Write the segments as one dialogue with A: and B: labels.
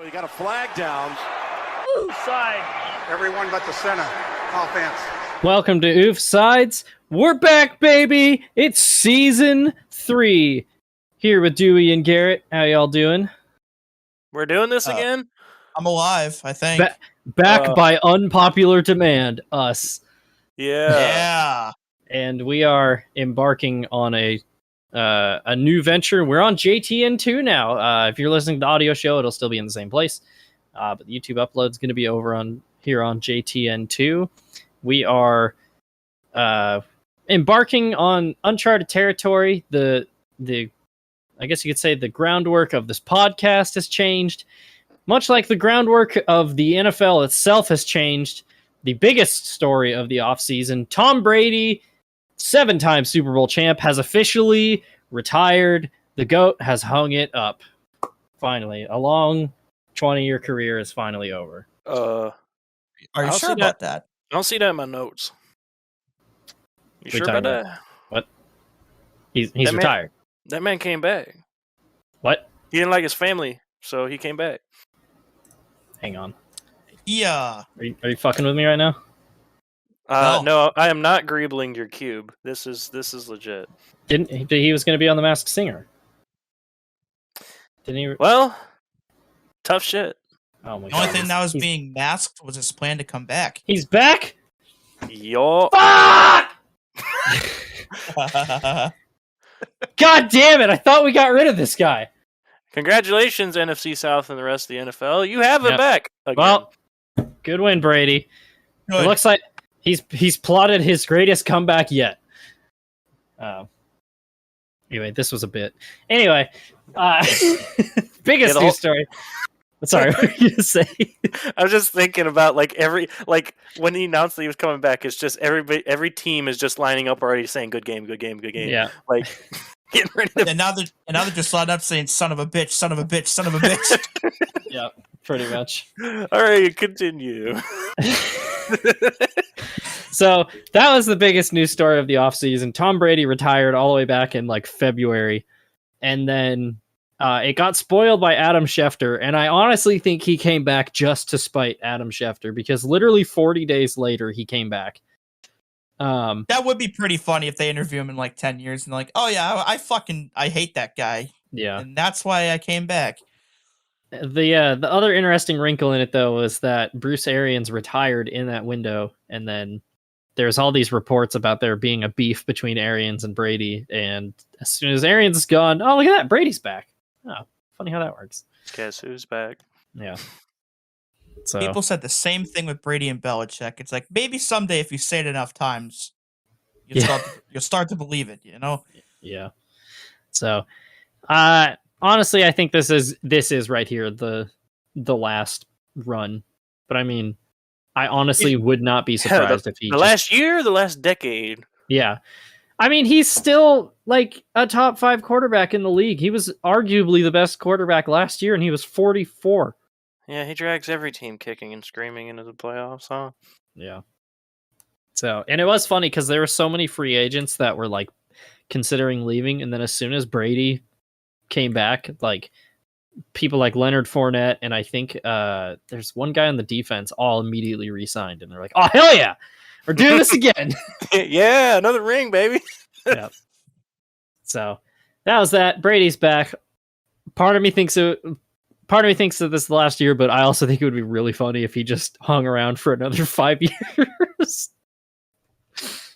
A: So you got a flag down.
B: Oofside.
C: Everyone but the center. Offense.
B: Welcome to Oofsides. We're back, baby. It's season 3. Here with Dewey and Garrett. How y'all doing?
D: We're doing this again?
E: I'm alive, I think.
B: Back by unpopular demand, us.
D: Yeah.
B: And we are embarking on a new venture. We're on JTN2 now. If you're listening to the audio show, it'll still be in the same place. But the YouTube upload's going to be over on JTN2. We are embarking on uncharted territory. The I guess you could say the groundwork of this podcast has changed. Much like the groundwork of the NFL itself has changed. The biggest story of the offseason, Tom Brady, 7-time Super Bowl champ, has officially retired. The GOAT has hung it up. Finally, a long 20-year career is finally over.
E: Are you sure about that?
D: I don't see that in my notes. You sure about that?
B: What? He's retired.
D: That man came back.
B: What?
D: He didn't like his family, so he came back.
B: Hang on.
E: Yeah.
B: Are you fucking with me right now?
D: No, I am not greebling your cube. This is legit.
B: He was going to be on The Masked Singer? Didn't he?
D: Well, tough shit.
B: Oh my
E: God. The only thing that was being masked was his plan to come back.
B: He's back?
D: Yo.
B: Fuck! God damn it! I thought we got rid of this guy.
D: Congratulations, NFC South and the rest of the NFL. You have it back again.
B: Well, good win, Brady. Good. It looks like he's plotted his greatest comeback yet. Anyway, this was a bit. Anyway, biggest news story. Sorry, what were you gonna say?
D: I was just thinking about when he announced that he was coming back. It's just every team is just lining up already saying "good game, good game, good game."
B: Yeah,
D: like getting ready to.
E: And now they're just lining up saying "son of a bitch, son of a bitch, son of a bitch."
B: Yeah, pretty much.
D: All right, continue.
B: So that was the biggest news story of the offseason. Tom Brady retired all the way back in February, and then it got spoiled by Adam Schefter, and I honestly think he came back just to spite Adam Schefter, because literally 40 days later he came back.
E: That would be pretty funny if they interview him in 10 years and oh yeah, I hate that guy.
B: Yeah,
E: and that's why I came back.
B: The other interesting wrinkle in it though was that Bruce Arians retired in that window, and then there's all these reports about there being a beef between Arians and Brady, and as soon as Arians is gone, oh look at that, Brady's back. Oh, funny how that works.
D: Guess who's back?
B: Yeah. So
E: people said the same thing with Brady and Belichick. It's maybe someday if you say it enough times, you'll start to believe it. You know?
B: Yeah. So, honestly, I think this is right here the last run. But I mean, I honestly would not be surprised if he
D: last year, the last decade.
B: Yeah. I mean, he's still a top 5 quarterback in the league. He was arguably the best quarterback last year, and he was 44.
D: Yeah, he drags every team kicking and screaming into the playoffs, huh?
B: Yeah. So, and it was funny because there were so many free agents that were considering leaving, and then as soon as Brady came back, people like Leonard Fournette, and I think there's one guy on the defense, all immediately re-signed, and they're like, "Oh hell yeah, we're doing this again!"
D: Yeah, another ring, baby.
B: Yeah. So that was that. Brady's back. Part of me thinks that this is the last year, but I also think it would be really funny if he just hung around for another 5 years.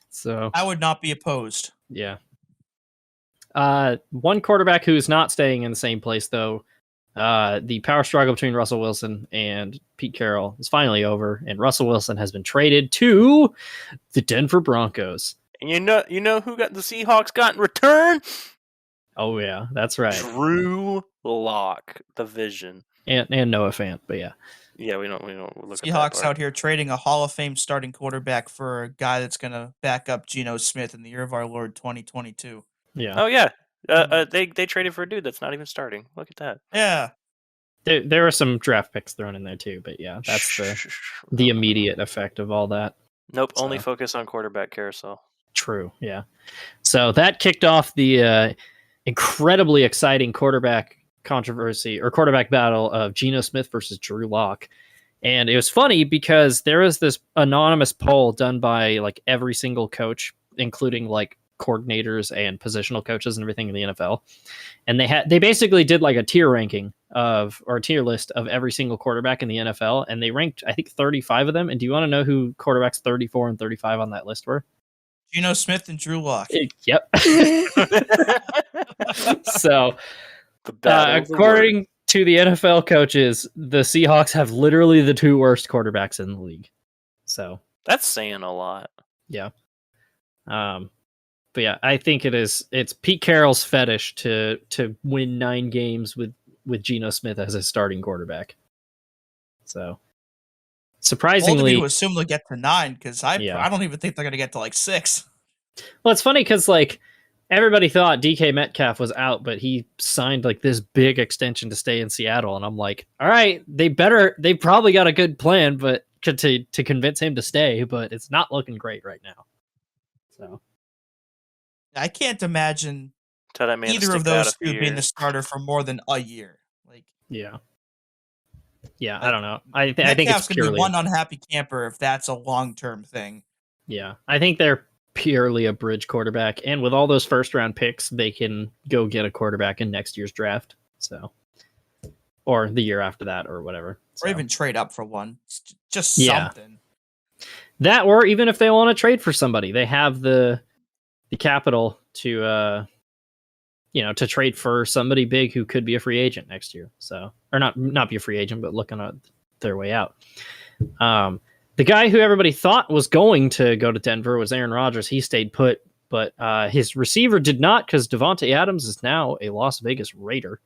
B: So
E: I would not be opposed.
B: Yeah. One quarterback who's not staying in the same place, though, the power struggle between Russell Wilson and Pete Carroll is finally over, and Russell Wilson has been traded to the Denver Broncos.
D: And you know who got the Seahawks got in return?
B: Oh yeah, that's right.
D: Drew Lock, the Vision,
B: and Noah Fant, but yeah.
D: Yeah, we don't look
E: Seahawks
D: at that
E: out here trading a Hall of Fame starting quarterback for a guy that's going to back up Geno Smith in the year of our Lord 2022.
B: Yeah.
D: Oh yeah. They traded for a dude that's not even starting. Look at that.
E: Yeah.
B: There were some draft picks thrown in there too, but yeah, that's the immediate effect of all that.
D: Nope, only focus on quarterback carousel.
B: True, yeah. So that kicked off the incredibly exciting quarterback controversy or quarterback battle of Geno Smith versus Drew Lock. And it was funny because there was this anonymous poll done by like every single coach, including like coordinators and positional coaches and everything in the NFL. And they basically did like a tier ranking a tier list of every single quarterback in the NFL. And they ranked, I think, 35 of them. And do you want to know who quarterbacks 34 and 35 on that list were?
E: Geno Smith and Drew Lock.
B: Yep. So, according to the NFL coaches, the Seahawks have literally the 2 worst quarterbacks in the league. So
D: that's saying a lot.
B: Yeah. But yeah, I think it's Pete Carroll's fetish to win 9 games with Geno Smith as his starting quarterback. So surprisingly,
E: to assume they'll get to 9 because I don't even think they're going to get to like 6.
B: Well, it's funny because like everybody thought DK Metcalf was out, but he signed like this big extension to stay in Seattle, and I'm like, all right, they probably got a good plan, but to convince him to stay, but it's not looking great right now. So
E: I can't imagine either of those two being the starter for more than a year. Like,
B: yeah, I don't know. I think it's purely
E: gonna be one unhappy camper if that's a long-term thing.
B: Yeah, I think they're purely a bridge quarterback, and with all those first-round picks, they can go get a quarterback in next year's draft. So, or the year after that, or whatever.
E: Or even trade up for one. Just something.
B: That, or even if they want to trade for somebody, they have the capital to to trade for somebody big who could be a free agent next year. So, or not be a free agent, but looking at their way out. The guy who everybody thought was going to go to Denver was Aaron Rodgers. He stayed put, but his receiver did not, because Devonte Adams is now a Las Vegas Raider.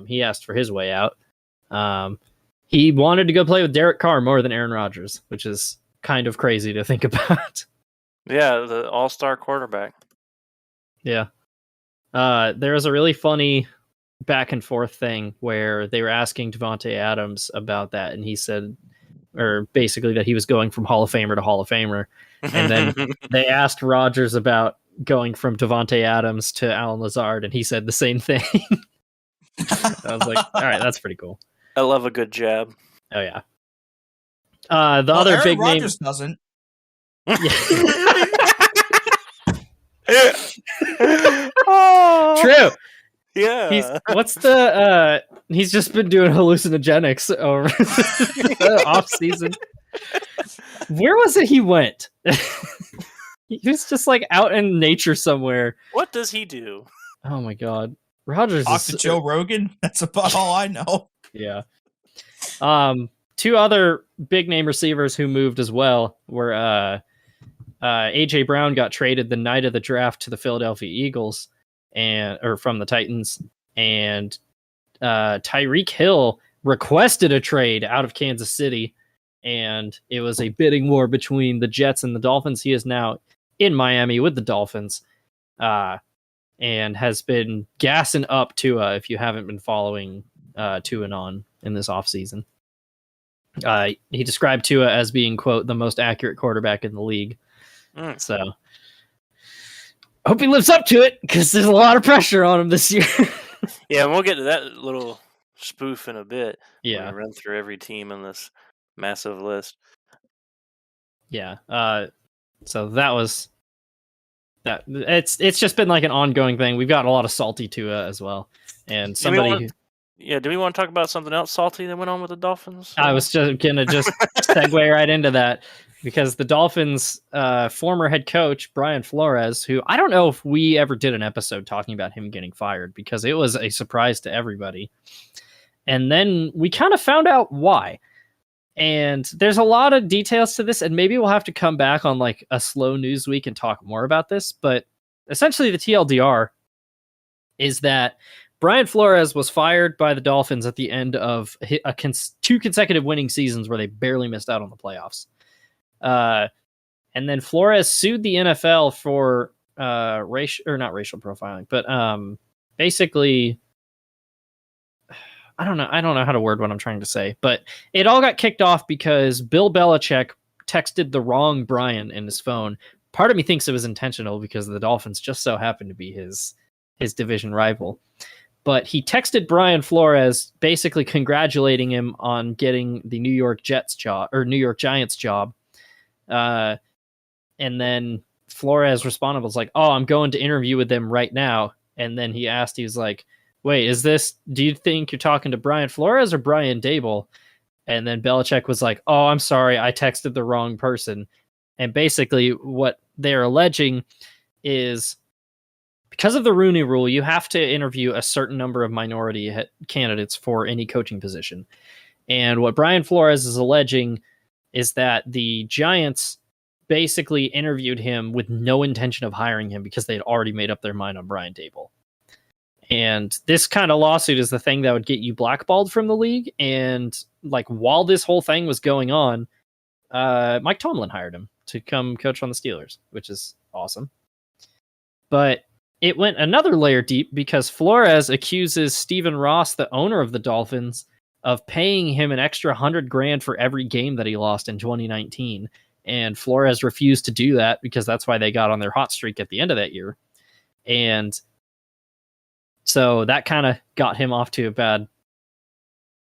B: He asked for his way out. He wanted to go play with Derek Carr more than Aaron Rodgers, which is kind of crazy to think about.
D: Yeah, the all-star quarterback.
B: Yeah. There was a really funny back and forth thing where they were asking Devonte Adams about that, and he said, or basically that he was going from Hall of Famer to Hall of Famer. And then they asked Rodgers about going from Devonte Adams to Alan Lazard, and he said the same thing. I was like, all right, that's pretty cool.
D: I love a good jab.
B: Oh, yeah. The other
E: Aaron
B: big
E: Rodgers
B: name
E: doesn't.
B: True.
D: Yeah.
B: He's just been doing hallucinogenics over the off season. Where was it he went? He was just like out in nature somewhere.
D: What does he do?
B: Oh my god. Rodgers
E: Talk to Joe Rogan. That's about all I know.
B: Yeah. 2 other big name receivers who moved as well were AJ Brown got traded the night of the draft to the Philadelphia Eagles or from the Titans, and Tyreek Hill requested a trade out of Kansas City, and it was a bidding war between the Jets and the Dolphins. He is now in Miami with the Dolphins, and has been gassing up Tua, if you haven't been following Tua and on in this offseason. He described Tua as being, quote, the most accurate quarterback in the league. So I hope he lives up to it, because there's a lot of pressure on him this year.
D: Yeah, and we'll get to that little spoof in a bit.
B: Yeah.
D: Run through every team on this massive list.
B: Yeah. So that was that. It's just been like an ongoing thing. We've got a lot of salty Tua as well. And somebody
D: do we want to talk about something else salty that went on with the Dolphins?
B: I was just gonna segue right into that, because the Dolphins' former head coach, Brian Flores, who I don't know if we ever did an episode talking about him getting fired, because it was a surprise to everybody. And then we kind of found out why. And there's a lot of details to this, and maybe we'll have to come back on like a slow news week and talk more about this. But essentially the TLDR is that Brian Flores was fired by the Dolphins at the end of 2 consecutive winning seasons where they barely missed out on the playoffs. And then Flores sued the NFL for not racial profiling, but basically, I don't know how to word what I'm trying to say, but it all got kicked off because Bill Belichick texted the wrong Brian in his phone. Part of me thinks it was intentional, because the Dolphins just so happened to be his division rival. But he texted Brian Flores basically congratulating him on getting the New York Giants job. And then Flores responded, was like, "Oh, I'm going to interview with them right now." And then he was like, "Wait, do you think you're talking to Brian Flores or Brian Dable?" And then Belichick was like, "Oh, I'm sorry, I texted the wrong person." And basically what they're alleging is, because of the Rooney Rule, you have to interview a certain number of minority candidates for any coaching position. And what Brian Flores is alleging is that the Giants basically interviewed him with no intention of hiring him because they had already made up their mind on Brian Dable. And this kind of lawsuit is the thing that would get you blackballed from the league. And like, while this whole thing was going on, Mike Tomlin hired him to come coach on the Steelers, which is awesome. But it went another layer deep because Flores accuses Stephen Ross, the owner of the Dolphins, of paying him an extra $100,000 for every game that he lost in 2019. And Flores refused to do that because that's why they got on their hot streak at the end of that year. And so that kind of got him off to a bad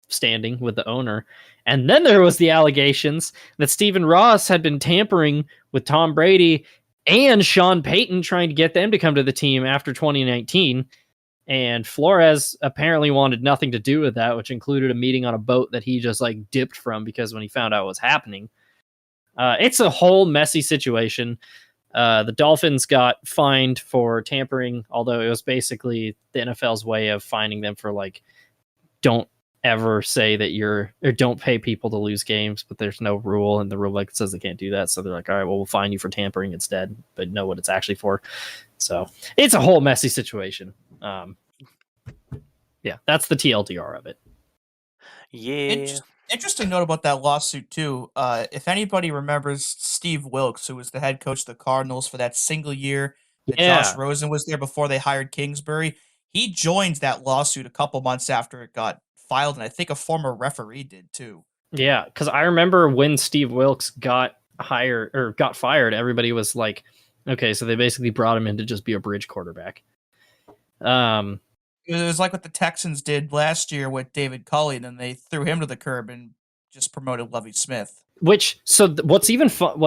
B: standing with the owner. And then there was the allegations that Stephen Ross had been tampering with Tom Brady and Sean Payton, trying to get them to come to the team after 2019. And Flores apparently wanted nothing to do with that, which included a meeting on a boat that he just like dipped from because when he found out what was happening. It's a whole messy situation. The Dolphins got fined for tampering, although it was basically the NFL's way of fining them for like, don't ever say that or don't pay people to lose games, but there's no rule, and the rule like says they can't do that. So they're like, all right, well, we'll fine you for tampering instead, but know what it's actually for. So it's a whole messy situation. Yeah, that's the TLDR of it.
D: Yeah.
E: Interesting note about that lawsuit too. If anybody remembers Steve Wilkes, who was the head coach of the Cardinals for that single year that Josh Rosen was there before they hired Kingsbury, he joined that lawsuit a couple months after it got filed, and I think a former referee did too.
B: Yeah, because I remember when Steve Wilkes got fired, everybody was like, okay, so they basically brought him in to just be a bridge quarterback.
E: It was like what the Texans did last year with David Culley, and then they threw him to the curb and just promoted Lovie Smith.
B: What's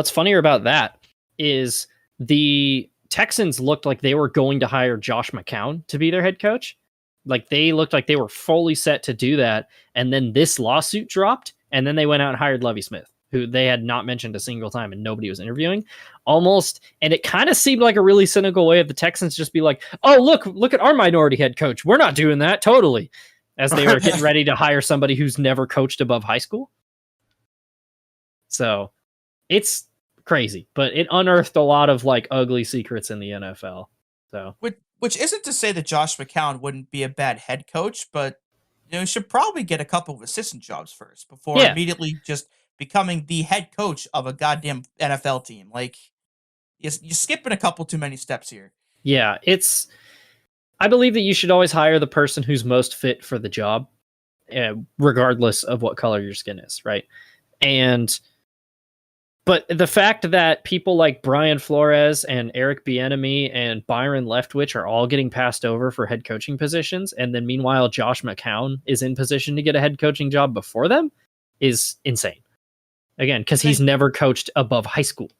B: funnier about that is the Texans looked like they were going to hire Josh McCown to be their head coach. Like, they looked like they were fully set to do that. And then this lawsuit dropped, and then they went out and hired Lovie Smith, who they had not mentioned a single time and nobody was interviewing almost. And it kind of seemed like a really cynical way of the Texans just be like, oh, look at our minority head coach. We're not doing that. Totally. As they were getting ready to hire somebody who's never coached above high school. So it's crazy, but it unearthed a lot of like ugly secrets in the NFL. So
E: which isn't to say that Josh McCown wouldn't be a bad head coach, but he should probably get a couple of assistant jobs first before immediately just becoming the head coach of a goddamn NFL team. Like, you're skipping a couple too many steps here.
B: Yeah, I believe that you should always hire the person who's most fit for the job, regardless of what color your skin is, right? But the fact that people like Brian Flores and Eric Bieniemy and Byron Leftwich are all getting passed over for head coaching positions, and then meanwhile Josh McCown is in position to get a head coaching job before them, is insane. Again, because he's never coached above high school.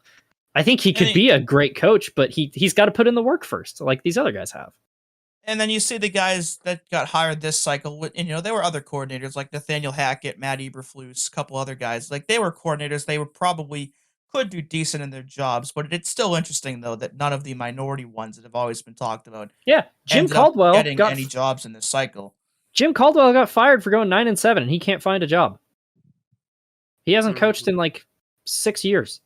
B: I think he could be a great coach, but he's got to put in the work first, like these other guys have.
E: And then you see the guys that got hired this cycle, and there were other coordinators like Nathaniel Hackett, Matt Eberflus, a couple other guys. Like, they were coordinators. They could do decent in their jobs, but it's still interesting though that none of the minority ones that have always been talked about,
B: Jim Caldwell
E: getting any jobs in this cycle.
B: Jim Caldwell got fired for going 9-7, and he can't find a job. He hasn't coached in like 6 years.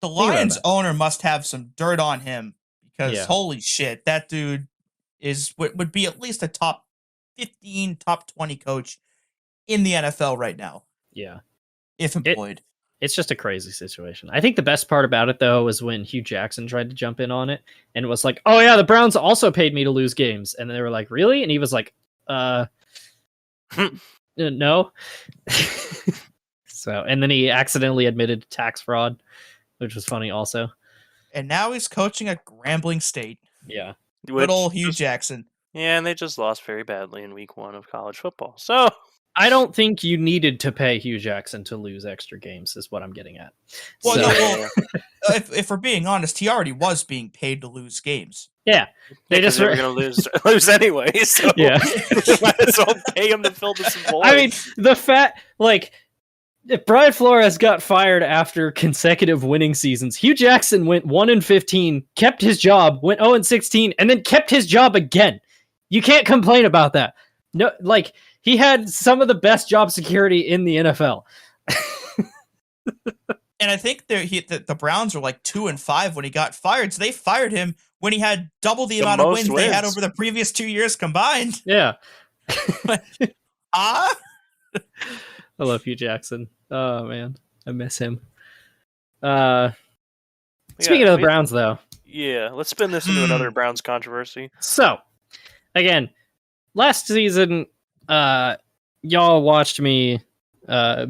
E: The Lions owner must have some dirt on him because holy shit, that dude would be at least a top 15, top 20 coach in the NFL right now.
B: Yeah.
E: If employed.
B: It's just a crazy situation. I think the best part about it, though, was when Hugh Jackson tried to jump in on it, and it was like, oh, yeah, the Browns also paid me to lose games. And they were like, really? And he was like, no. So, and then he accidentally admitted tax fraud, which was funny also.
E: And now he's coaching at Grambling State.
B: Yeah.
E: Good old Hugh Jackson.
D: Yeah, and they just lost very badly in week 1 of college football. So
B: I don't think you needed to pay Hugh Jackson to lose extra games, is what I'm getting at.
E: Well,
B: So-
E: no, well, if we're being honest, he already was being paid to lose games.
B: Yeah,
D: they were going to lose anyway. So
B: Yeah.
D: might as well pay him to fill this void.
B: I mean, the fact, like, if Brian Flores got fired after consecutive winning seasons, Hugh Jackson went 1-15, kept hhis job, went 0-16, and then kept his job again. You can't complain about that. No, like, he had some of the best job security in the NFL.
E: And I think the Browns were like 2-5 when he got fired. So they fired him when he had double the amount of wins they had over the previous 2 years combined.
B: Yeah.
E: I
B: love Hugh Jackson. Oh, man. I miss him. Speaking of the Browns, though.
D: Yeah, let's spin this into another Browns controversy.
B: So, again, last season, y'all watched me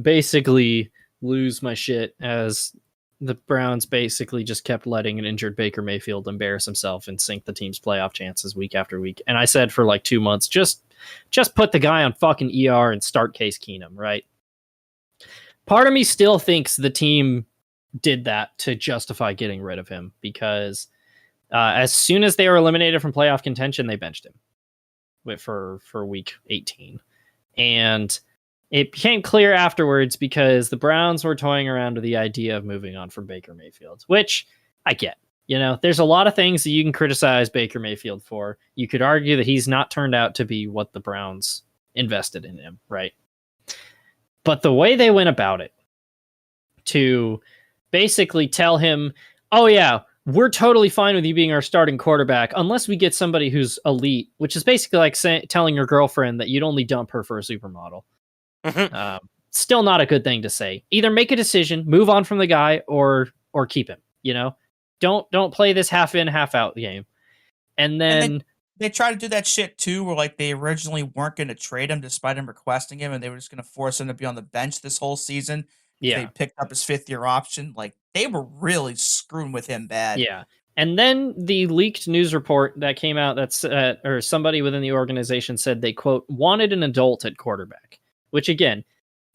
B: basically lose my shit as the Browns basically just kept letting an injured Baker Mayfield embarrass himself and sink the team's playoff chances week after week. And I said for like 2 months, just put the guy on fucking ER and start Case Keenum, right? Part of me still thinks the team did that to justify getting rid of him because as soon as they were eliminated from playoff contention, they benched him for week 18. And it became clear afterwards because the Browns were toying around with the idea of moving on from Baker Mayfield, which I get. You know, there's a lot of things that you can criticize Baker Mayfield for. You could argue that he's not turned out to be what the Browns invested in him, right? But the way they went about it to basically tell him, oh yeah, we're totally fine with you being our starting quarterback unless we get somebody who's elite, which is basically like telling your girlfriend that you'd only dump her for a supermodel. Still not a good thing to say. Either make a decision, move on from the guy, or keep him. You know, don't play this half in, half out game. And then
E: they try to do that shit too, where like they originally weren't going to trade him despite him requesting him, and they were just going to force him to be on the bench this whole season. Yeah, they picked up his 5th-year option. Like they were really screwing with him bad.
B: Yeah. And then the leaked news report that came out that's or somebody within the organization said they, quote, wanted an adult at quarterback. Which, again,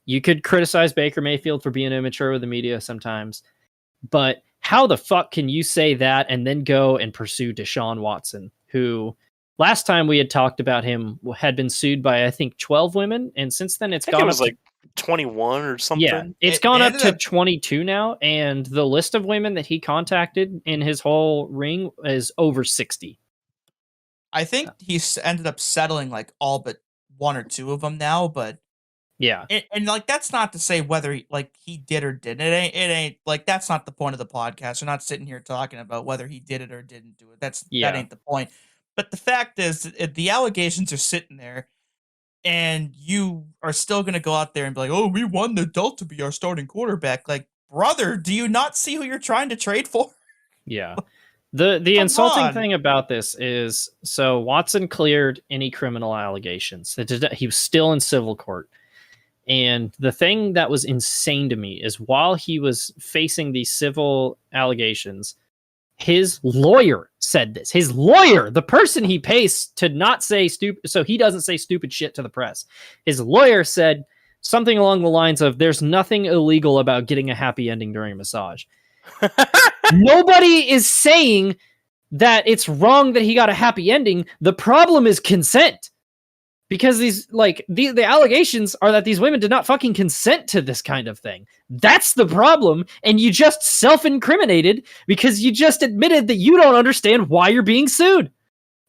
B: you could criticize Baker Mayfield for being immature with the media sometimes, but how the fuck can you say that and then go and pursue Deshaun Watson, who last time we had talked about him had been sued by, I think, 12 women, and since then it's gone up
D: like 21 or something.
B: Yeah, it's gone up to 22 now, and the list of women that he contacted in his whole ring is over 60.
E: I think he's ended up settling like all but 1 or 2 of them now, but
B: yeah,
E: and like that's not to say whether he did or didn't. It ain't like that's not the point of the podcast. We're not sitting here talking about whether he did it or didn't do it. That ain't the point. But the fact is, the allegations are sitting there, and you are still going to go out there and be like, "Oh, we want the adult to be our starting quarterback." Like, brother, do you not see who you're trying to trade for?
B: Yeah. The insulting thing about this is, so Watson cleared any criminal allegations. He was still in civil court. And the thing that was insane to me is while he was facing these civil allegations, his lawyer said this. His lawyer, the person he pays to not say stupid, so he doesn't say stupid shit to the press. His lawyer said something along the lines of, there's nothing illegal about getting a happy ending during a massage. Nobody is saying that it's wrong that he got a happy ending. The problem is consent. Because these, like, the allegations are that these women did not fucking consent to this kind of thing. That's the problem. And you just self-incriminated because you just admitted that you don't understand why you're being sued.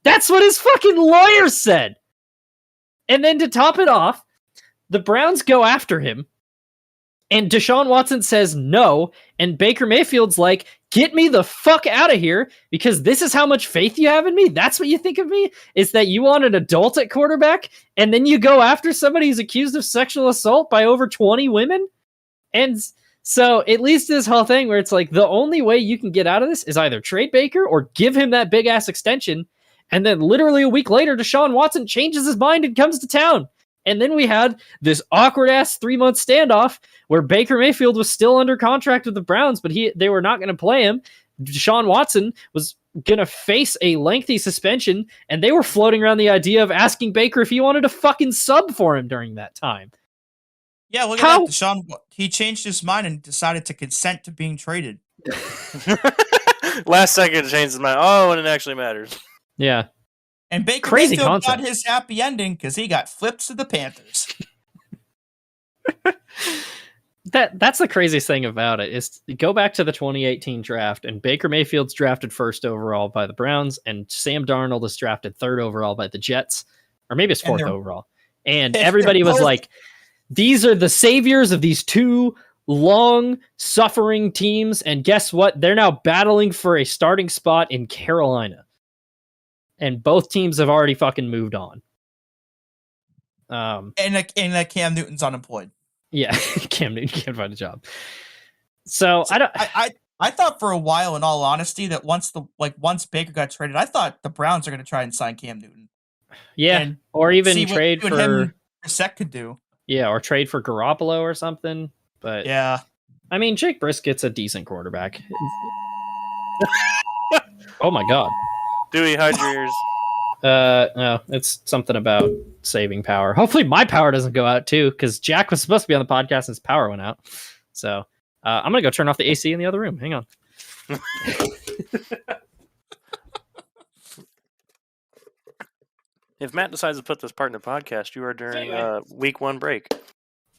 B: That's what his fucking lawyer said. And then to top it off, the Browns go after him. And Deshaun Watson says no. And Baker Mayfield's like, get me the fuck out of here because this is how much faith you have in me. That's what you think of me? Is that you want an adult at quarterback and then you go after somebody who's accused of sexual assault by over 20 women? And so it leads to this whole thing where it's like the only way you can get out of this is either trade Baker or give him that big ass extension. And then literally a week later, Deshaun Watson changes his mind and comes to town. And then we had this awkward-ass 3-month standoff where Baker Mayfield was still under contract with the Browns, but they were not going to play him. Deshaun Watson was going to face a lengthy suspension, and they were floating around the idea of asking Baker if he wanted to fucking sub for him during that time.
E: Yeah, look at that. Deshaun, he changed his mind and decided to consent to being traded.
D: Last second changed his mind. Oh, and it actually matters.
B: Yeah.
E: And Baker
B: Crazy
E: Mayfield
B: concept.
E: got his happy ending because he got flipped to the Panthers.
B: That's the craziest thing about it is go back to the 2018 draft, and Baker Mayfield's drafted 1st overall by the Browns, and Sam Darnold is drafted 3rd overall by the Jets, or maybe it's 4th overall. And everybody was like, these are the saviors of these two long-suffering teams, and guess what? They're now battling for a starting spot in Carolina. And both teams have already fucking moved on.
E: And Cam Newton's unemployed.
B: Yeah, Cam Newton can't find a job. So
E: I thought for a while, in all honesty, that once Baker got traded, I thought the Browns are going to try and sign Cam Newton.
B: Yeah, or even trade for
E: him Brissett could do.
B: Yeah, or trade for Garoppolo or something. But
E: yeah,
B: I mean, Jake Briskett's a decent quarterback. Oh my god.
D: Dewey, hide your ears.
B: No, it's something about saving power. Hopefully my power doesn't go out too, because Jack was supposed to be on the podcast and his power went out. So I'm gonna go turn off the AC in the other room. Hang on.
D: If Matt decides to put this part in the podcast, you are during week 1 break.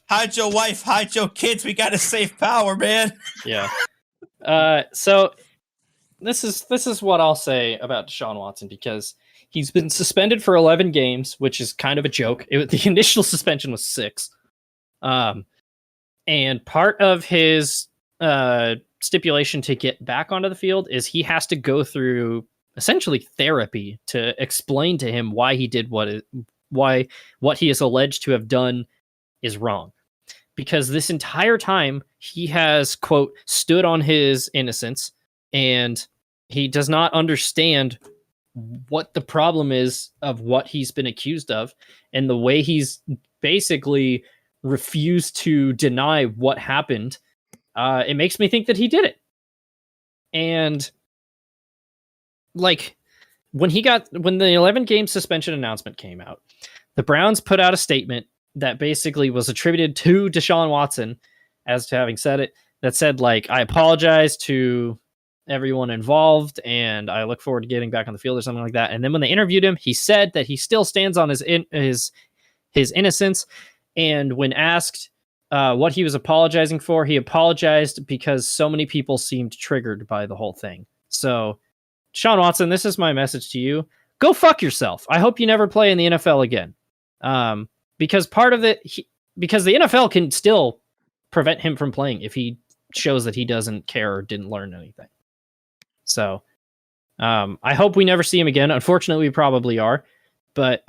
E: Hide your wife, hide your kids. We gotta save power, man.
B: Yeah. So this is what I'll say about Deshaun Watson, because he's been suspended for 11 games, which is kind of a joke. The initial suspension was 6. And part of his stipulation to get back onto the field is he has to go through essentially therapy to explain to him why he did what he is alleged to have done is wrong. Because this entire time he has, quote, stood on his innocence, and he does not understand what the problem is of what he's been accused of, and the way he's basically refused to deny what happened. It makes me think that he did it. And like when the 11 game suspension announcement came out, the Browns put out a statement that basically was attributed to Deshaun Watson as to having said it, that said, like, I apologize to everyone involved and I look forward to getting back on the field or something like that. And then when they interviewed him, he said that he still stands on his innocence. And when asked what he was apologizing for, he apologized because so many people seemed triggered by the whole thing. So Deshaun Watson, this is my message to you. Go fuck yourself. I hope you never play in the NFL again. Because part of it, because the NFL can still prevent him from playing if he shows that he doesn't care or didn't learn anything. So I hope we never see him again. Unfortunately, we probably are. But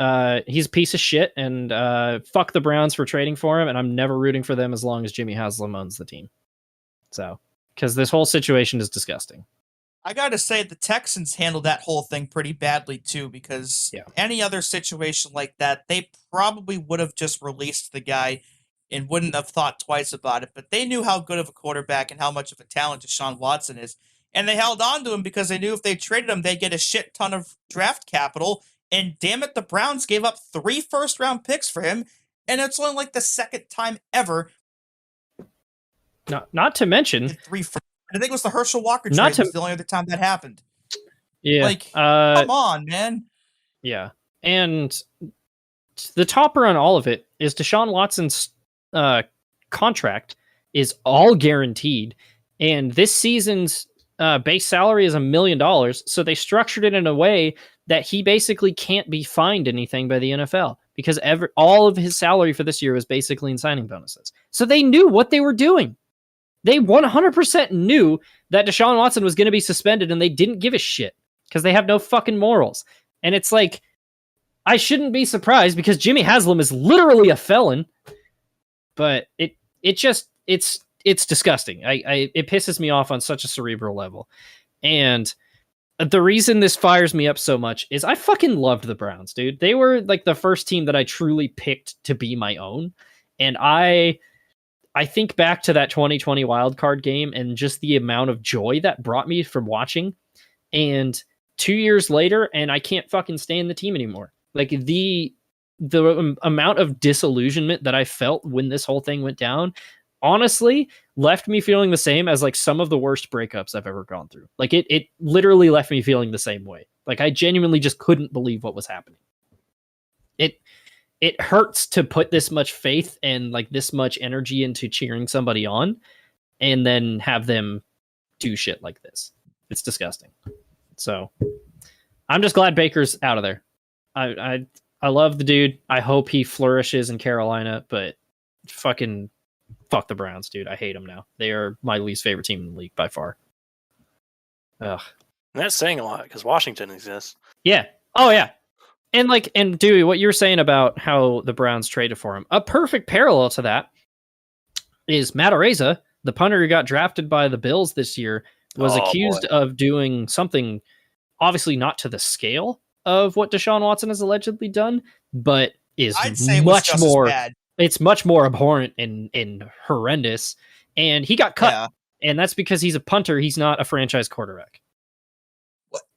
B: he's a piece of shit, and fuck the Browns for trading for him, and I'm never rooting for them as long as Jimmy Haslam owns the team. So, because this whole situation is disgusting.
E: I gotta say, the Texans handled that whole thing pretty badly too, because any other situation like that, they probably would have just released the guy and wouldn't have thought twice about it. But they knew how good of a quarterback and how much of a talent Deshaun Watson is, and they held on to him because they knew if they traded him, they'd get a shit ton of draft capital. And damn it, the Browns gave up 3 first-round picks for him, and it's only like the second time ever.
B: Not to mention
E: 3 first. I think it was the Herschel Walker trade. Was the only other time that happened.
B: Yeah,
E: like come on, man.
B: Yeah, and the topper on all of it is Deshaun Watson's contract is all guaranteed, and this season's base salary is $1 million. So they structured it in a way that he basically can't be fined anything by the NFL because all of his salary for this year was basically in signing bonuses. So they knew what they were doing. They 100% knew that Deshaun Watson was going to be suspended, and they didn't give a shit because they have no fucking morals. And it's like, I shouldn't be surprised because Jimmy Haslam is literally a felon, but it's disgusting. It pisses me off on such a cerebral level. And the reason this fires me up so much is I fucking loved the Browns, dude. They were like the first team that I truly picked to be my own. And I think back to that 2020 wildcard game and just the amount of joy that brought me from watching. And 2 years later, and I can't fucking stand the team anymore. Like the amount of disillusionment that I felt when this whole thing went down, honestly, left me feeling the same as like some of the worst breakups I've ever gone through. Like it literally left me feeling the same way. Like I genuinely just couldn't believe what was happening. It hurts to put this much faith and like this much energy into cheering somebody on and then have them do shit like this. It's disgusting. So I'm just glad Baker's out of there. I love the dude. I hope he flourishes in Carolina, but fucking fuck the Browns, dude. I hate them now. They are my least favorite team in the league by far. Ugh.
D: And that's saying a lot because Washington exists.
B: Yeah. Oh yeah. And Dewey, what you were saying about how the Browns traded for him, a perfect parallel to that is Matt Araiza, the punter who got drafted by the Bills this year, was accused of doing something obviously not to the scale of what Deshaun Watson has allegedly done, but is much more. It's much more abhorrent and horrendous. And he got cut, and that's because he's a punter. He's not a franchise quarterback.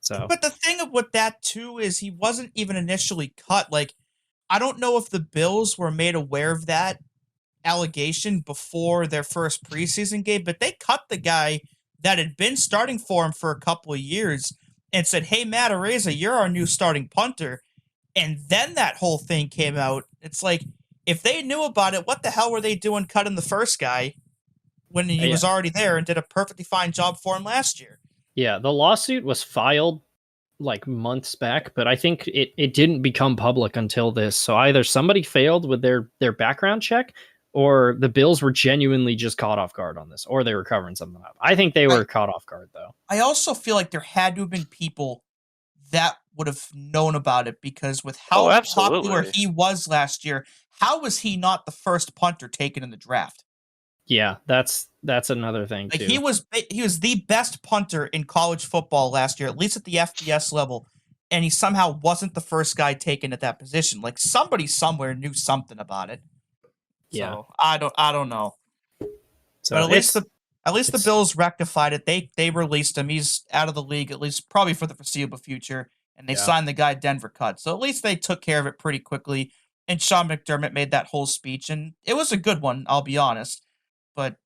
B: So,
E: but the thing with that too is he wasn't even initially cut. Like, I don't know if the Bills were made aware of that allegation before their first preseason game, but they cut the guy that had been starting for him for a couple of years and said, "Hey, Matt Araiza, you're our new starting punter." And then that whole thing came out. It's like, if they knew about it, what the hell were they doing cutting the first guy when he was already there and did a perfectly fine job for him last year?
B: Yeah, the lawsuit was filed like months back, but I think it didn't become public until this. So either somebody failed with their background check, or the Bills were genuinely just caught off guard on this, or they were covering something up. I think they were caught off guard, though.
E: I also feel like there had to have been people that would have known about it, because with how popular he was last year, how was he not the first punter taken in the draft?
B: Yeah, that's another thing too.
E: He was the best punter in college football last year, at least at the FBS level, and he somehow wasn't the first guy taken at that position. Like, somebody somewhere knew something about it.
B: Yeah,
E: so I don't know.
B: So
E: but at least the Bills rectified it. They released him. He's out of the league, at least probably for the foreseeable future, and they signed the guy Denver cut. So at least they took care of it pretty quickly. And Sean McDermott made that whole speech, and it was a good one, I'll be honest. But,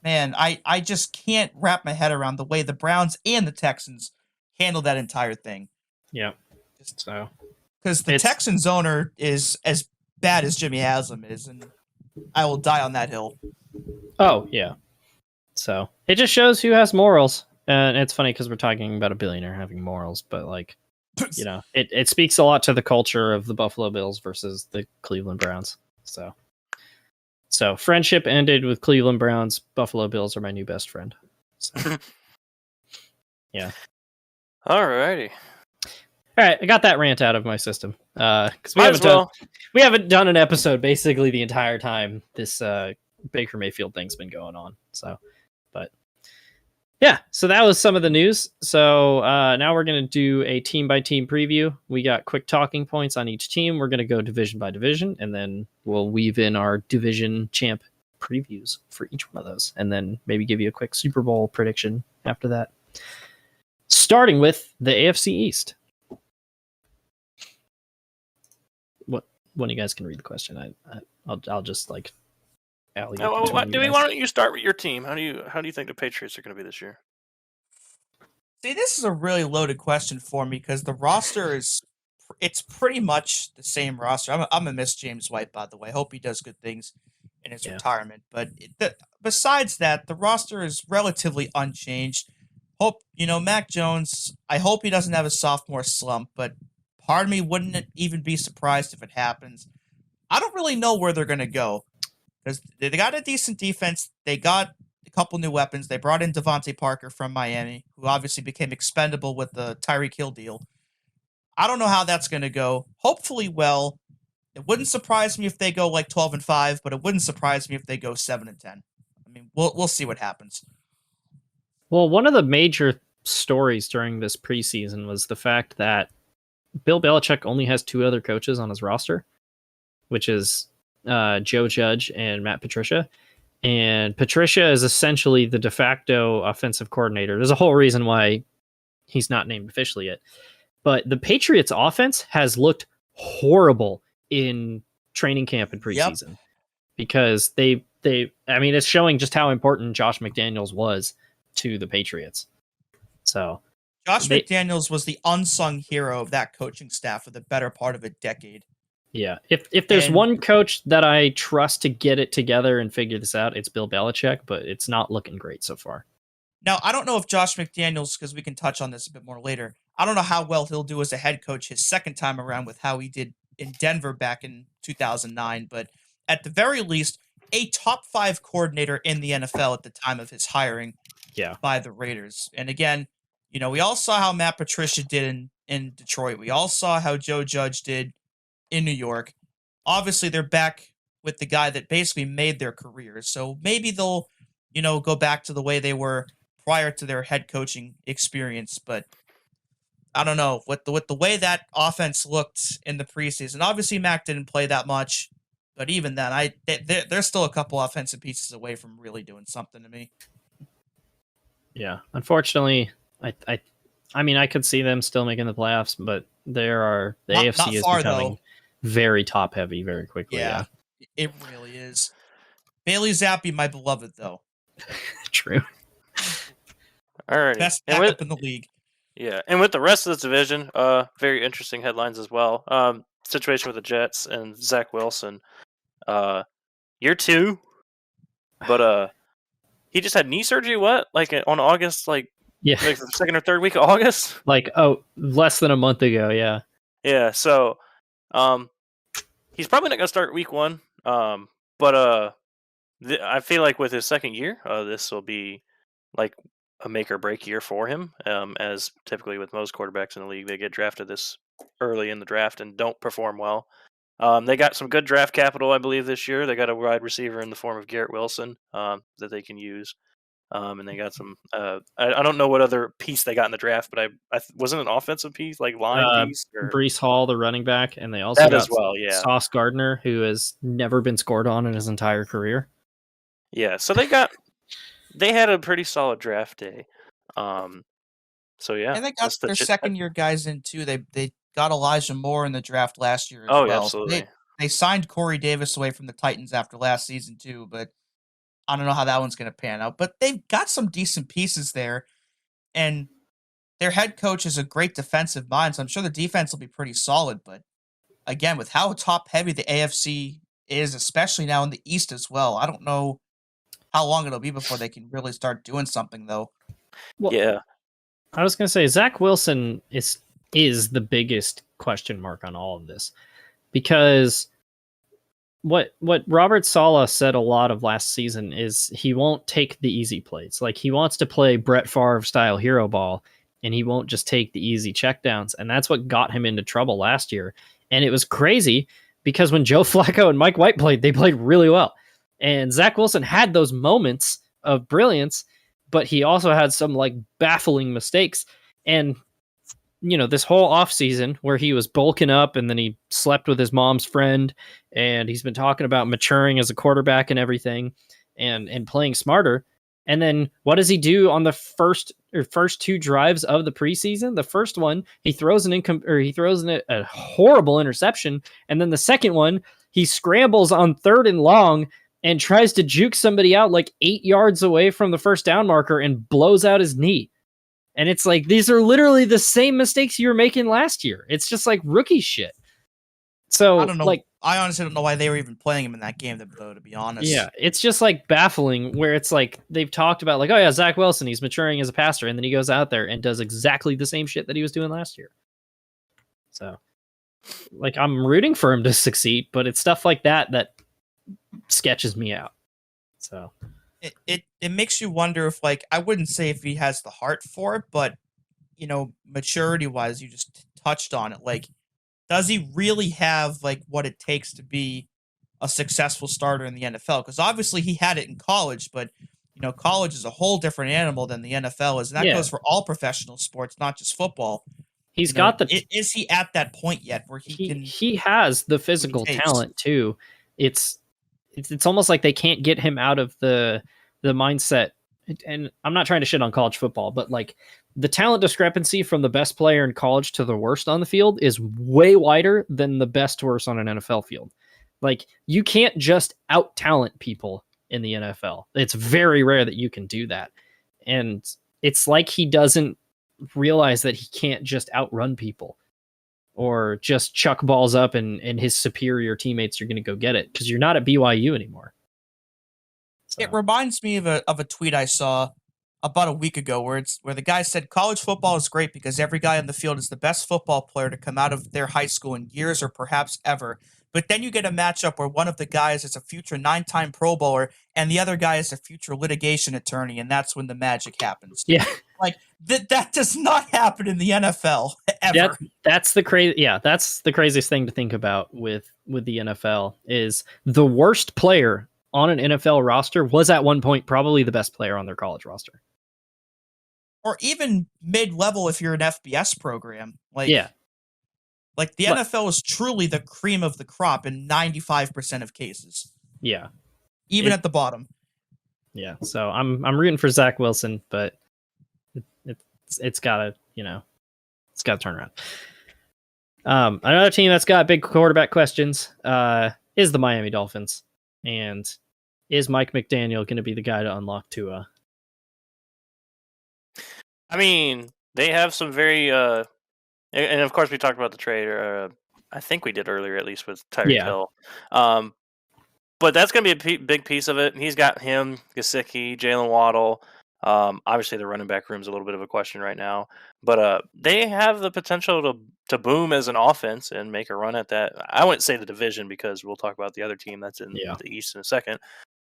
E: man, I just can't wrap my head around the way the Browns and the Texans handled that entire thing.
B: Yeah. So,
E: because the Texans owner is as bad as Jimmy Haslam is, and I will die on that hill.
B: Oh, yeah. So it just shows who has morals. And it's funny because we're talking about a billionaire having morals, but like, you know, it speaks a lot to the culture of the Buffalo Bills versus the Cleveland Browns. So friendship ended with Cleveland Browns. Buffalo Bills are my new best friend. So, yeah.
D: Alrighty.
B: All right, I got that rant out of my system. Because we haven't done an episode basically the entire time this Baker Mayfield thing's been going on. So, but yeah, so that was some of the news. So now we're going to do a team by team preview. We got quick talking points on each team. We're going to go division by division, and then we'll weave in our division champ previews for each one of those, and then maybe give you a quick Super Bowl prediction after that. Starting with the AFC East. One of you guys can read the question. I'll just like.
D: Why don't you start with your team? How do you think the Patriots are going to be this year?
E: See, this is a really loaded question for me because the roster it's pretty much the same roster. I'm gonna miss James White, by the way. I hope he does good things in his retirement. But besides that, the roster is relatively unchanged. Mac Jones. I hope he doesn't have a sophomore slump, but part of me wouldn't even be surprised if it happens. I don't really know where they're gonna go. Because they got a decent defense. They got a couple new weapons. They brought in Devonte Parker from Miami, who obviously became expendable with the Tyreek Hill deal. I don't know how that's going to go. Hopefully well. It wouldn't surprise me if they go like 12-5, but it wouldn't surprise me if they go 7-10. I mean, we'll see what happens.
B: Well, one of the major stories during this preseason was the fact that Bill Belichick only has two other coaches on his roster, which is Joe Judge and Matt Patricia. And Patricia is essentially the de facto offensive coordinator. There's a whole reason why he's not named officially yet. But the Patriots offense has looked horrible in training camp and preseason because I mean, it's showing just how important Josh McDaniels was to the Patriots. So
E: Josh McDaniels was the unsung hero of that coaching staff for the better part of a decade.
B: Yeah. If there's one coach that I trust to get it together and figure this out, it's Bill Belichick, but it's not looking great so far.
E: Now, I don't know if Josh McDaniels, because we can touch on this a bit more later, I don't know how well he'll do as a head coach his second time around with how he did in Denver back in 2009, but at the very least, a top 5 coordinator in the NFL at the time of his hiring by the Raiders. And again, you know, we all saw how Matt Patricia did in Detroit. We all saw how Joe Judge did in New York. Obviously, they're back with the guy that basically made their careers. So maybe they'll, you know, go back to the way they were prior to their head coaching experience. But I don't know, with the way that offense looked in the preseason. Obviously, Mac didn't play that much, but even then, they're still a couple offensive pieces away from really doing something to me.
B: Yeah, unfortunately, I mean, I could see them still making the playoffs, but the AFC is becoming very top heavy very quickly. Yeah,
E: it really is. Bailey Zappi, my beloved, though.
B: True.
D: All right,
E: best backup in the league.
D: Yeah, and with the rest of this division, very interesting headlines as well. Situation with the Jets and Zach Wilson. Year 2, but he just had knee surgery. What, like on August, like the second or third week of August?
B: Like less than a month ago. Yeah.
D: Yeah. So, he's probably not gonna start week 1. But I feel like with his second year, this will be like a make or break year for him. As typically with most quarterbacks in the league, they get drafted this early in the draft and don't perform well. They got some good draft capital, I believe, this year. They got a wide receiver in the form of Garrett Wilson that they can use. And they got some. I don't know what other piece they got in the draft, but I wasn't an offensive piece, like line piece. Or...
B: Breece Hall, the running back, and they also got
D: as well,
B: Sauce Gardner, who has never been scored on in his entire career.
D: Yeah, so they had a pretty solid draft day. So yeah,
E: and they got their second year guys in too. They got Elijah Moore in the draft last year as well.
D: Yeah, absolutely.
E: They signed Corey Davis away from the Titans after last season too, but I don't know how that one's going to pan out. But they've got some decent pieces there, and their head coach is a great defensive mind, so I'm sure the defense will be pretty solid. But again, with how top heavy the AFC is, especially now in the East as well, I don't know how long it'll be before they can really start doing something, though.
B: Well, yeah, I was going to say Zach Wilson is the biggest question mark on all of this, because what Robert Saleh said a lot of last season is he won't take the easy plays. Like, he wants to play Brett Favre style hero ball, and he won't just take the easy checkdowns. And that's what got him into trouble last year. And it was crazy because when Joe Flacco and Mike White played, they played really well. And Zach Wilson had those moments of brilliance, but he also had some like baffling mistakes. And, you know, this whole offseason where he was bulking up and then he slept with his mom's friend, and he's been talking about maturing as a quarterback and everything and playing smarter. And then what does he do on the first 2 drives of the preseason? The first one, he throws a horrible interception. And then the second one, he scrambles on 3rd and long and tries to juke somebody out like 8 yards away from the first down marker and blows out his knee. And it's like, these are literally the same mistakes you were making last year. It's just like rookie shit. So
E: I don't know. I honestly don't know why they were even playing him in that game, though, to be honest.
B: Yeah, it's just like baffling where it's like they've talked about like, oh yeah, Zach Wilson, he's maturing as a passer. And then he goes out there and does exactly the same shit that he was doing last year. So like, I'm rooting for him to succeed, but it's stuff like that sketches me out. So
E: it makes you wonder if, like, I wouldn't say if he has the heart for it, but, you know, maturity wise, you just touched on it. Like, does he really have like what it takes to be a successful starter in the NFL? Because obviously he had it in college, but you know, college is a whole different animal than the NFL is, and that goes for all professional sports, not just football.
B: He's got
E: is he at that point yet where
B: he has the physical talent too? It's almost like they can't get him out of the mindset. And I'm not trying to shit on college football, but like the talent discrepancy from the best player in college to the worst on the field is way wider than the best to worst on an NFL field. Like, you can't just out talent people in the NFL. It's very rare that you can do that. And it's like he doesn't realize that he can't just outrun people or just chuck balls up and his superior teammates are going to go get it, because you're not at BYU anymore. So.
E: It reminds me of a tweet I saw about a week ago where the guy said college football is great because every guy on the field is the best football player to come out of their high school in years or perhaps ever. But then you get a matchup where one of the guys is a future 9-time Pro Bowler and the other guy is a future litigation attorney, and that's when the magic happens.
B: Yeah.
E: Like that does not happen in the NFL ever.
B: That's the craziest thing to think about with the NFL is the worst player on an NFL roster was at one point probably the best player on their college roster.
E: Or even mid-level if you're an FBS program. Like the NFL is truly the cream of the crop in 95% of cases.
B: Yeah.
E: Even at the bottom.
B: Yeah. So I'm rooting for Zach Wilson, but it's gotta turn around. Another team that's got big quarterback questions is the Miami Dolphins. And is Mike McDaniel going to be the guy to unlock Tua?
D: I mean, they have some very, and of course we talked about the trade. I think we did earlier, at least with Tyreek Hill. But that's going to be a big piece of it. He's got him, Gesicki, Jalen Waddle. Obviously, the running back room is a little bit of a question right now, but they have the potential to boom as an offense and make a run at that. I wouldn't say the division because we'll talk about the other team that's in the East in a second.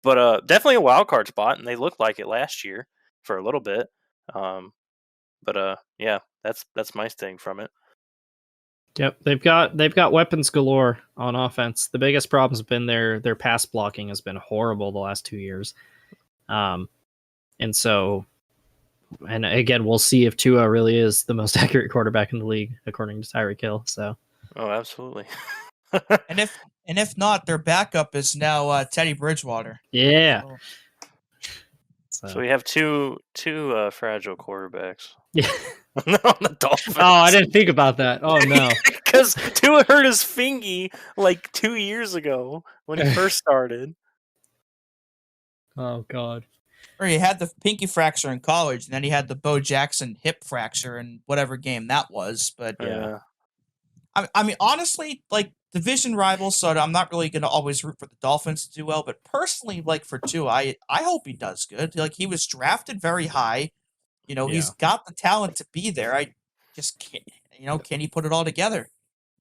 D: But definitely a wild card spot, and they looked like it last year for a little bit. Yeah, that's my thing from it.
B: Yep, they've got weapons galore on offense. The biggest problem has been their pass blocking has been horrible the last 2 years. And again, we'll see if Tua really is the most accurate quarterback in the league, according to Tyreek Hill. So,
D: absolutely.
E: and if not, their backup is now Teddy Bridgewater.
B: Yeah.
D: So we have two fragile quarterbacks.
B: Yeah.
D: On the Dolphins.
B: Oh, I didn't think about that. Oh no,
D: because Tua hurt his fingy like 2 years ago when he first started.
B: Oh god.
E: Or he had the pinky fracture in college, and then he had the Bo Jackson hip fracture in whatever game that was. But
B: yeah,
E: I mean, honestly, like division rivals, so I'm not really going to always root for the Dolphins to do well. But personally, like for Tua, I hope he does good. Like he was drafted very high. He's got the talent to be there. I just can't. Can he put it all together?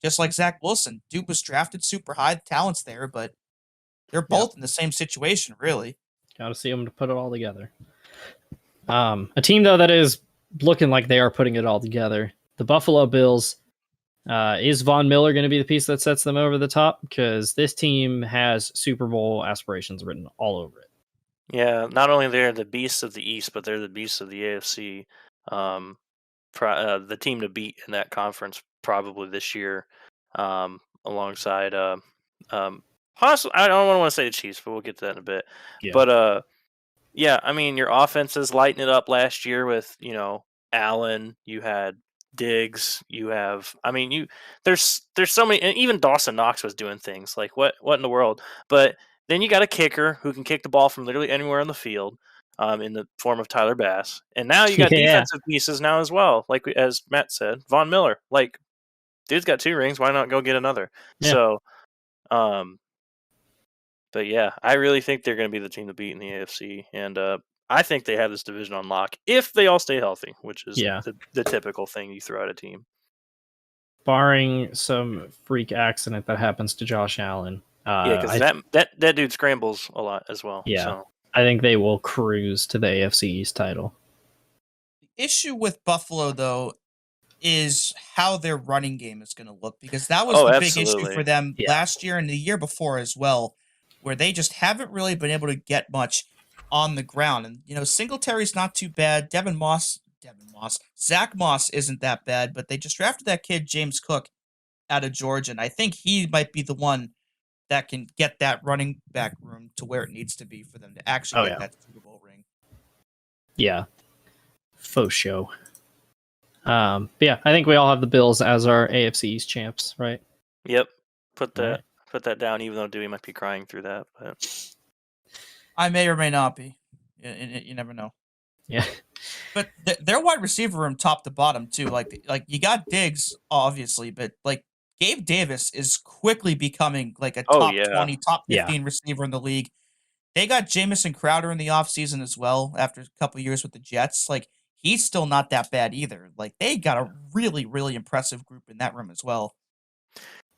E: Just like Zach Wilson, dude was drafted super high. The talent's there, but they're both in the same situation, really.
B: Got to see them to put it all together. A team, though, that is looking like they are putting it all together. The Buffalo Bills. Is Von Miller going to be the piece that sets them over the top? Because this team has Super Bowl aspirations written all over it.
D: Yeah, not only they're the beasts of the East, but they're the beasts of the AFC. The team to beat in that conference probably this year, alongside possibly, I don't want to say the Chiefs, but we'll get to that in a bit. Yeah. But I mean, your offense is lighting it up last year with Allen. You had Diggs. You have, there's so many, and even Dawson Knox was doing things like what in the world. But then you got a kicker who can kick the ball from literally anywhere on the field, in the form of Tyler Bass, and now you got defensive pieces now as well. Like as Matt said, Von Miller, like dude's got 2 rings. Why not go get another? Yeah. So, but yeah, I really think they're going to be the team to beat in the AFC, and I think they have this division on lock if they all stay healthy, which is the typical thing you throw at a team.
B: Barring some freak accident that happens to Josh Allen.
D: Because that dude scrambles a lot as well.
B: Yeah,
D: so.
B: I think they will cruise to the AFC East title.
E: The issue with Buffalo, though, is how their running game is going to look, because that was the big issue for them last year and the year before as well, where they just haven't really been able to get much on the ground. And, Singletary's not too bad. Zach Moss isn't that bad, but they just drafted that kid, James Cook, out of Georgia, and I think he might be the one that can get that running back room to where it needs to be for them to actually get that Super Bowl ring.
B: Yeah. Faux show. But yeah, I think we all have the Bills as our AFC East champs, right?
D: Yep. Put
B: Right.
D: that down, even though Dewey might be crying through that. But
E: I may or may not be. You never know.
B: Yeah.
E: But their wide receiver room, top to bottom, too. Like you got Diggs, obviously, but like Gabe Davis is quickly becoming like a top 20, top 15 receiver in the league. They got Jamison Crowder in the offseason as well after a couple years with the Jets. Like, he's still not that bad either. Like, they got a really, really impressive group in that room as well.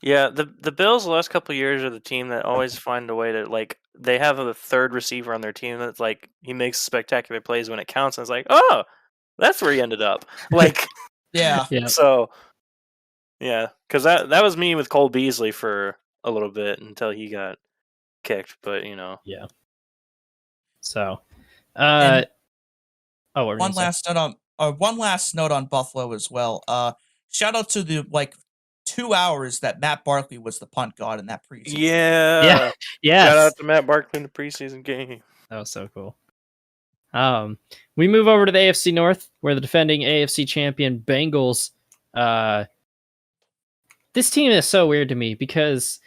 D: Yeah, the Bills the last couple of years are the team that always find a way to, like, they have a third receiver on their team that's like, he makes spectacular plays when it counts, and it's like, oh, that's where he ended up. Like,
E: Yeah.
D: So, yeah, because that was me with Cole Beasley for a little bit until he got kicked, but
B: Yeah. So,
E: And
B: what were you
E: one
B: gonna say?
E: last note on Buffalo as well. Shout out to the 2 hours that Matt Barkley was the punt god in that preseason.
D: yeah,
B: Yes.
D: Shout out to Matt Barkley in the preseason game.
B: That was so cool. We move over to the AFC North, where the defending AFC champion Bengals. This team is so weird to me because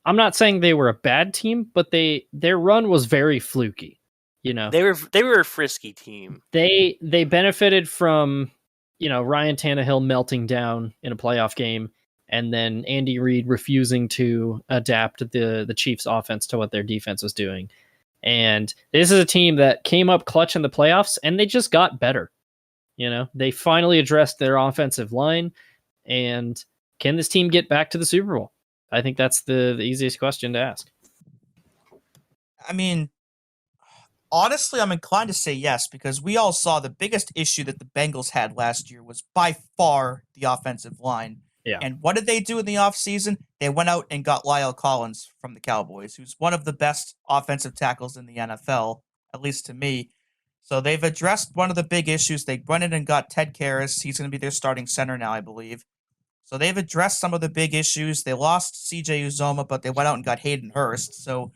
B: I'm not saying they were a bad team, but their run was very fluky. You know,
D: They were a frisky team.
B: they benefited from Ryan Tannehill melting down in a playoff game, and then Andy Reid refusing to adapt the Chiefs' offense to what their defense was doing. And this is a team that came up clutch in the playoffs, and they just got better. They finally addressed their offensive line, and can this team get back to the Super Bowl? I think that's the easiest question to ask.
E: I mean, honestly, I'm inclined to say yes, because we all saw the biggest issue that the Bengals had last year was by far the offensive line.
B: Yeah.
E: And what did they do in the offseason? They went out and got Lyle Collins from the Cowboys, who's one of the best offensive tackles in the NFL, at least to me. So they've addressed one of the big issues. They went in and got Ted Karras. He's going to be their starting center now, I believe. So they've addressed some of the big issues. They lost CJ Uzoma, but they went out and got Hayden Hurst. So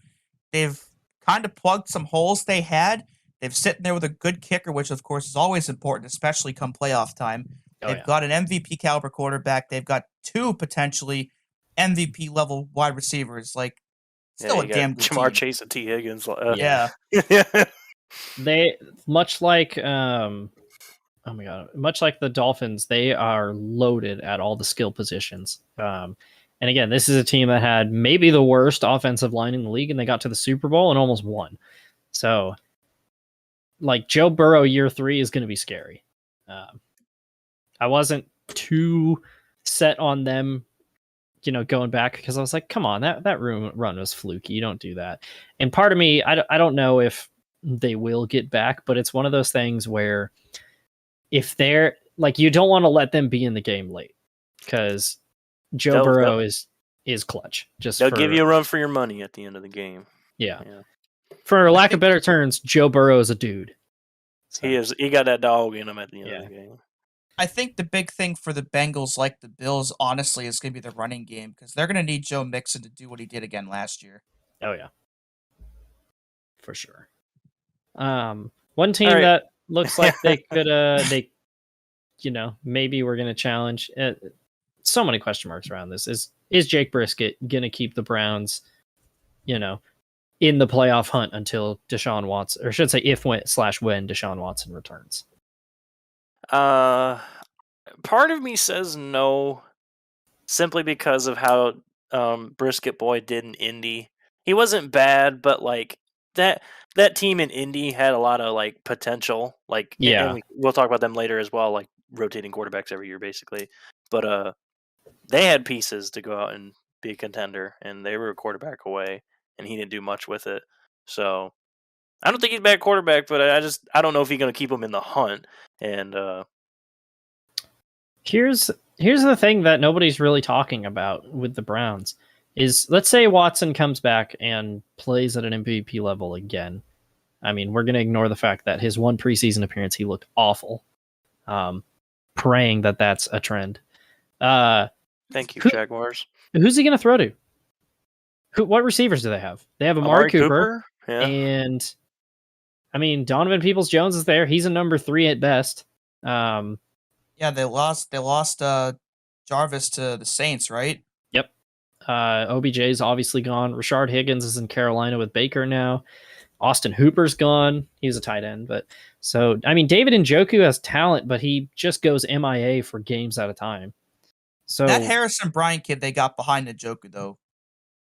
E: they've kind of plugged some holes they had. They've sitting there with a good kicker, which of course is always important, especially come playoff time. They've got an MVP caliber quarterback. They've got 2 potentially MVP level wide receivers. Like, still a damn good
D: Jamar
E: team.
D: Chase and T. Higgins.
E: Yeah.
B: They much like oh my god, much like the Dolphins, they are loaded at all the skill positions. And again, this is a team that had maybe the worst offensive line in the league, and they got to the Super Bowl and almost won. So, like, Joe Burrow year 3 is going to be scary. I wasn't too set on them, going back, because I was like, come on, that run was fluky. You don't do that. And part of me, I don't know if they will get back, but it's one of those things where if they're like, you don't want to let them be in the game late, because Joe Burrow is clutch.
D: They'll give you a run for your money at the end of the game.
B: Yeah. For lack of better terms, Joe Burrow is a dude. So.
D: He got that dog in him at the end of the game.
E: I think the big thing for the Bengals, like the Bills, honestly, is going to be the running game, because they're going to need Joe Mixon to do what he did again last year.
B: Oh, yeah. For sure. One team that looks like they could, maybe we're going to challenge. So many question marks around this. Is Jake Brisket going to keep the Browns, in the playoff hunt until Deshaun Watson, or I should say when Deshaun Watson returns?
D: Part of me says no, simply because of how Brisket Boy did in Indy. He wasn't bad, but like that team in Indy had a lot of like potential. Like, and we'll talk about them later as well, like rotating quarterbacks every year basically. But they had pieces to go out and be a contender, and they were a quarterback away, and he didn't do much with it. So I don't think he's a bad quarterback, but I don't know if he's going to keep him in the hunt. And
B: here's the thing that nobody's really talking about with the Browns is, let's say Watson comes back and plays at an MVP level again. I mean, we're going to ignore the fact that his one preseason appearance, he looked awful. Praying that that's a trend.
D: Thank you, Jaguars.
B: Who's he going to throw to? What receivers do they have? They have Amari Cooper. And I mean, Donovan Peoples-Jones is there. He's a number 3 at best.
E: Yeah, they lost Jarvis to the Saints, right?
B: Yep. OBJ's obviously gone. Rashard Higgins is in Carolina with Baker now. Austin Hooper's gone. He's a tight end, but so I mean, David Njoku has talent, but he just goes MIA for games at a time. So
E: That Harrison Bryant kid they got behind the Njoku though,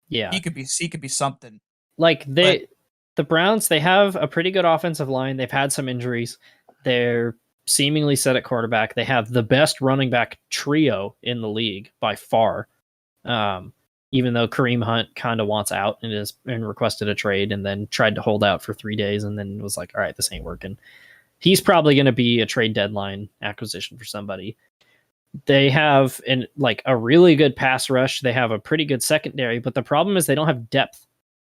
B: yeah,
E: he could be something.
B: like
E: But
B: the Browns, they have a pretty good offensive line. They've had some injuries. They're seemingly set at quarterback. They have the best running back trio in the league by far. Even though Kareem Hunt kind of wants out and requested a trade and then tried to hold out for 3 days and then was like, all right, this ain't working. He's probably going to be a trade deadline acquisition for somebody. They have a really good pass rush. They have a pretty good secondary, but the problem is they don't have depth.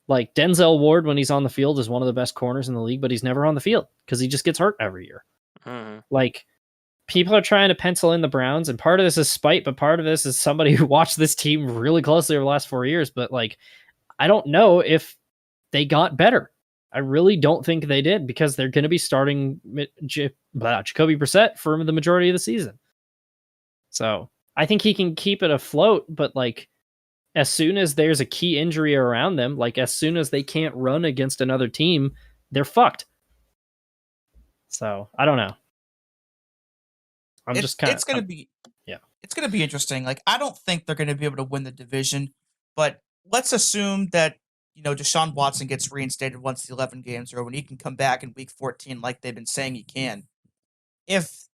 B: Like Denzel Ward, when he's on the field, is one of the best corners in the league, but he's never on the field because he just gets hurt every year.
D: Mm-hmm.
B: Like, people are trying to pencil in the Browns, and part of this is spite, but part of this is somebody who watched this team really closely over the last 4 years. But like, I don't know if they got better. I really don't think they did because they're going to be starting Jacoby Brissett for the majority of the season. So I think he can keep it afloat, but like, as soon as there's a key injury around them, like as soon as they can't run against another team, they're fucked. So I don't know.
E: it's gonna be interesting. Like, I don't think they're gonna be able to win the division, but let's assume that Deshaun Watson gets reinstated once the 11 games are over, and he can come back in Week 14 like they've been saying he can. If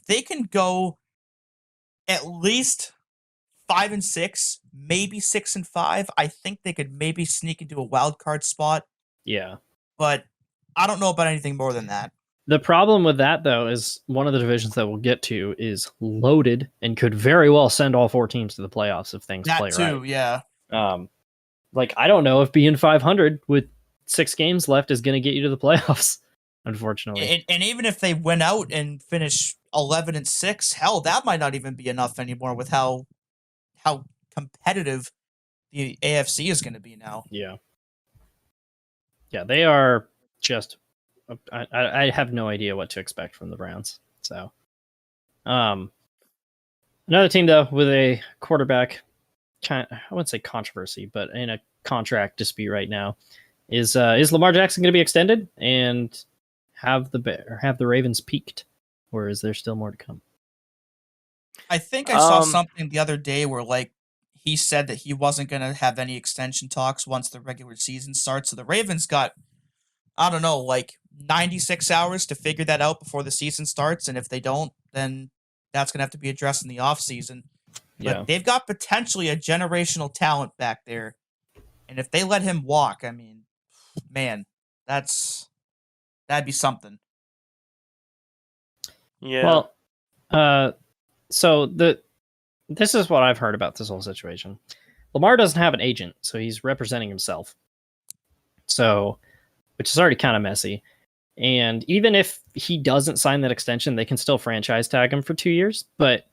E: they can go at least 5-6, maybe 6-5, I think they could maybe sneak into a wild card spot.
B: Yeah,
E: but I don't know about anything more than that.
B: The problem with that, though, is one of the divisions that we'll get to is loaded and could very well send all 4 teams to the playoffs if things play right.
E: Yeah.
B: Like, I don't know if being 500 with 6 games left is going to get you to the playoffs, unfortunately.
E: And even if they win out and finish 11-6, hell, that might not even be enough anymore with how competitive the AFC is going to be now.
B: Yeah. Yeah, they are just... I have no idea what to expect from the Browns. So, another team though with a quarterback, I wouldn't say controversy, but in a contract dispute right now, is Lamar Jackson going to be extended and have the Ravens peaked, or is there still more to come?
E: I think I saw something the other day where he said that he wasn't going to have any extension talks once the regular season starts. So the Ravens got, I don't know, 96 hours to figure that out before the season starts. And if they don't, then that's going to have to be addressed in the offseason. But they've got potentially a generational talent back there. And if they let him walk, I mean, man, that'd be something.
D: Yeah.
B: Well, so this is what I've heard about this whole situation. Lamar doesn't have an agent, so he's representing himself. So, which is already kind of messy. And even if he doesn't sign that extension, they can still franchise tag him for 2 years. But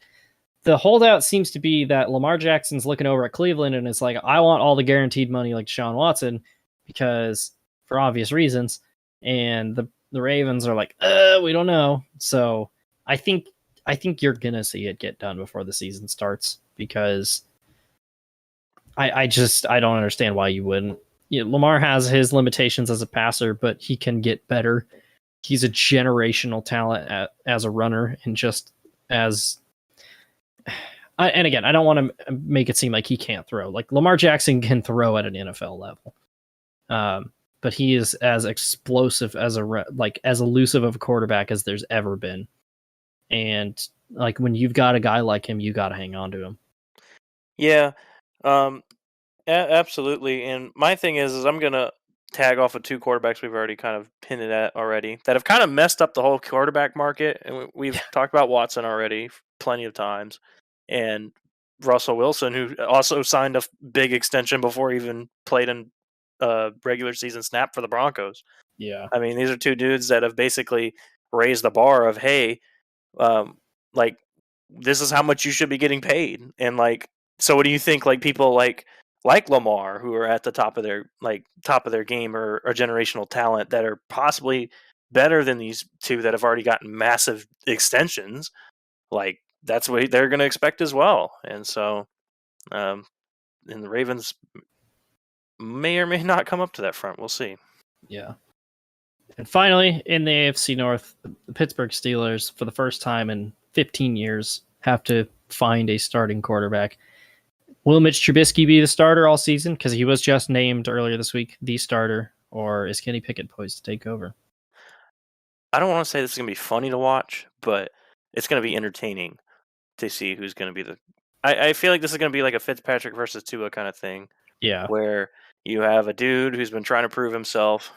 B: the holdout seems to be that Lamar Jackson's looking over at Cleveland and it's like, I want all the guaranteed money like Deshaun Watson because for obvious reasons. And the Ravens are like, we don't know. So I think you're going to see it get done before the season starts because I don't understand why you wouldn't. Lamar has his limitations as a passer, but he can get better. He's a generational talent as a runner and just as... and again, I don't want to make it seem like he can't throw. Like Lamar Jackson can throw at an NFL level, but he is as explosive as as elusive of a quarterback as there's ever been. And when you've got a guy like him, you got to hang on to him.
D: Yeah, absolutely. And my thing is I'm gonna tag off of 2 quarterbacks we've already kind of pinned it at already that have kind of messed up the whole quarterback market. And we've talked about Watson already plenty of times. And Russell Wilson, who also signed a big extension before he even played in regular season snap for the Broncos.
B: Yeah.
D: I mean, these are 2 dudes that have basically raised the bar of, hey, this is how much you should be getting paid. And so what do you think people like Lamar, who are at the top of their game or generational talent that are possibly better than these 2 that have already gotten massive extensions? like that's what they're going to expect as well. And so, and the Ravens may or may not come up to that front. We'll see.
B: Yeah. And finally, in the AFC North, the Pittsburgh Steelers, for the first time in 15 years, have to find a starting quarterback. Will Mitch Trubisky be the starter all season? Because he was just named earlier this week the starter. Or is Kenny Pickett poised to take over?
D: I don't want to say this is going to be funny to watch, but it's going to be entertaining to see who's going to be the... I feel like this is going to be like a Fitzpatrick versus Tua kind of thing.
B: Yeah.
D: Where you have a dude who's been trying to prove himself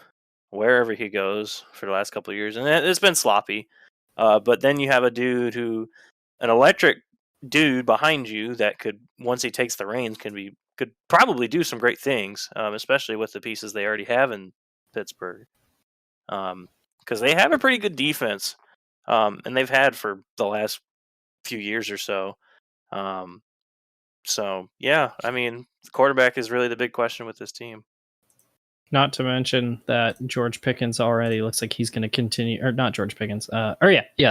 D: wherever he goes for the last couple of years, and it's been sloppy. But then you have a dude an electric dude behind you that could, once he takes the reins, could probably do some great things, especially with the pieces they already have in Pittsburgh. Because they have a pretty good defense, and they've had for the last few years or so. So yeah, I mean, the quarterback is really the big question with this team.
B: Not to mention that George Pickens already looks like he's going to continue, or not George Pickens. That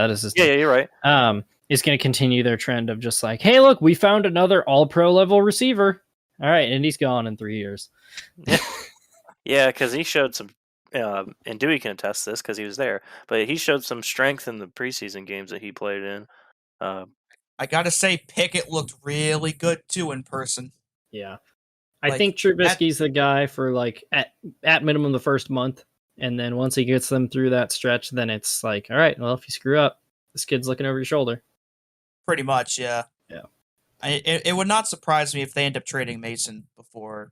B: is his name.
D: Yeah, you're right.
B: Is going to continue their trend of just like, hey, look, we found another all-pro level receiver. All right, and he's gone in 3 years.
D: Yeah, because he showed some, and Dewey can attest this because he was there, but he showed some strength in the preseason games that he played in.
E: I gotta say, Pickett looked really good too in person.
B: Yeah. I think Trubisky's the guy for like at minimum the first month, and then once he gets them through that stretch, then it's like, all right, well, if you screw up, this kid's looking over your shoulder.
E: Pretty much, yeah.
B: Yeah.
E: It would not surprise me if they end up trading Mason before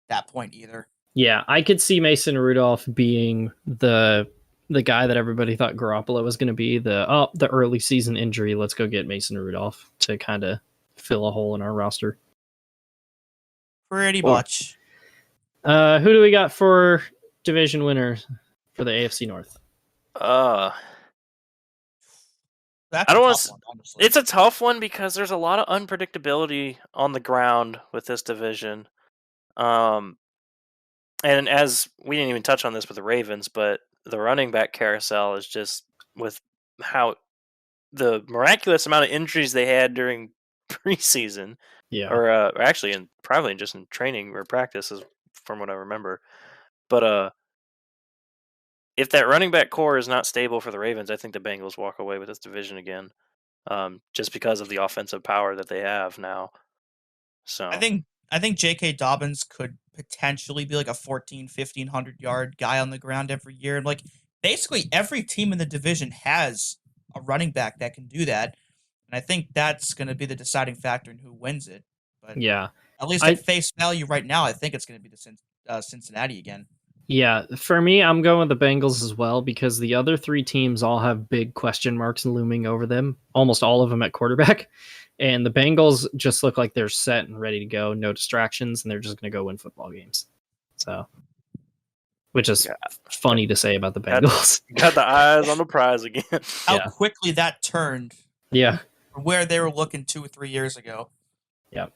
E: that point either.
B: Yeah, I could see Mason Rudolph being the guy that everybody thought Garoppolo was going to be. The early season injury. Let's go get Mason Rudolph to kind of fill a hole in our roster.
E: Pretty much.
B: Who do we got for division winners for the AFC North?
E: That's
D: I don't want
E: to.
D: It's a tough one because there's a lot of unpredictability on the ground with this division. And as we didn't even touch on this with the Ravens, but the running back carousel is just with how the miraculous amount of injuries they had during preseason.
B: Yeah.
D: Or actually, probably just in training or practices, from what I remember. But if that running back core is not stable for the Ravens, I think the Bengals walk away with this division again, just because of the offensive power that they have now. So
E: I think J.K. Dobbins could potentially be like a 1,500 yard guy on the ground every year. And like basically every team in the division has a running back that can do that. And I think that's going to be the deciding factor in who wins it. But
B: yeah,
E: at least at face value right now, I think it's going to be the Cincinnati again.
B: Yeah, for me, I'm going with the Bengals as well because the other three teams all have big question marks looming over them, almost all of them at quarterback. And the Bengals just look like they're set and ready to go, no distractions, and they're just going to go win football games. So, which is funny to say about the Bengals.
D: Got the eyes on the prize again.
E: How quickly that turned.
B: Yeah.
E: From where they were looking 2 or 3 years ago.
B: Yeah.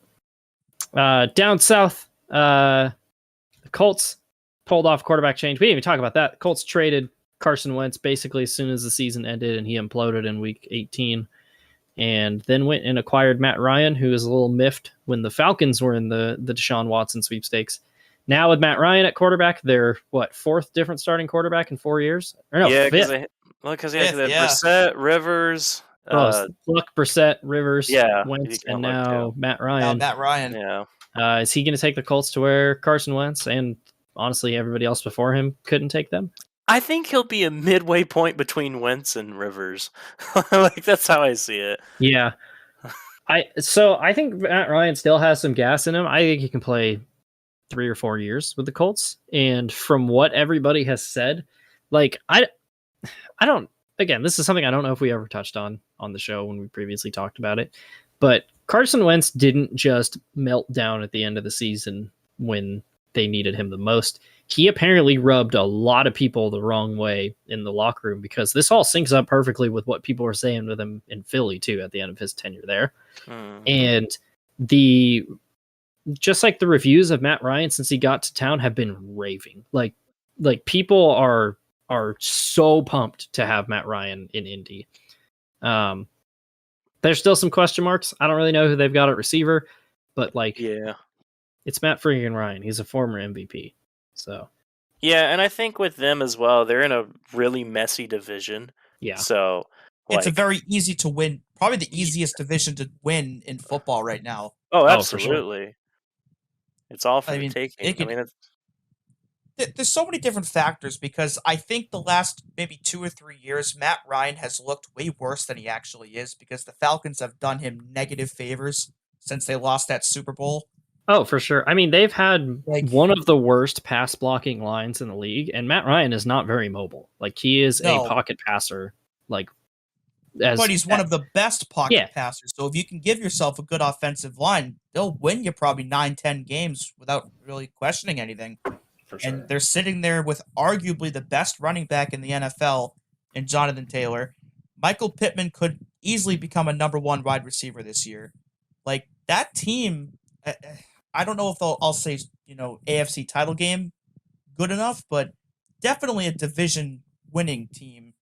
B: Down south, the Colts pulled off quarterback change. We didn't even talk about that. The Colts traded Carson Wentz basically as soon as the season ended, and he imploded in week 18. And then went and acquired Matt Ryan, who was a little miffed when the Falcons were in the Deshaun Watson sweepstakes. Now with Matt Ryan at quarterback, they're fourth different starting quarterback in 4 years? Or no, fifth.
D: Because they had Brissett, Rivers,
B: Luck, Brissett, Rivers, Wentz, and now Matt Ryan.
E: Matt Ryan.
D: Yeah.
B: Is he going to take the Colts to where Carson Wentz and honestly everybody else before him couldn't take them?
D: I think he'll be a midway point between Wentz and Rivers. Like that's how I see it.
B: Yeah. I think Matt Ryan still has some gas in him. I think he can play 3 or 4 years with the Colts. And from what everybody has said, like I don't, again, this is something I don't know if we ever touched on the show when we previously talked about it, but Carson Wentz didn't just melt down at the end of the season when they needed him the most. He apparently rubbed a lot of people the wrong way in the locker room because this all syncs up perfectly with what people were saying with him in Philly too at the end of his tenure there. And just like the reviews of Matt Ryan since he got to town have been raving. Like people are so pumped to have Matt Ryan in Indy. There's still some question marks. I don't really know who they've got at receiver, but like,
D: Yeah.
B: it's Matt freaking Ryan. He's a former MVP. So
D: Yeah, and I think with them as well, they're in a really messy division.
B: yeah.
D: So
E: it's a very easy to win, probably the easiest division to win in football right now.
D: Oh,
B: Oh, for sure.
D: absolutely. It's all for
E: I
D: the
E: mean,
D: taking.
E: there's so many different factors because I think the last maybe 2 or 3 years, Matt Ryan has looked way worse than he actually is because the Falcons have done him negative favors since they lost that Super Bowl.
B: Oh, for sure. I mean, they've had
E: Like-
B: one of the worst pass blocking lines in the league, and Matt Ryan is not very mobile. Like, he is
E: No.
B: a pocket passer. Like,
E: But he's one of the best pocket passers. So if you can give yourself a good offensive line, they'll win you probably 9-10 games without really questioning anything.
B: For sure.
E: And they're sitting there with arguably the best running back in the NFL in Jonathan Taylor. Michael Pittman could easily become a number 1 wide receiver this year. Like, that team, I don't know if I'll say, AFC title game good enough, but definitely a division winning team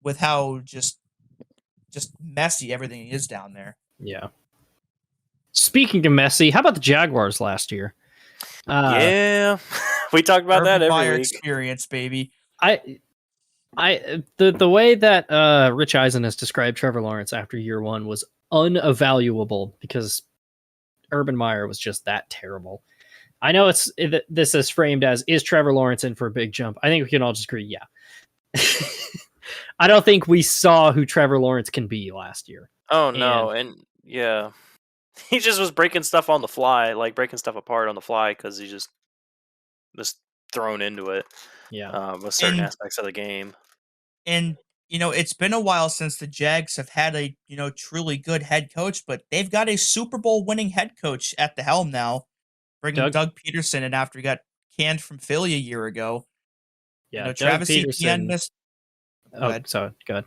E: with how just messy everything is down there.
B: Yeah. Speaking of messy, how about the Jaguars last year?
D: Yeah, we talk about that every week.
E: Experience, baby.
B: The way that Rich Eisen has described Trevor Lawrence after year 1 was unevaluable because Urban Meyer was just that terrible. I know this is framed as, is Trevor Lawrence in for a big jump? I think we can all just agree, yeah. I don't think we saw who Trevor Lawrence can be last year.
D: Oh no, and yeah, he just was breaking stuff on the fly, like breaking stuff apart on the fly because he just thrown into it.
B: Yeah,
D: with certain aspects of the game.
E: And it's been a while since the Jags have had a truly good head coach, but they've got a Super Bowl winning head coach at the helm now, bringing Doug Peterson in after he got canned from Philly a year ago.
B: Yeah,
E: Travis Etienne missed.
B: Sorry, go ahead.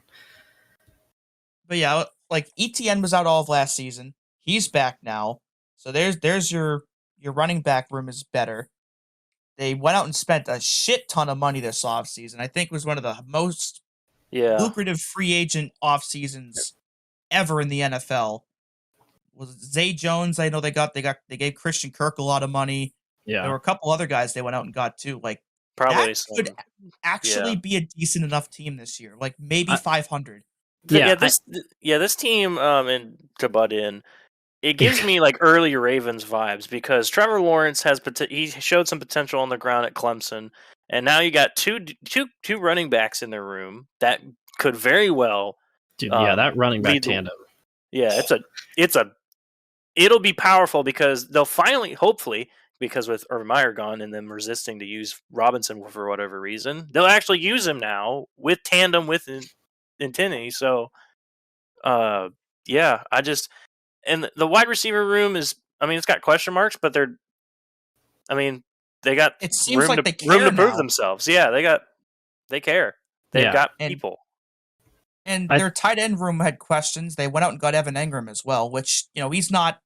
E: But yeah, like Etienne was out all of last season. He's back now. So there's your running back room is better. They went out and spent a shit ton of money this offseason. I think it was one of the most lucrative free agent off seasons ever in the NFL. Was Zay Jones? I know they gave Christian Kirk a lot of money.
B: Yeah,
E: there were a couple other guys they went out and got too. Like
D: probably
E: that could actually be a decent enough team this year. Like maybe 500.
D: This team and to butt in, it gives me like early Ravens vibes because Trevor Lawrence he showed some potential on the ground at Clemson, and now you got two running backs in their room that could very well,
B: that running back tandem.
D: Yeah, it'll be powerful because they'll finally, hopefully, because with Urban Meyer gone and them resisting to use Robinson for whatever reason, they'll actually use him now with tandem with Intini. So, and the wide receiver room is, it's got question marks, but they got
E: it seems
D: room
E: like
D: to prove themselves. Yeah, they care. They've got people.
E: And their tight end room had questions. They went out and got Evan Engram as well, which, he's not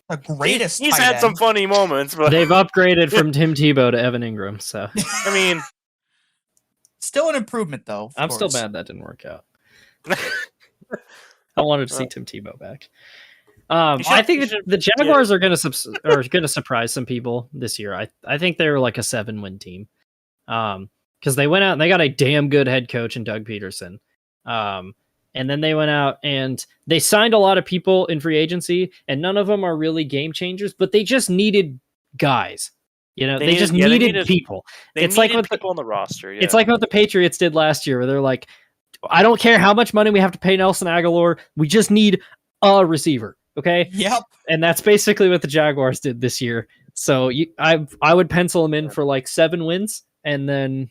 E: the greatest.
D: He's had some funny moments, but
B: they've upgraded from Tim Tebow to Evan Engram. So,
E: still an improvement, though.
B: I'm still mad that didn't work out. I wanted to see Tim Tebow back. I think the Jaguars are going to surprise some people this year. I think they're like a 7-win team. Because they went out and they got a damn good head coach in Doug Peterson. And then they went out and they signed a lot of people in free agency, and none of them are really game changers, but they just needed guys. They just needed people.
D: It's like people on the roster. Yeah.
B: It's like what the Patriots did last year, where they're like, I don't care how much money we have to pay Nelson Aguilar. We just need a receiver. Okay.
E: Yep.
B: And that's basically what the Jaguars did this year. So I would pencil them in for like 7 wins, and then,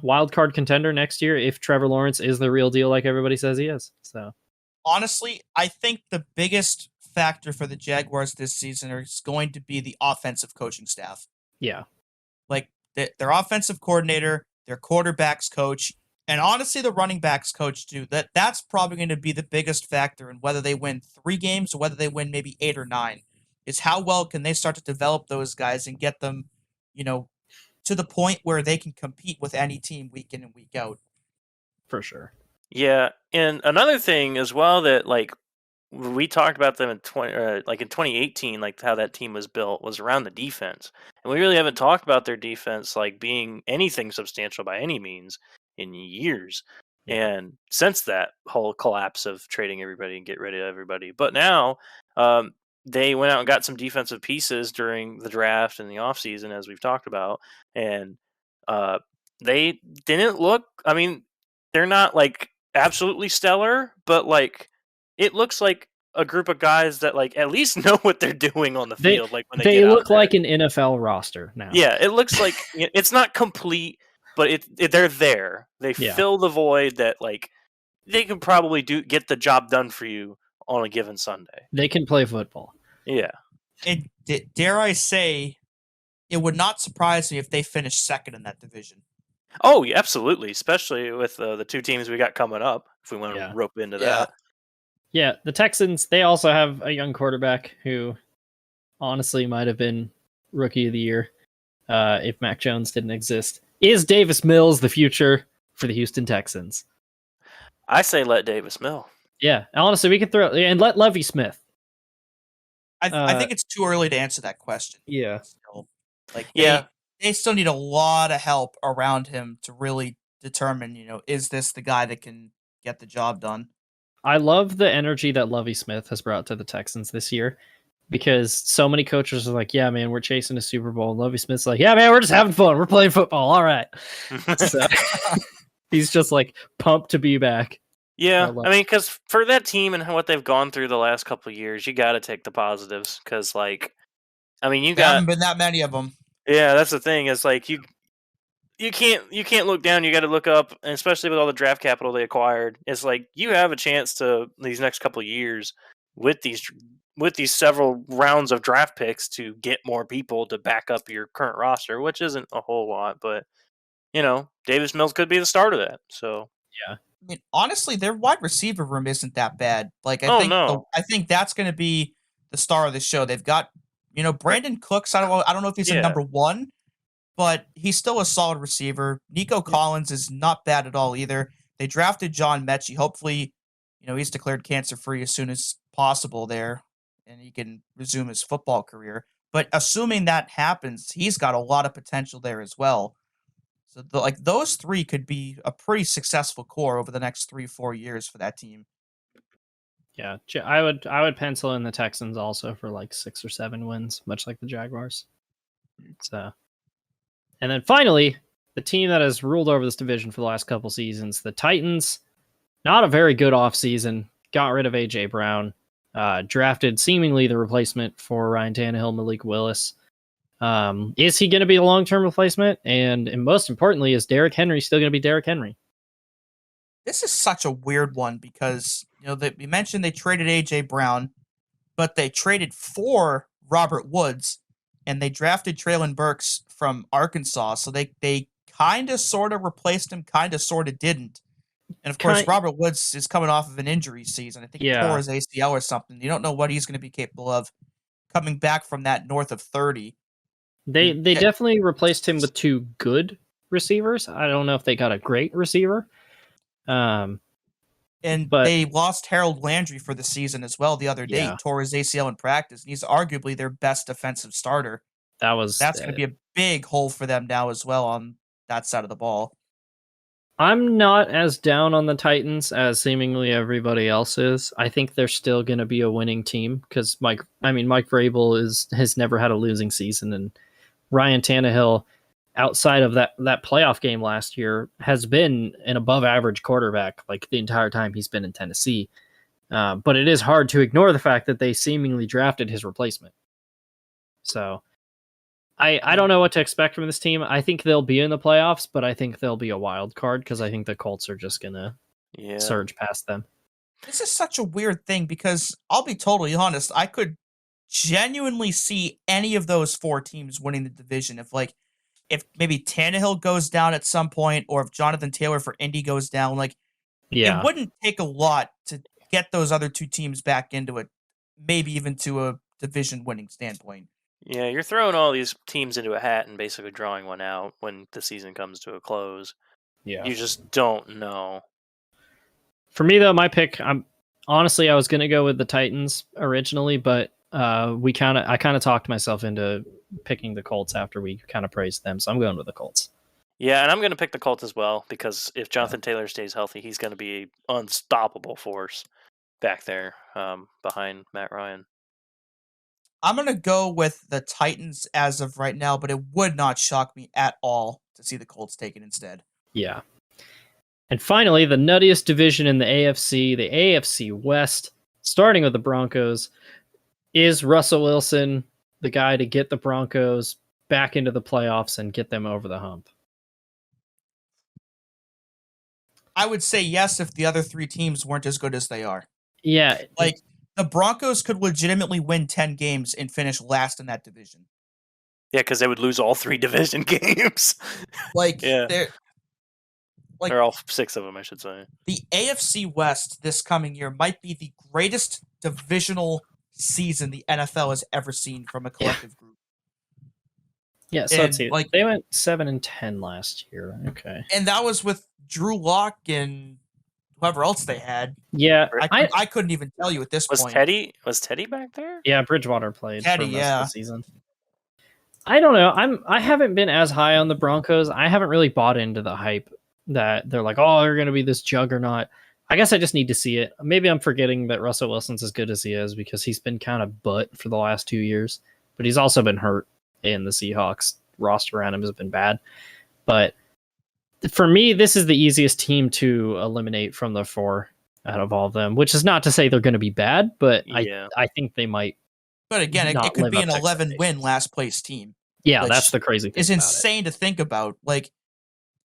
B: wild card contender next year if Trevor Lawrence is the real deal like everybody says he is. So
E: honestly, I think the biggest factor for the Jaguars this season is going to be the offensive coaching staff.
B: Yeah.
E: Like their offensive coordinator, their quarterback's coach, and honestly the running backs coach too. That's probably going to be the biggest factor in whether they win 3 games or whether they win maybe 8 or 9. Is how well can they start to develop those guys and get them, to the point where they can compete with any team week in and week out.
B: For sure.
D: Yeah, and another thing as well that like we talked about them in 2018, like how that team was built was around the defense, and we really haven't talked about their defense like being anything substantial by any means in years.
B: Yeah.
D: And since that whole collapse of trading everybody and get rid of everybody, but now they went out and got some defensive pieces during the draft and the offseason, as we've talked about, and uh, they didn't look. I mean, they're not like absolutely stellar, but like it looks like a group of guys that like at least know what they're doing on the field. Like when they get
B: look
D: out there.
B: like an NFL roster now.
D: Yeah, it looks like it's not complete, but they're there. They
B: Yeah.
D: fill the void that like they can probably get the job done for you on a given Sunday.
B: They can play football.
D: Yeah.
E: And dare I say, it would not surprise me if they finish second in that division.
D: Oh, yeah, absolutely. Especially with the two teams we got coming up. If we want to rope into that.
B: Yeah, the Texans, they also have a young quarterback who honestly might have been rookie of the year if Mac Jones didn't exist. Is Davis Mills the future for the Houston Texans?
D: I say let Davis Mill.
B: Yeah, honestly, we could throw and let Lovie Smith.
E: I think it's too early to answer that question.
B: Yeah.
E: Still. Like they still need a lot of help around him to really determine, is this the guy that can get the job done?
B: I love the energy that Lovie Smith has brought to the Texans this year because so many coaches are like, yeah, man, we're chasing a Super Bowl. And Lovie Smith's like, yeah, man, we're just having fun. We're playing football. All right. So, he's just like pumped to be back.
D: Yeah, I mean, because for that team and what they've gone through the last couple of years, you got to take the positives. Because, like, I mean,
E: there haven't been that many of them.
D: Yeah, that's the thing. It's like you can't look down. You got to look up, and especially with all the draft capital they acquired. It's like you have a chance to these next couple of years with these several rounds of draft picks to get more people to back up your current roster, which isn't a whole lot, but Davis Mills could be the start of that. So
B: yeah.
E: I mean, honestly, their wide receiver room isn't that bad. Like, I think that's going to be the star of the show. They've got, Brandon Cooks. I don't know if he's a number one, but he's still a solid receiver. Nico Collins is not bad at all either. They drafted John Mechie. Hopefully, he's declared cancer-free as soon as possible there, and he can resume his football career. But assuming that happens, he's got a lot of potential there as well. So those three could be a pretty successful core over the next 3-4 years for that team.
B: Yeah, I would pencil in the Texans also for like 6 or 7 wins, much like the Jaguars. So, and then finally, the team that has ruled over this division for the last couple seasons, the Titans. Not a very good offseason. Got rid of AJ Brown. Drafted seemingly the replacement for Ryan Tannehill, Malik Willis. Is he going to be a long-term replacement? And most importantly, is Derrick Henry still going to be Derrick Henry?
E: This is such a weird one because, we mentioned they traded A.J. Brown, but they traded for Robert Woods, and they drafted Treylon Burks from Arkansas. So they kind of sort of replaced him, kind of sort of didn't. And, of course, Robert Woods is coming off of an injury season. I think he tore his ACL or something. You don't know what he's going to be capable of coming back from that north of 30.
B: They definitely replaced him with 2 good receivers. I don't know if they got a great receiver. But
E: they lost Harold Landry for the season as well the other day. He tore his ACL in practice, and he's arguably their best defensive starter. That's going to be a big hole for them now as well on that side of the ball.
B: I'm not as down on the Titans as seemingly everybody else is. I think they're still going to be a winning team because Mike Vrabel has never had a losing season, and Ryan Tannehill, outside of that playoff game last year, has been an above-average quarterback like the entire time he's been in Tennessee. But it is hard to ignore the fact that they seemingly drafted his replacement. So I don't know what to expect from this team. I think they'll be in the playoffs, but I think they'll be a wild card because I think the Colts are just going to surge past them.
E: This is such a weird thing because I'll be totally honest. I could genuinely see any of those 4 teams winning the division if maybe Tannehill goes down at some point, or if Jonathan Taylor for Indy goes down. It wouldn't take a lot to get those other 2 teams back into it, maybe even to a division-winning standpoint.
D: Yeah, you're throwing all these teams into a hat and basically drawing one out when the season comes to a close.
B: Yeah,
D: you just don't know.
B: For me though, my pick, I was going to go with the Titans originally, but I kind of talked myself into picking the Colts after we kind of praised them, so I'm going with the Colts.
D: Yeah, and I'm going to pick the Colts as well because if Jonathan Taylor stays healthy, he's going to be an unstoppable force back there behind Matt Ryan.
E: I'm going to go with the Titans as of right now, but it would not shock me at all to see the Colts taken instead.
B: Yeah. And finally, the nuttiest division in the AFC, the AFC West, starting with the Broncos. Is Russell Wilson the guy to get the Broncos back into the playoffs and get them over the hump?
E: I would say yes if the other three teams weren't as good as they are.
B: Yeah.
E: Like, the Broncos could legitimately win 10 games and finish last in that division.
D: Yeah, because they would lose all 3 division games.
E: Like,
D: yeah.
E: Like,
D: or all 6 of them, I should say.
E: The AFC West this coming year might be the greatest divisional season the NFL has ever seen from a collective group.
B: Yeah, so let's see. Like, they went 7-10 last year. Okay.
E: And that was with Drew Lock and whoever else they had.
B: Yeah.
E: I couldn't even tell you at this point.
D: Was Teddy back there?
B: Yeah, Bridgewater played
E: Teddy,
B: for most of the season. I don't know. I haven't been as high on the Broncos. I haven't really bought into the hype that they're like, oh, they're going to be this juggernaut. I guess I just need to see it. Maybe I'm forgetting that Russell Wilson's as good as he is because he's been kind of butt for the last 2 years, but he's also been hurt, and the Seahawks roster around him has been bad. But for me, this is the easiest team to eliminate from the 4 out of all of them, which is not to say they're going to be bad, but I think they might. But again,
E: it could be an 11-win last place team.
B: Yeah, that's the crazy thing.
E: It's insane to think about. Like,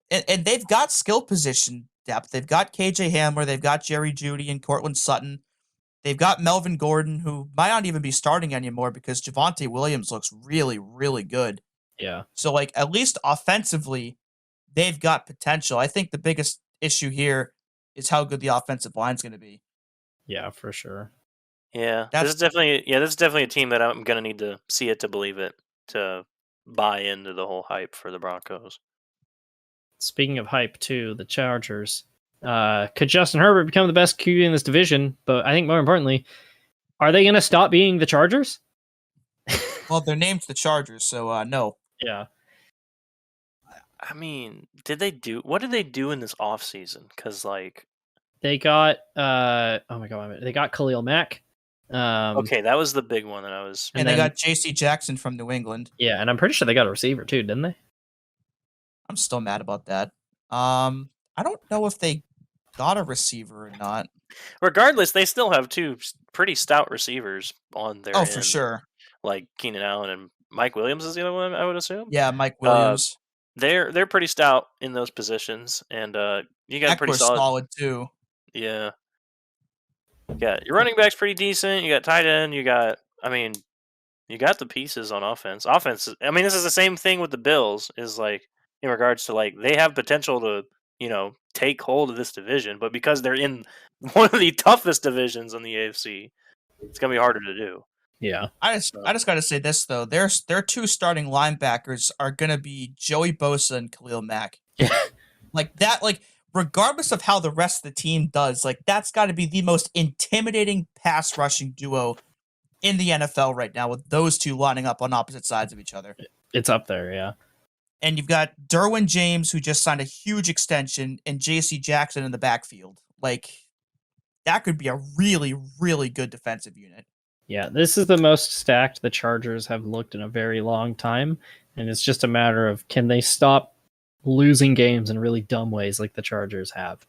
E: and they've got skill position depth. They've got KJ Hamler. They've got Jerry Jeudy and Cortland Sutton. They've got Melvin Gordon, who might not even be starting anymore because Javonte Williams looks really, really good.
B: Yeah.
E: So, like, at least offensively, they've got potential. I think the biggest issue here is how good the offensive line's going to be.
B: Yeah, for sure.
D: Yeah, this is definitely a team that I'm going to need to see it to believe it, to buy into the whole hype for the Broncos.
B: Speaking of hype, too, the Chargers. Could Justin Herbert become the best QB in this division? But I think more importantly, are they going to stop being the Chargers?
E: Well, they're named the Chargers, so no.
B: Yeah.
D: I mean, what did they do in this offseason? Because, like...
B: They got, they got Khalil Mack.
D: Okay, that was the big one that I was...
E: And they got J.C. Jackson from New England.
B: Yeah, and I'm pretty sure they got a receiver, too, didn't they?
E: I'm still mad about that. I don't know if they got a receiver or not.
D: Regardless, they still have 2 pretty stout receivers on their end.
E: For sure.
D: Like Keenan Allen and Mike Williams is the other one, I would assume.
E: Yeah, Mike Williams.
D: They're pretty stout in those positions, and you got pretty
E: solid too.
D: Yeah. Yeah, your running back's pretty decent. You got tight end. You got the pieces on offense. Offense. I mean, this is the same thing with the Bills. Is like in regards to like they have potential to take hold of this division, but because they're in one of the toughest divisions in the AFC, it's gonna be harder to do.
B: Yeah,
E: I just got to say this though. Their 2 starting linebackers are gonna be Joey Bosa and Khalil Mack.
B: Yeah,
E: like that. Like regardless of how the rest of the team does, like that's got to be the most intimidating pass rushing duo in the NFL right now. With those 2 lining up on opposite sides of each other,
B: it's up there. Yeah,
E: and you've got Derwin James who just signed a huge extension, and J.C. Jackson in the backfield. Like that could be a really, really good defensive unit.
B: Yeah, this is the most stacked the Chargers have looked in a very long time, and it's just a matter of can they stop losing games in really dumb ways like the Chargers have.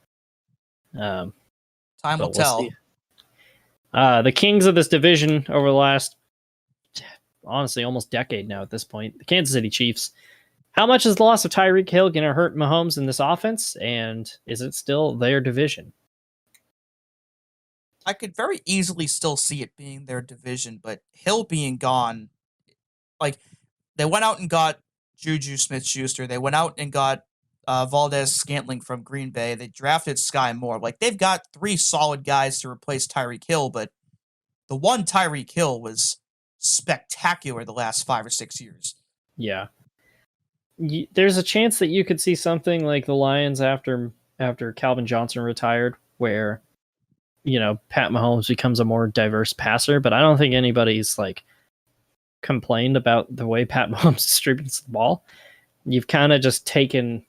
E: Time will tell.
B: The kings of this division over the last, honestly, almost decade now at this point, the Kansas City Chiefs. How much is the loss of Tyreek Hill going to hurt Mahomes in this offense, and is it still their division?
E: I could very easily still see it being their division, but Hill being gone, like they went out and got Juju Smith-Schuster. They went out and got Valdez-Scantling from Green Bay. They drafted Sky Moore. Like they've got 3 solid guys to replace Tyreek Hill, but the one Tyreek Hill was spectacular the last 5 or 6 years.
B: Yeah. There's a chance that you could see something like the Lions after Calvin Johnson retired, where Pat Mahomes becomes a more diverse passer, but I don't think anybody's like complained about the way Pat Mahomes distributes the ball. You've kind of just taken,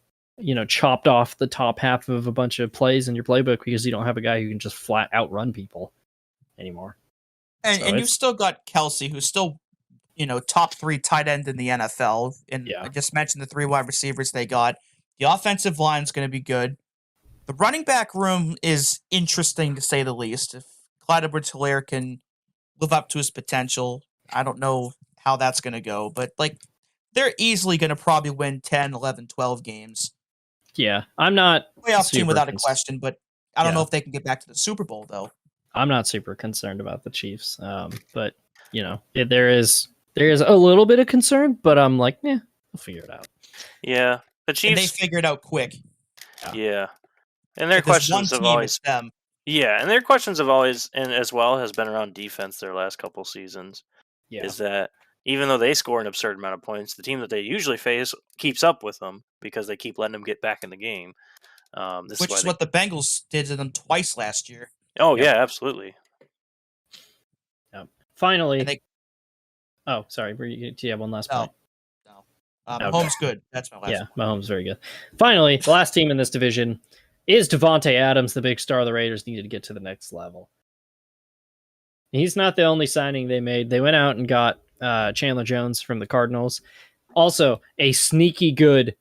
B: chopped off the top half of a bunch of plays in your playbook because you don't have a guy who can just flat out run people anymore.
E: And you've still got Kelsey, who's still, top 3 tight end in the NFL. And I just mentioned the 3 wide receivers they got. The offensive line's going to be good. The running back room is interesting, to say the least. If Clyde Edwards-Helaire can live up to his potential, I don't know how that's going to go. But, they're easily going to probably win 10, 11, 12 games.
B: Yeah, I'm not
E: playoff team without a question, but I don't know if they can get back to the Super Bowl, though.
B: I'm not super concerned about the Chiefs. But, there is a little bit of concern, but I'm like, we'll figure it out.
D: Yeah, the Chiefs.
E: And they figure it out quick.
D: Yeah. And their questions have always
E: them.
D: Yeah, and their questions have always, and as well, has been around defense their last couple seasons.
B: Yeah.
D: Is that even though they score an absurd amount of points, the team that they usually face keeps up with them because they keep letting them get back in the game.
E: Which is what the Bengals did to them twice last year.
D: Oh, yeah, absolutely.
B: Yeah. Finally. Oh, sorry. Do you have one last point?
E: No. Mahomes good. That's my last one.
B: Yeah, Mahomes very good. Finally, the last team in this division is Devonte Adams, the big star of the Raiders, needed to get to the next level. He's not the only signing they made. They went out and got Chandler Jones from the Cardinals. Also, a sneaky great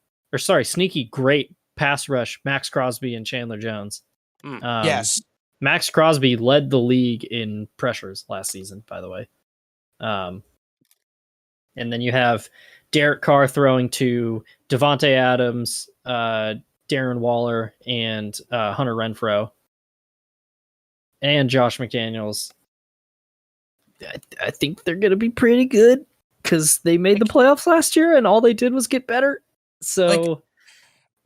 B: pass rush, Max Crosby and Chandler Jones.
E: Yes.
B: Max Crosby led the league in pressures last season, by the way. And then you have Derek Carr throwing to Devonte Adams, Darren Waller, and Hunter Renfrow, and Josh McDaniels. I think they're going to be pretty good because they made the playoffs last year and all they did was get better. So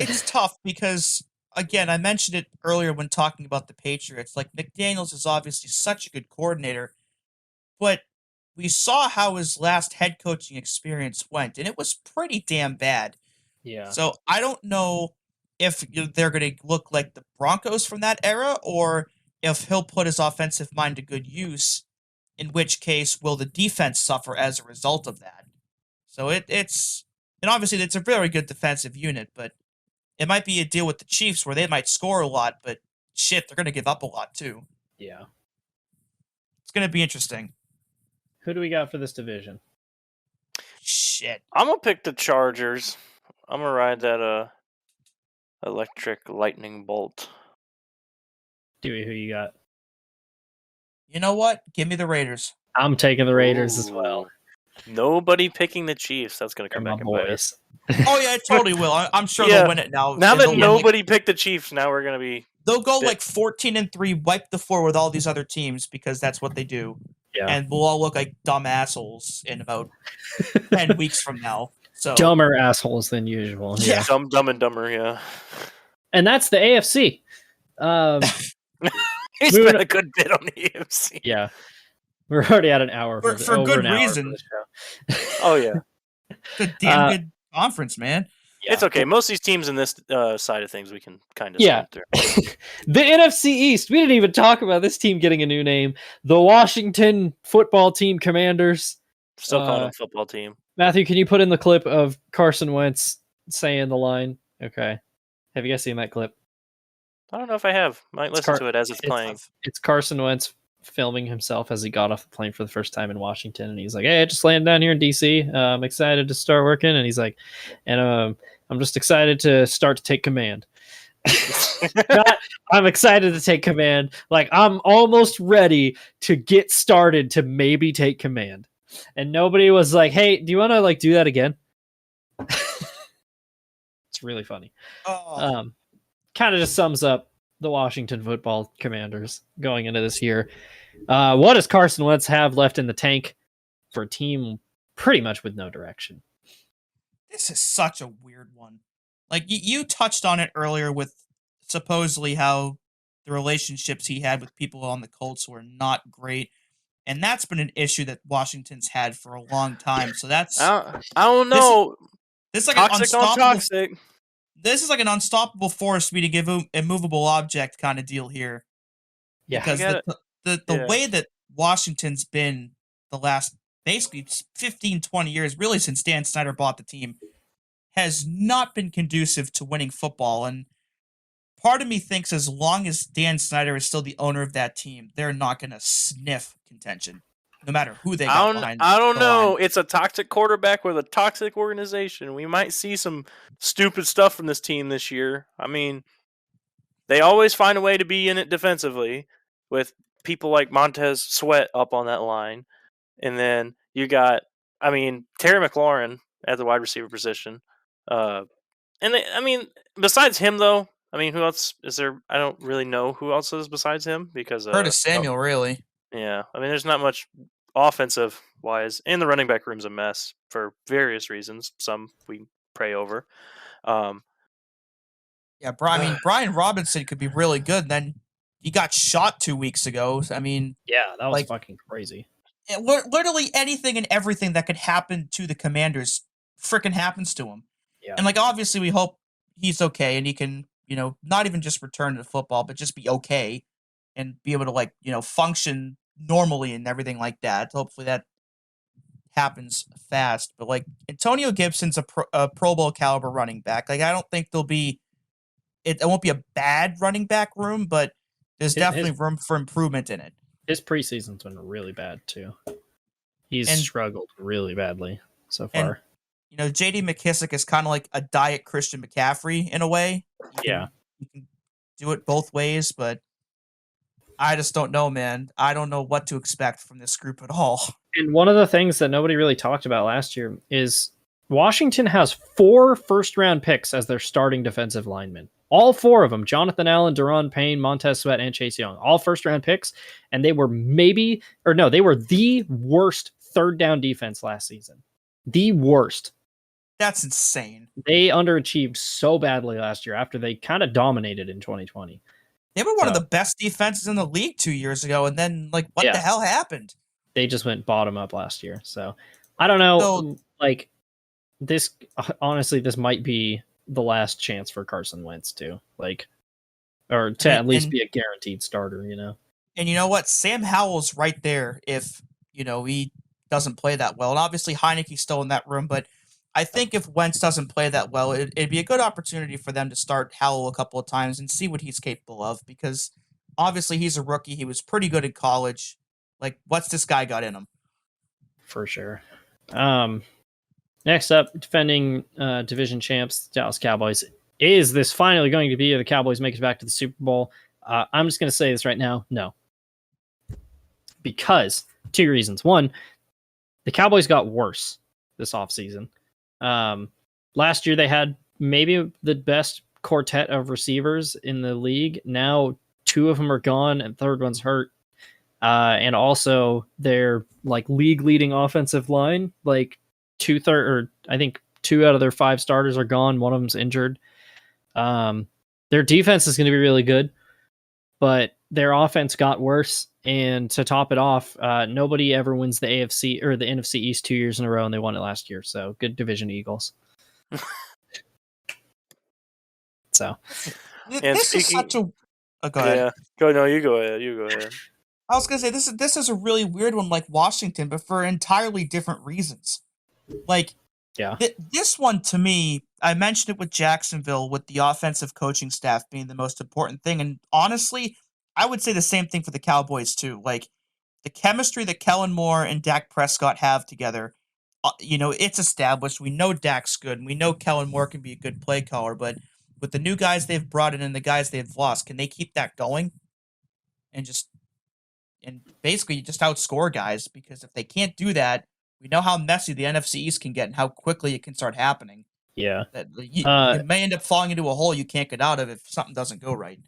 E: it's tough because, again, I mentioned it earlier when talking about the Patriots. McDaniels is obviously such a good coordinator, but we saw how his last head coaching experience went, and it was pretty damn bad.
B: Yeah.
E: So I don't know if they're going to look like the Broncos from that era or if he'll put his offensive mind to good use, in which case will the defense suffer as a result of that. So it's obviously it's a very good defensive unit, but it might be a deal with the Chiefs where they might score a lot, but shit, they're going to give up a lot too.
B: Yeah.
E: It's going to be interesting.
B: Who do we got for this division?
E: Shit.
D: I'm going to pick the Chargers. I'm going to ride that electric lightning bolt.
B: Dewey, who you got?
E: You know what? Give me the Raiders.
B: I'm taking the Raiders as well.
D: Nobody picking the Chiefs. That's going to come back and bite us.
E: Oh, yeah, it totally will. I'm sure they'll win it now.
D: Now that nobody picked the Chiefs, now we're going to be...
E: They'll go 14-3, wipe the floor with all these other teams because that's what they do.
B: Yeah.
E: And we'll all look like dumb assholes in about 10 weeks from now. So
B: dumber assholes than usual.
E: Yeah.
D: Dumb and dumber, yeah.
B: And that's the AFC.
D: He spent a good bit on the AFC.
B: Yeah. We're already at an hour.
E: For good reason.
D: Oh, yeah.
E: It's a damn good conference, man.
D: Yeah. It's okay. Most of these teams in this side of things we can kind of
B: through. The NFC East. We didn't even talk about this team getting a new name. The Washington Football Team Commanders.
D: Still calling them football team.
B: Matthew, can you put in the clip of Carson Wentz saying the line? Okay. Have you guys seen that clip?
D: I don't know if I have. Might listen to it as it's playing.
B: It's Carson Wentz filming himself as he got off the plane for the first time in Washington, and he's like, "Hey, I just landed down here in DC. I'm excited to start working." And he's like, "And I'm just excited to start to take command." I'm excited to take command. Like I'm almost ready to get started to maybe take command. And nobody was like, "Hey, do you want to do that again?" It's really funny. Kind of just sums up the Washington Football Commanders going into this year. What does Carson Wentz have left in the tank for a team pretty much with no direction?
E: This is such a weird one. You touched on it earlier with supposedly how the relationships he had with people on the Colts were not great. And that's been an issue that Washington's had for a long time. So that's...
D: I don't know.
E: This is
D: toxic on toxic.
E: This is like an unstoppable force for me to give a immovable object kind of deal here.
B: Yeah.
E: Because the way that Washington's been the last basically 15, 20 years, really since Dan Snyder bought the team, has not been conducive to winning football. And part of me thinks as long as Dan Snyder is still the owner of that team, they're not going to sniff contention, no matter who they got behind.
D: I don't
E: the
D: know.
E: line.
D: It's a toxic quarterback with a toxic organization. We might see some stupid stuff from this team this year. I mean, they always find a way to be in it defensively with people like Montez Sweat up on that line. And then you got, Terry McLaurin at the wide receiver position. Besides him, though, who else is there? I don't really know who else is besides him because
E: Curtis Samuel, really.
D: Yeah, there's not much offensive wise, and the running back room's a mess for various reasons. Some we pray over.
E: Yeah, Brian Robinson could be really good. Then he got shot 2 weeks ago.
B: Yeah, that was fucking crazy.
E: Literally anything and everything that could happen to the Commanders freaking happens to him.
B: Yeah.
E: And obviously we hope he's okay and he can, not even just return to football, but just be okay and be able to function normally and everything like that. Hopefully that happens fast. But Antonio Gibson's a Pro Bowl caliber running back. I don't think it won't be a bad running back room, but there's definitely room for improvement in it.
B: His preseason's been really bad too. He's struggled really badly so far.
E: And, J.D. McKissick is kind of like a diet Christian McCaffrey in a way. You can do it both ways, but I just don't know, man. I don't know what to expect from this group at all.
B: And one of the things that nobody really talked about last year is Washington has 4 first-round picks as their starting defensive linemen. All 4 of them, Jonathan Allen, Daron Payne, Montez Sweat, and Chase Young, all first-round picks, and they were they were the worst third-down defense last season. The worst.
E: That's insane.
B: They underachieved so badly last year after they kind of dominated in 2020.
E: They were one of the best defenses in the league 2 years ago, and then, what the hell happened?
B: They just went bottom up last year, so I don't know. This, honestly, this might be the last chance for Carson Wentz too, at least be a guaranteed starter,
E: And you know what? Sam Howell's right there if, he doesn't play that well. And obviously Heineke's still in that room, but I think if Wentz doesn't play that well, it'd be a good opportunity for them to start Howell a couple of times and see what he's capable of, because obviously he's a rookie. He was pretty good in college. What's this guy got in him?
B: For sure. Next up, defending division champs, Dallas Cowboys. Is this finally going to be the Cowboys make it back to the Super Bowl? I'm just going to say this right now. No. Because 2 reasons. One, the Cowboys got worse this offseason. Last year they had maybe the best quartet of receivers in the league. Now 2 of them are gone and third one's hurt. And also their league leading offensive line, I think 2 out of their 5 starters are gone. One of them's injured. Their defense is going to be really good, but their offense got worse. And to top it off, nobody ever wins the AFC or the NFC East 2 years in a row, and they won it last year. So good division, Eagles. So,
E: this is such a. Oh, go ahead.
D: Yeah, you go ahead.
E: I was gonna say this is a really weird one, like Washington, but for entirely different reasons. This one to me, I mentioned it with Jacksonville, with the offensive coaching staff being the most important thing, and honestly, I would say the same thing for the Cowboys too. The chemistry that Kellen Moore and Dak Prescott have together, it's established. We know Dak's good, and we know Kellen Moore can be a good play caller, but with the new guys they've brought in and the guys they've lost, can they keep that going? And basically just outscore guys, because if they can't do that, we know how messy the NFC East can get and how quickly it can start happening.
B: Yeah.
E: That you may end up falling into a hole you can't get out of if something doesn't go right.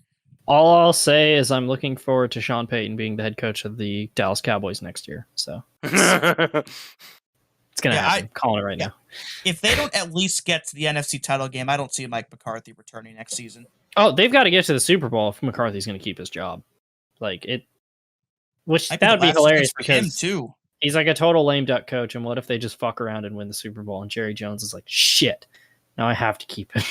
B: All I'll say is I'm looking forward to Sean Payton being the head coach of the Dallas Cowboys next year. So it's going to happen. I'm calling it right now.
E: If they don't at least get to the NFC title game, I don't see Mike McCarthy returning next season.
B: Oh, they've got to get to the Super Bowl if McCarthy's going to keep his job. Which that would be hilarious because
E: too.
B: He's a total lame duck coach. And what if they just fuck around and win the Super Bowl? And Jerry Jones is like, shit, now I have to keep it.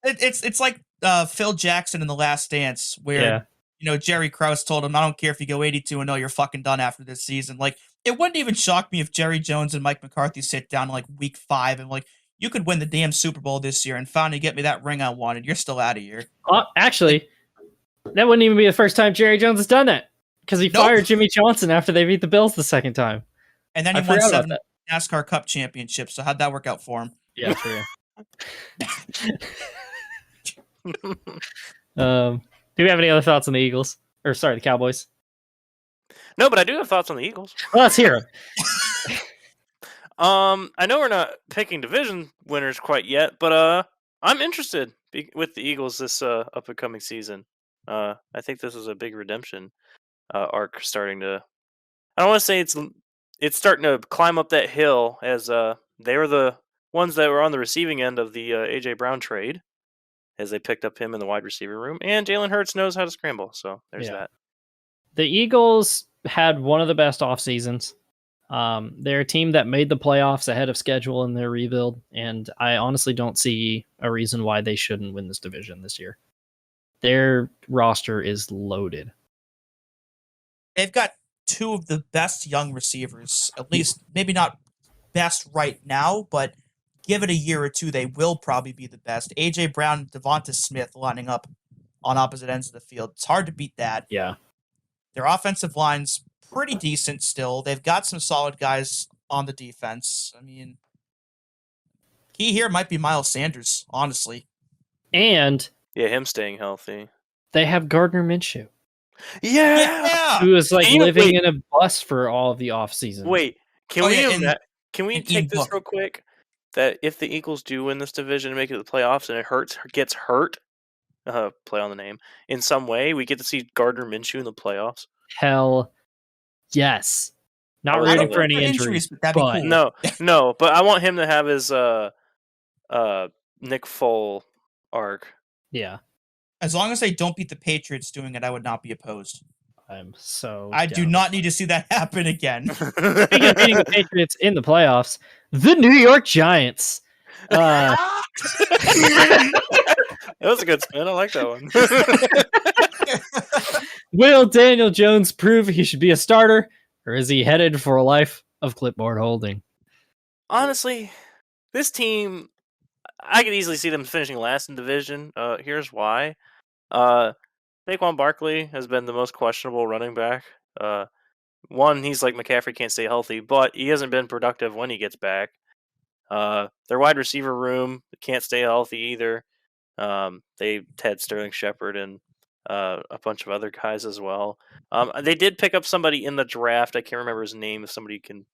E: It's like Phil Jackson in The Last Dance, where Jerry Krause told him, I don't care if you go 82-0, you're fucking done after this season. Like, it wouldn't even shock me if Jerry Jones and Mike McCarthy sit down in, like, week 5 and, like, you could win the damn Super Bowl this year and finally get me that ring I wanted. You're still out of here.
B: Actually, that wouldn't even be the first time Jerry Jones has done that, because he fired Jimmy Johnson after they beat the Bills the second time.
E: And then he won 7 NASCAR Cup championships, so how'd that work out for him?
B: Yeah, true. Do we have any other thoughts on the Eagles? Or, sorry, the Cowboys?
D: No, but I do have thoughts on the Eagles.
B: Well, let's hear
D: them. I know we're not picking division winners quite yet, but I'm interested with the Eagles this up-and-coming season. I think this is a big redemption arc starting to... I don't want to say it's starting to climb up that hill, as they were the ones that were on the receiving end of the A.J. Brown trade, as they picked up him in the wide receiver room, and Jalen Hurts knows how to scramble, so there's that.
B: The Eagles had one of the best off seasons. They're a team that made the playoffs ahead of schedule in their rebuild, and I honestly don't see a reason why they shouldn't win this division this year. Their roster is loaded.
E: They've got 2 of the best young receivers, at least maybe not best right now, but give it a year or 2, they will probably be the best. A.J. Brown and Devonta Smith lining up on opposite ends of the field. It's hard to beat that.
B: Yeah.
E: Their offensive line's pretty decent still. They've got some solid guys on the defense. I mean, key here might be Miles Sanders, honestly.
B: And
D: him staying healthy.
B: They have Gardner Minshew.
D: Yeah!
B: Who is living in a bus for all of the offseason.
D: Wait, can we take this real quick? That if the Eagles do win this division and make it to the playoffs and gets hurt, play on the name, in some way, we get to see Gardner Minshew in the playoffs?
B: Hell yes. Not rooting for any injuries,
E: but that'd be cool.
D: No, but I want him to have his Nick Foles arc.
B: Yeah.
E: As long as they don't beat the Patriots doing it, I would not be opposed.
B: I
E: do not need to see that happen again.
B: Speaking of beating the Patriots in the playoffs, the New York Giants.
D: That was a good spin. I like that
B: one. Will Daniel Jones prove he should be a starter, or is he headed for a life of clipboard holding?
D: Honestly, this team, I could easily see them finishing last in division. Here's why. Saquon Barkley has been the most questionable running back. One, he's like McCaffrey, can't stay healthy, but he hasn't been productive when he gets back. Their wide receiver room can't stay healthy either. They had Sterling Shepard and a bunch of other guys as well. They did pick up somebody in the draft. I can't remember his name. If somebody can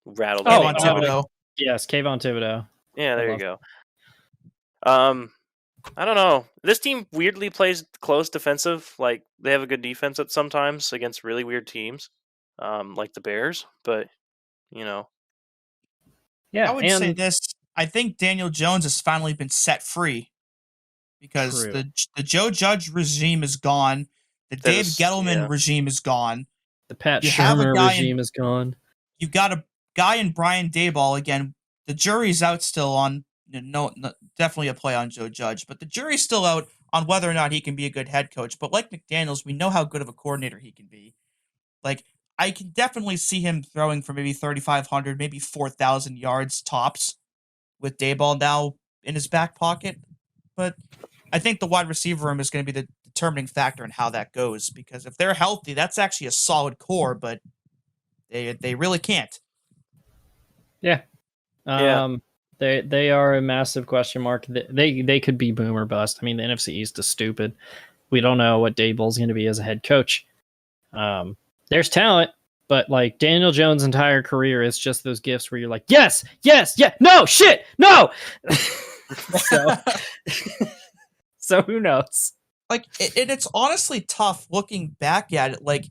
D: rattle that.
E: Kayvon Thibodeau.
B: Yes, Kayvon Thibodeau.
D: Yeah, there you go. I don't know. This team weirdly plays close defensive. Like, they have a good defense at sometimes against really weird teams, like the Bears. But,
B: yeah,
E: I would say this. I think Daniel Jones has finally been set free because the Joe Judge regime is gone. The Dave Gettleman regime is gone.
B: The Pat Shurmur regime is gone.
E: You've got a guy in Brian Daboll again. The jury's out still on. No, definitely a play on Joe Judge, but the jury's still out on whether or not he can be a good head coach. But like McDaniels, we know how good of a coordinator he can be. Like, I can definitely see him throwing for maybe 3,500, maybe 4,000 yards tops with Daboll now in his back pocket. But I think the wide receiver room is going to be the determining factor in how that goes, because if they're healthy, that's actually a solid core, but they really can't.
B: Yeah. They are a massive question mark. They could be boom or bust. I mean, the NFC East is stupid. We don't know what Daboll's going to be as a head coach. There's talent, but like Daniel Jones' entire career is just those gifts where you're like, yes, no, shit, no. So who knows?
E: Like, it's honestly tough looking back at it. Like,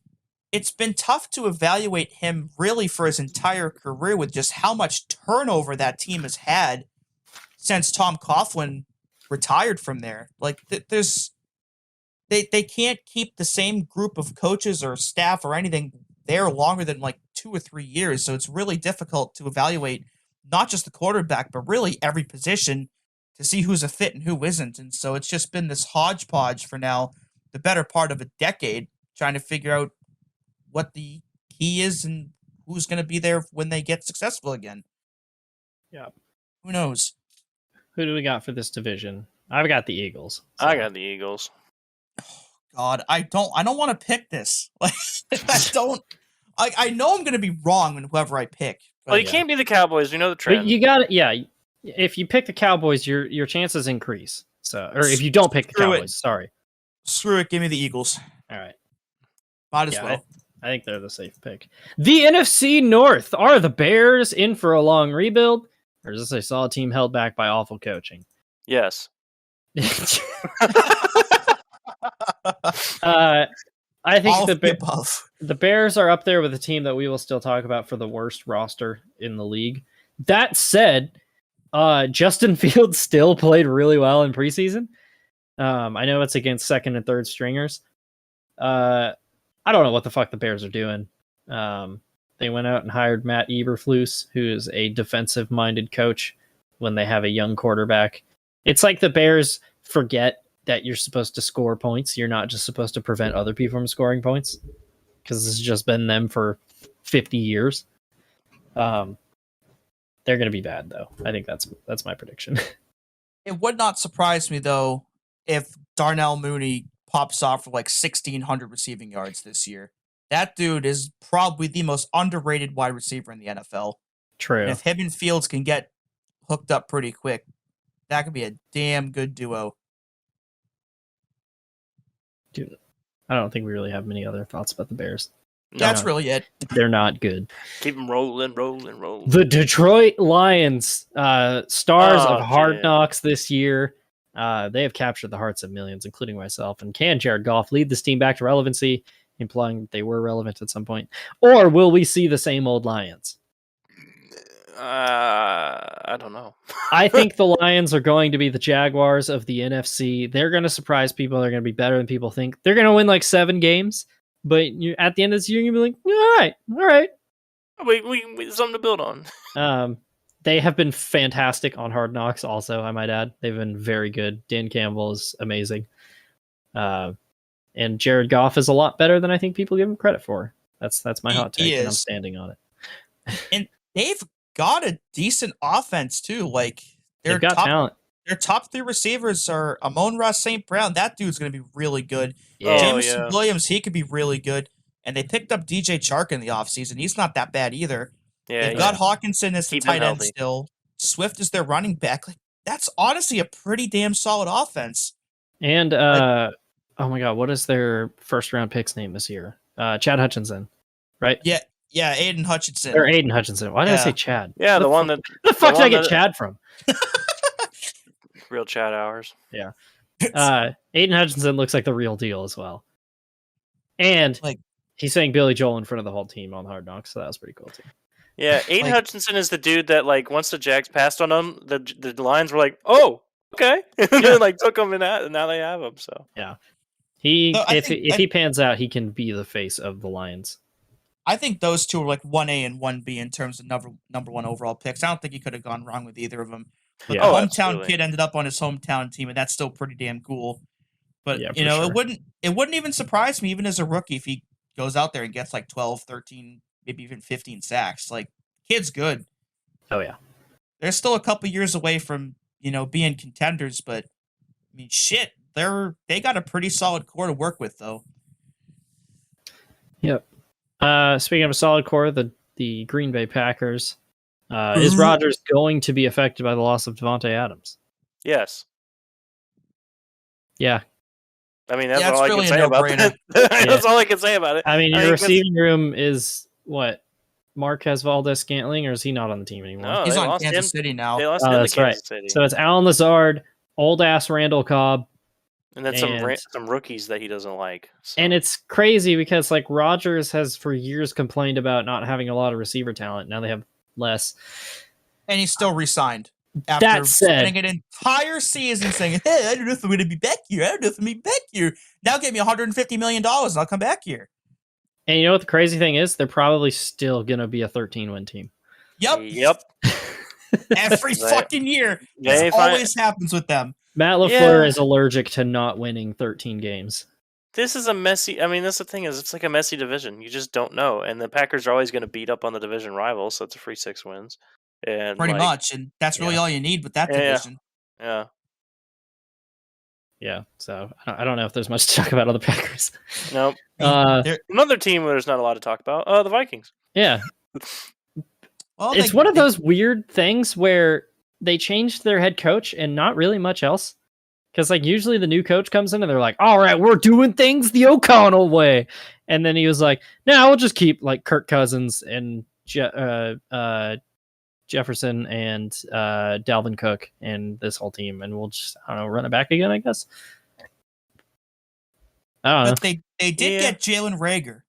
E: it's been tough to evaluate him really for his entire career with just how much turnover that team has had since Tom Coughlin retired from there. Like, they can't keep the same group of coaches or staff or anything there longer than like 2 or 3 years. So it's really difficult to evaluate not just the quarterback, but really every position to see who's a fit and who isn't. And so it's just been this hodgepodge for now the better part of a decade trying to figure out what the key is and who's going to be there when they get successful again.
B: Yeah.
E: Who knows?
B: Who do we got for this division? I've got the Eagles. So.
D: I got the Eagles.
E: God, I don't want to pick this. Like, I know I'm going to be wrong in whoever I pick.
D: Well, you can't be the Cowboys. You know the trend.
B: But you got it. Yeah. If you pick the Cowboys, your chances increase. So, or if you don't pick the Cowboys, sorry.
E: Screw it. Give me the Eagles.
B: All right.
E: Might as well.
B: I think they're the safe pick. The NFC North. Are the Bears in for a long rebuild? Or is this a solid team held back by awful coaching?
D: Yes.
B: I think
E: the
B: Bears are up there with a team that we will still talk about for the worst roster in the league. That said, Justin Fields still played really well in preseason. I know it's against second and third stringers. I don't know what the fuck the Bears are doing. They went out and hired Matt Eberflus, who is a defensive-minded coach when they have a young quarterback. It's like the Bears forget that you're supposed to score points. You're not just supposed to prevent other people from scoring points, because this has just been them for 50 years. They're going to be bad, though. I think that's my prediction.
E: It would not surprise me, though, if Darnell Mooney pops off for like 1,600 receiving yards this year. That dude is probably the most underrated wide receiver in the NFL.
B: True.
E: And if him and Fields can get hooked up pretty quick, that could be a damn good duo.
B: Dude, I don't think we really have many other thoughts about the Bears.
E: That's really it.
B: They're not good.
D: Keep them rolling.
B: The Detroit Lions, stars of Hard Knocks this year. They have captured the hearts of millions, including myself. And can Jared Goff lead this team back to relevancy, implying that they were relevant at some point? Or will we see the same old Lions?
D: I don't know.
B: I think the Lions are going to be the Jaguars of the NFC. They're going to surprise people. They're going to be better than people think. They're going to win like 7 games, but at the end of this year, you're going to be like, all right.
D: We something to build on.
B: They have been fantastic on Hard Knocks also, I might add. They've been very good. Dan Campbell is amazing. And Jared Goff is a lot better than I think people give him credit for. That's my hot take, and I'm standing on it.
E: And they've got a decent offense too. Like
B: they've got talent.
E: Their top 3 receivers are Amon-Ra St. Brown. That dude's going to be really good.
B: Yeah.
E: Jameson Williams, he could be really good. And they picked up DJ Chark in the offseason. He's not that bad either.
D: Yeah,
E: They've got Hawkinson as the tight end still. Swift is their running back. Like, that's honestly a pretty damn solid offense.
B: And oh my god, what is their first round pick's name this year? Chad Hutchinson, right?
E: Yeah, Aiden Hutchinson.
B: Or Aiden Hutchinson. Why did I say Chad?
D: Yeah, the one that.
B: Where the fuck did I get Chad from?
D: Real Chad hours.
B: Yeah. Aiden Hutchinson looks like the real deal as well. And he's saying Billy Joel in front of the whole team on Hard Knocks, so that was pretty cool too.
D: Yeah, Aiden Hutchinson is the dude that once the Jags passed on him, the Lions were like, "Oh, okay," and they took him and now they have him. So
B: yeah, if he pans out, he can be the face of the Lions.
E: I think those two are like 1A and 1B in terms of number 1 overall picks. I don't think he could have gone wrong with either of them. But the hometown kid ended up on his hometown team, and that's still pretty damn cool. But it wouldn't even surprise me, even as a rookie, if he goes out there and gets 12, 13, maybe even 15 sacks. Kid's good.
B: Oh yeah.
E: They're still a couple years away from being contenders, but I mean, shit, they got a pretty solid core to work with, though.
B: Yep. Speaking of a solid core, the Green Bay Packers. Is Rodgers going to be affected by the loss of Devonte Adams?
D: Yes.
B: Yeah.
D: I mean, that's all I can say about it. That's all I can say about it.
B: I mean, your receiving room is what? Marquez Valdez-Scantling, or is he not on the team anymore?
E: No, he's on Kansas City now.
D: They lost him to Kansas City.
B: So it's Allen Lazard, old-ass Randall Cobb.
D: And then some rookies that he doesn't like. So.
B: And it's crazy because Rodgers has for years complained about not having a lot of receiver talent. Now they have less.
E: And he's still re-signed. After spending an entire season saying, "Hey, I don't know if I'm going to be back here. I don't know if I'm going to be back here. Now give me $150 million and I'll come back here."
B: And you know what the crazy thing is? They're probably still going to be a 13-win team.
E: Yep. Every fucking year. This always happens with them.
B: Matt LaFleur is allergic to not winning 13 games.
D: this is a messy. I mean, that's the thing is, it's like a messy division. You just don't know, and the Packers are always going to beat up on the division rivals, so it's a free 6 wins. And
E: Pretty much, and that's really all you need with that division.
B: Yeah. So I don't know if there's much to talk about on the Packers.
D: Nope. Another team where there's not a lot to talk about. The Vikings.
B: Yeah. Well, it's one of those weird things where they changed their head coach and not really much else. Because like usually the new coach comes in and they're like, all right, we're doing things the O'Connell way. And then he was like, no, we'll just keep like Kirk Cousins and Jefferson and Dalvin Cook and this whole team. And we'll just, I don't know, run it back again, I guess. I don't know.
E: But they did get Jalen Reagor.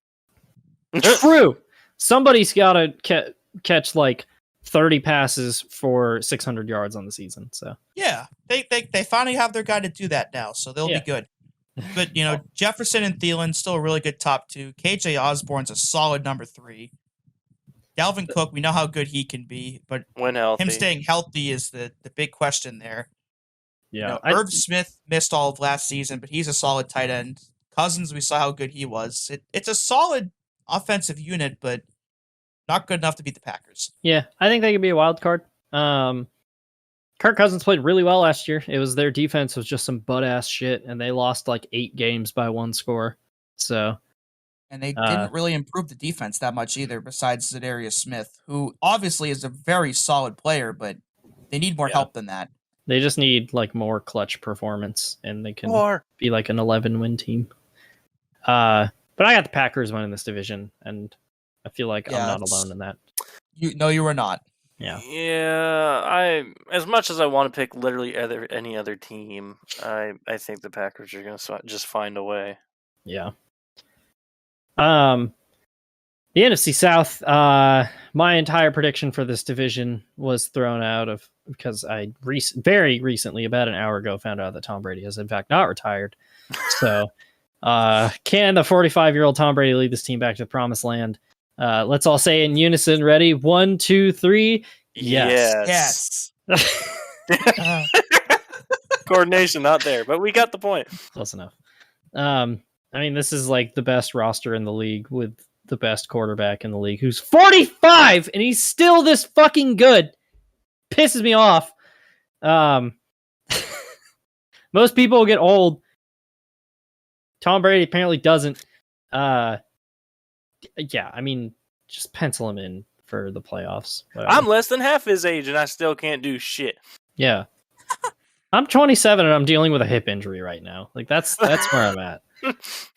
B: True. Somebody's got to catch like 30 passes for 600 yards on the season. So
E: yeah, they finally have their guy to do that now, so they'll be good. But Jefferson and Thielen still a really good top 2. KJ Osborne's a solid number 3. Dalvin Cook, we know how good he can be, but
D: when healthy,
E: him staying healthy is the big question there.
B: Yeah,
E: Irv Smith missed all of last season, but he's a solid tight end. Cousins, we saw how good he was. It's a solid offensive unit, but not good enough to beat the Packers.
B: Yeah, I think they could be a wild card. Kirk Cousins played really well last year. It was their defense was just some butt-ass shit, and they lost like 8 games by 1 score. So,
E: and they didn't really improve the defense that much either, besides Zadarius Smith, who obviously is a very solid player, but they need more help than that.
B: They just need like more clutch performance, and they can be like an 11-win team. But I got the Packers winning this division, and I feel like I'm not alone in that.
E: You were not.
D: Yeah. As much as I want to pick literally any other team, I think the Packers are going to just find a way.
B: Yeah. The NFC South, my entire prediction for this division was thrown out of because I very recently, about an hour ago, found out that Tom Brady has in fact not retired. So, can the 45-year-old Tom Brady lead this team back to the promised land? Let's all say in unison. Ready? 1, 2, 3.
D: Yes. Coordination not there, but we got the point.
B: Close enough. I mean, this is like the best roster in the league with the best quarterback in the league, who's 45 and he's still this fucking good. Pisses me off. Most people get old. Tom Brady apparently doesn't. Yeah, I mean, just pencil him in for the playoffs. Whatever.
D: I'm less than half his age, and I still can't do shit.
B: Yeah. I'm 27, and I'm dealing with a hip injury right now. Like, that's where I'm at.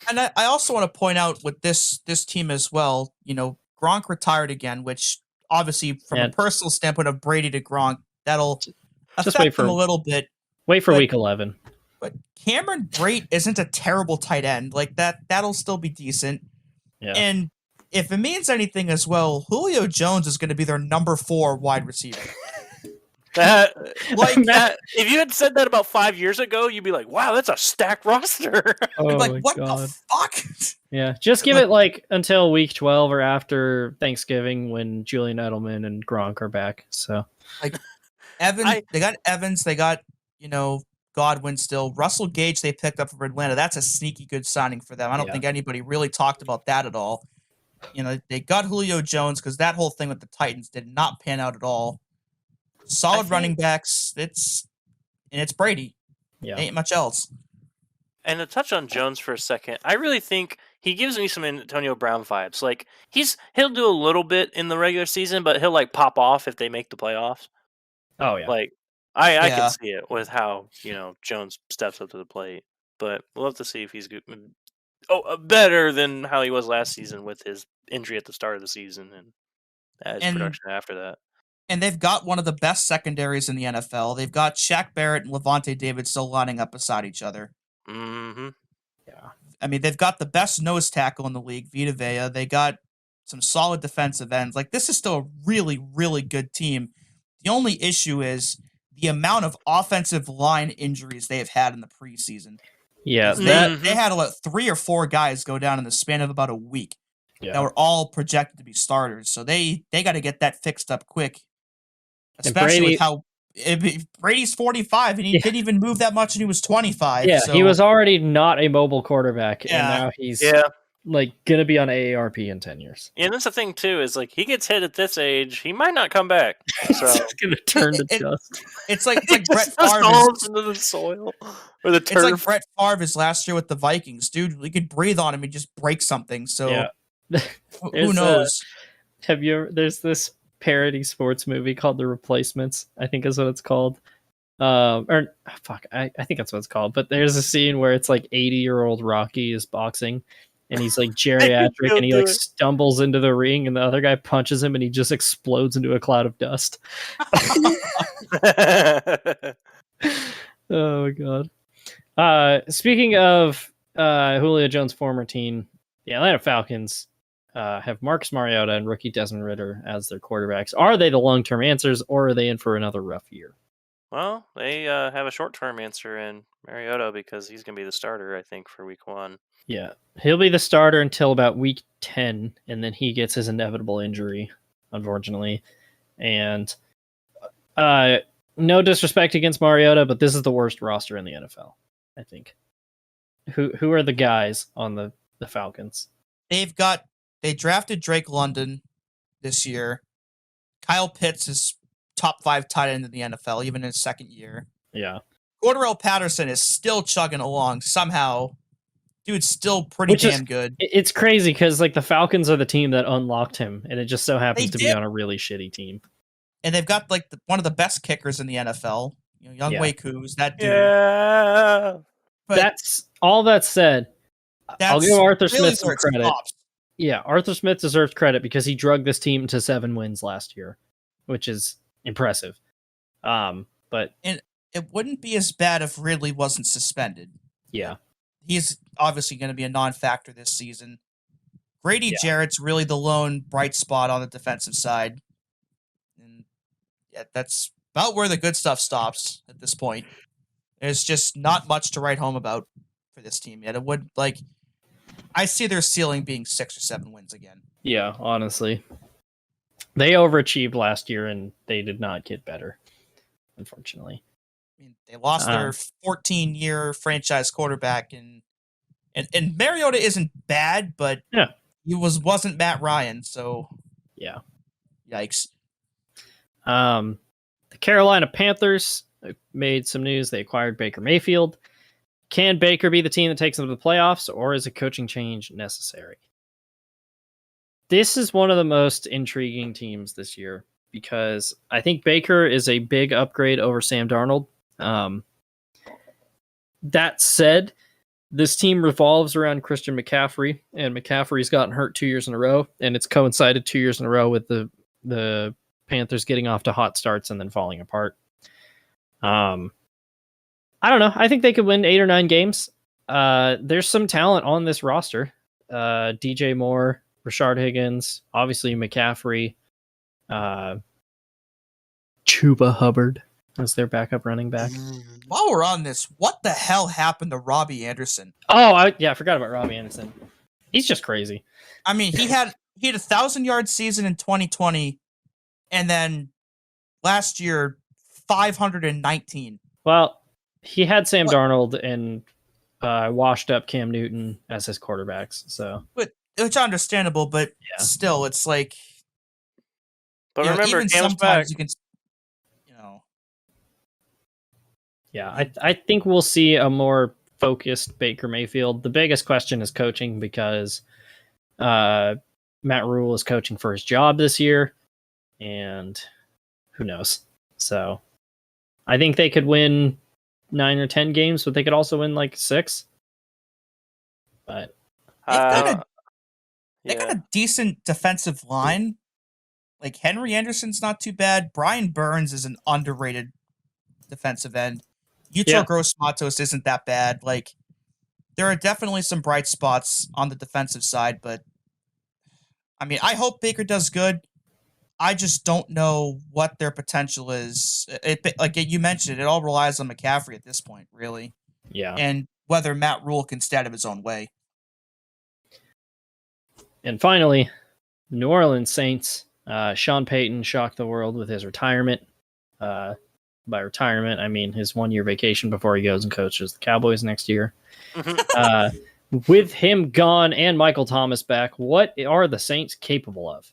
E: And I also want to point out with this team as well, Gronk retired again, which obviously from a personal standpoint of Brady to Gronk, that'll affect them a little bit.
B: Wait for week 11.
E: But Cameron Brate isn't a terrible tight end. Like that'll still be decent.
B: Yeah.
E: And if it means anything as well, Julio Jones is going to be their number 4 wide receiver.
D: If you had said that about 5 years ago, you'd be like, wow, that's a stacked roster.
E: What the fuck?
B: Yeah, just give it like until week 12 or after Thanksgiving when Julian Edelman and Gronk are back. So
E: like they got Evans, they got, Godwin still. Russell Gage they picked up from Atlanta. That's a sneaky good signing for them. I don't think anybody really talked about that at all. They got Julio Jones because that whole thing with the Titans did not pan out at all. Solid running backs. It's Brady.
B: Yeah.
E: Ain't much else.
D: And to touch on Jones for a second, I really think he gives me some Antonio Brown vibes. Like he'll do a little bit in the regular season, but he'll like pop off if they make the playoffs.
B: Oh yeah.
D: Like I can see it with how, Jones steps up to the plate. But we'll have to see if he's good. Better than how he was last season with his injury at the start of the season and his production after that.
E: And they've got one of the best secondaries in the NFL. They've got Shaq Barrett and Devonte Adams still lining up beside each other.
D: Mm-hmm.
E: Yeah. I mean, they've got the best nose tackle in the league, Vita Vea. They got some solid defensive ends. Like, this is still a really, really good team. The only issue is the amount of offensive line injuries they have had in the preseason.
B: Yeah.
E: They had 3 or 4 guys go down in the span of about a week that were all projected to be starters. So they got to get that fixed up quick. Especially with Brady's 45, and he didn't even move that much, and he was 25.
B: Yeah,
E: so,
B: he was already not a mobile quarterback, and
E: Yeah.
B: now he's
D: Yeah.
B: like gonna be on AARP in 10 years.
D: And that's the thing too, is like he gets hit at this age, he might not come back.
B: He's
D: So
B: just gonna turn to
E: It-
B: dust.
E: It's like
D: he
E: Brett
D: just
E: Favre.
D: falls into the soil or the
E: It's like
D: turf.
E: Brett Favre is last year with the Vikings, dude. We could breathe on him and just break something. So
B: Yeah.
E: who
B: There's,
E: knows?
B: There's this parody sports movie called The Replacements, I think is what it's called. I think that's what it's called. But there's a scene where it's like 80-year-old Rocky is boxing, and he's like geriatric, and he like stumbles into the ring, and the other guy punches him, and he just explodes into a cloud of dust. Oh my god. Speaking of Julio Jones' former team, the Atlanta Falcons have Marcus Mariota and rookie Desmond Ridder as their quarterbacks. Are they the long-term answers, or are they in for another rough year?
D: Well, they have a short-term answer in Mariota because he's going to be the starter, I think, for week 1.
B: Yeah, he'll be the starter until about week 10, and then he gets his inevitable injury, unfortunately. And no disrespect against Mariota, but this is the worst roster in the NFL, I think. Who are the guys on the Falcons?
E: They drafted Drake London this year. Kyle Pitts is top 5 tight end in the NFL, even in his second year.
B: Yeah.
E: Cordarrelle Patterson is still chugging along somehow. Dude's still pretty damn good.
B: It's crazy because like the Falcons are the team that unlocked him, and it just so happens to be on a really shitty team.
E: And they've got like one of the best kickers in the NFL. Young Waku's that dude.
D: Yeah.
E: But
B: that's all that said. I'll give Arthur Smith some credit. Yeah, Arthur Smith deserves credit because he drugged this team to 7 wins last year, which is impressive. But
E: it wouldn't be as bad if Ridley wasn't suspended.
B: Yeah.
E: He's obviously going to be a non-factor this season. Grady Jarrett's really the lone bright spot on the defensive side. And that's about where the good stuff stops at this point. There's just not much to write home about for this team yet. I see their ceiling being 6 or 7 wins again.
B: Yeah, honestly. They overachieved last year and they did not get better, unfortunately.
E: I mean, they lost their 14-year franchise quarterback, and Mariota isn't bad, but he wasn't Matt Ryan, so
B: yeah,
E: yikes.
B: The Carolina Panthers made some news. They acquired Baker Mayfield. Can Baker be the team that takes them to the playoffs, or is a coaching change necessary? This is one of the most intriguing teams this year because I think Baker is a big upgrade over Sam Darnold. That said, this team revolves around Christian McCaffrey, and McCaffrey's gotten hurt 2 years in a row, and it's coincided 2 years in a row with the Panthers getting off to hot starts and then falling apart. I don't know. I think they could win 8 or 9 games. There's some talent on this roster. DJ Moore, Rashard Higgins, obviously McCaffrey, Chuba Hubbard as their backup running back.
E: While we're on this, what the hell happened to Robbie Anderson?
B: Oh, I forgot about Robbie Anderson. He's just crazy.
E: I mean, he had a 1,000-yard season in 2020, and then last year 519.
B: Well, he had Sam Darnold and washed up Cam Newton as his quarterbacks. So,
E: which understandable, but still, it's like.
D: But remember,
E: even
D: Cam's
E: sometimes
D: back.
E: you can.
B: Yeah, I think we'll see a more focused Baker Mayfield. The biggest question is coaching because Matt Rule is coaching for his job this year, and who knows? So I think they could win 9 or 10 games, but they could also win like 6. But
E: they got a decent defensive line. Like Henry Anderson's not too bad. Brian Burns is an underrated defensive end. Yuto Gross-Matos isn't that bad. Like, there are definitely some bright spots on the defensive side, but I mean, I hope Baker does good. I just don't know what their potential is. Like you mentioned, it all relies on McCaffrey at this point, really.
B: Yeah.
E: And whether Matt Rule can stay out of his own way.
B: And finally, New Orleans Saints. Sean Payton shocked the world with his retirement. by retirement, I mean his 1 year vacation before he goes and coaches the Cowboys next year. With him gone and Michael Thomas back, what are the Saints capable of?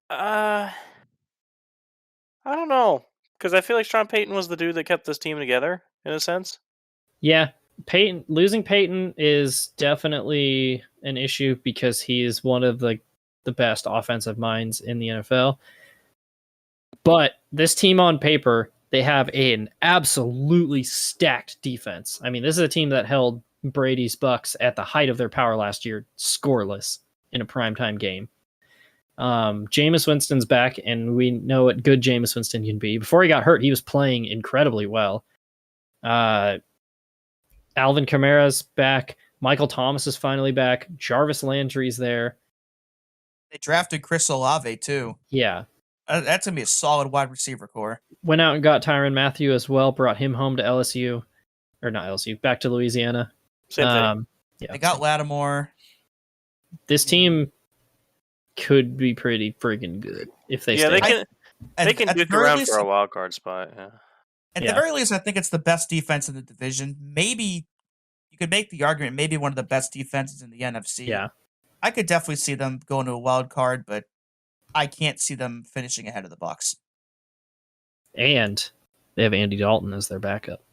D: I don't know, because I feel like Sean Payton was the dude that kept this team together in a sense.
B: Yeah, losing Payton is definitely an issue because he is one of the best offensive minds in the NFL. But this team on paper, they have an absolutely stacked defense. I mean, this is a team that held Brady's Bucks at the height of their power last year, scoreless in a primetime game. Jameis Winston's back, and we know what good Jameis Winston can be. Before he got hurt, he was playing incredibly well. Alvin Kamara's back. Michael Thomas is finally back. Jarvis Landry's there.
E: They drafted Chris Olave, too.
B: Yeah.
E: That's going to be a solid wide receiver core.
B: Went out and got Tyrann Mathieu as well, brought him home to LSU. Or not LSU, back to Louisiana.
D: Same thing.
E: Yeah, they got Lattimore.
B: This team could be pretty freaking good if they stay.
D: They can duke around for a wild card spot. Yeah.
E: At the very least, I think it's the best defense in the division. Maybe you could make the argument, maybe one of the best defenses in the NFC.
B: Yeah.
E: I could definitely see them going to a wild card, but I can't see them finishing ahead of the Bucs.
B: And they have Andy Dalton as their backup.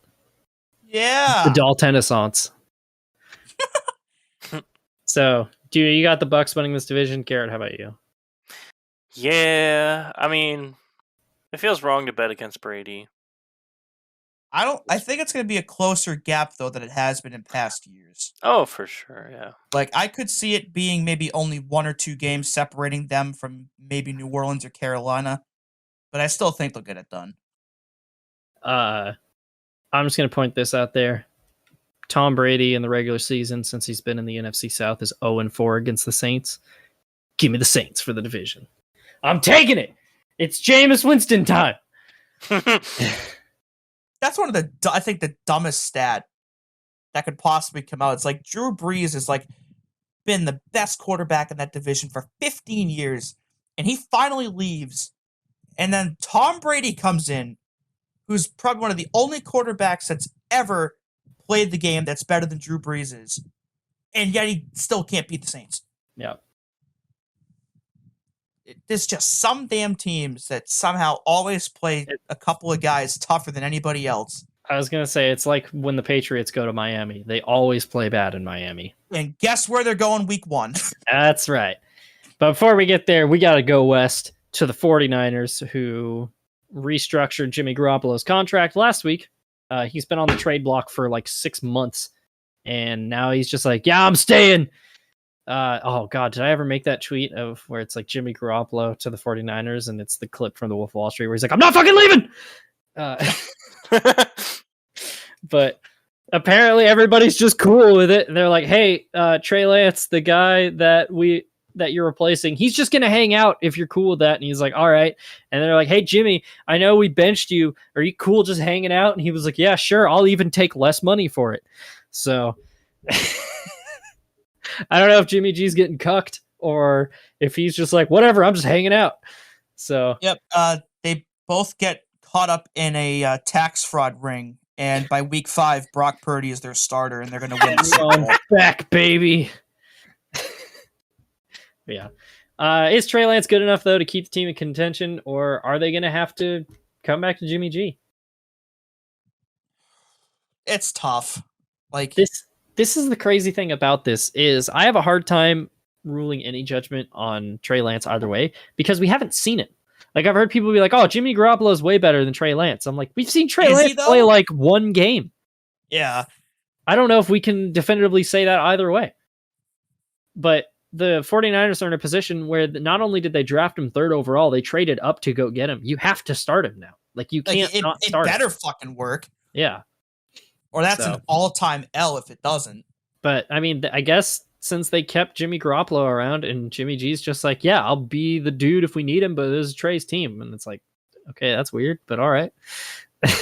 E: Yeah.
B: The Daltonissants. So, you got the Bucs winning this division? Garrett, how about you?
D: Yeah, I mean, it feels wrong to bet against Brady.
E: I think it's going to be a closer gap, though, than it has been in past years.
D: Oh, for sure, yeah.
E: Like, I could see it being maybe only 1 or 2 games separating them from maybe New Orleans or Carolina, but I still think they'll get it done.
B: I'm just going to point this out there. Tom Brady in the regular season, since he's been in the NFC South, is 0-4 against the Saints. Give me the Saints for the division. I'm taking it. It's Jameis Winston time.
E: That's one of the dumbest stat that could possibly come out. It's like Drew Brees has been the best quarterback in that division for 15 years, and he finally leaves. And then Tom Brady comes in, who's probably one of the only quarterbacks that's ever played the game that's better than Drew Brees is, and yet he still can't beat the Saints.
B: Yeah.
E: There's just some damn teams that somehow always play a couple of guys tougher than anybody else.
B: I was going to say, it's like when the Patriots go to Miami. They always play bad in Miami.
E: And guess where they're going week 1?
B: That's right. But before we get there, we got to go west to the 49ers, who restructured Jimmy Garoppolo's contract last week. He's been on the trade block for 6 months, and now he's just like, yeah, I'm staying. Oh, God, did I ever make that tweet of where it's like Jimmy Garoppolo to the 49ers, and it's the clip from the Wolf of Wall Street where he's like, I'm not fucking leaving! But apparently everybody's just cool with it. They're like, hey, Trey Lance, the guy that you're replacing, he's just going to hang out if you're cool with that. And he's like, all right. And they're like, hey, Jimmy, I know we benched you. Are you cool just hanging out? And he was like, yeah, sure. I'll even take less money for it. So I don't know if Jimmy G's getting cucked or if he's just like, whatever, I'm just hanging out. So
E: yep. They both get caught up in a tax fraud ring. And by week 5, Brock Purdy is their starter, and they're going to win the Super Bowl.
B: Back, baby. Yeah. Is Trey Lance good enough, though, to keep the team in contention, or are they going to have to come back to Jimmy G?
E: It's tough.
B: This is the crazy thing about this is I have a hard time ruling any judgment on Trey Lance either way because we haven't seen it. I've heard people be like, oh, Jimmy Garoppolo is way better than Trey Lance. I'm like, we've seen Trey Lance play 1 game.
E: Yeah.
B: I don't know if we can definitively say that either way. But the 49ers are in a position where not only did they draft him 3rd overall, they traded up to go get him. You have to start him now. You can't not start him.
E: It better fucking work.
B: Yeah.
E: Or that's an all-time L if it doesn't.
B: But, I mean, I guess since they kept Jimmy Garoppolo around and Jimmy G's just like, yeah, I'll be the dude if we need him, but this is Trey's team. And it's like, okay, that's weird, but all right.
E: I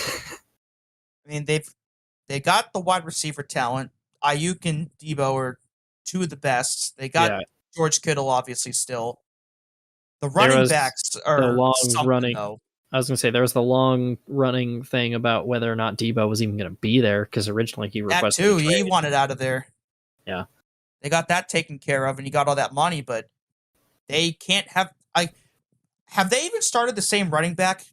E: mean, they got the wide receiver talent. Ayuk and Debo are 2 of the best. They got George Kittle, obviously, still. The running backs are
B: long
E: something,
B: running.
E: though.
B: I was going to say there was the long running thing about whether or not Debo was even going to be there because originally he requested
E: that too.
B: a trade.
E: He wanted out of there.
B: Yeah,
E: they got that taken care of, and he got all that money. But they can't have. Have they even started the same running back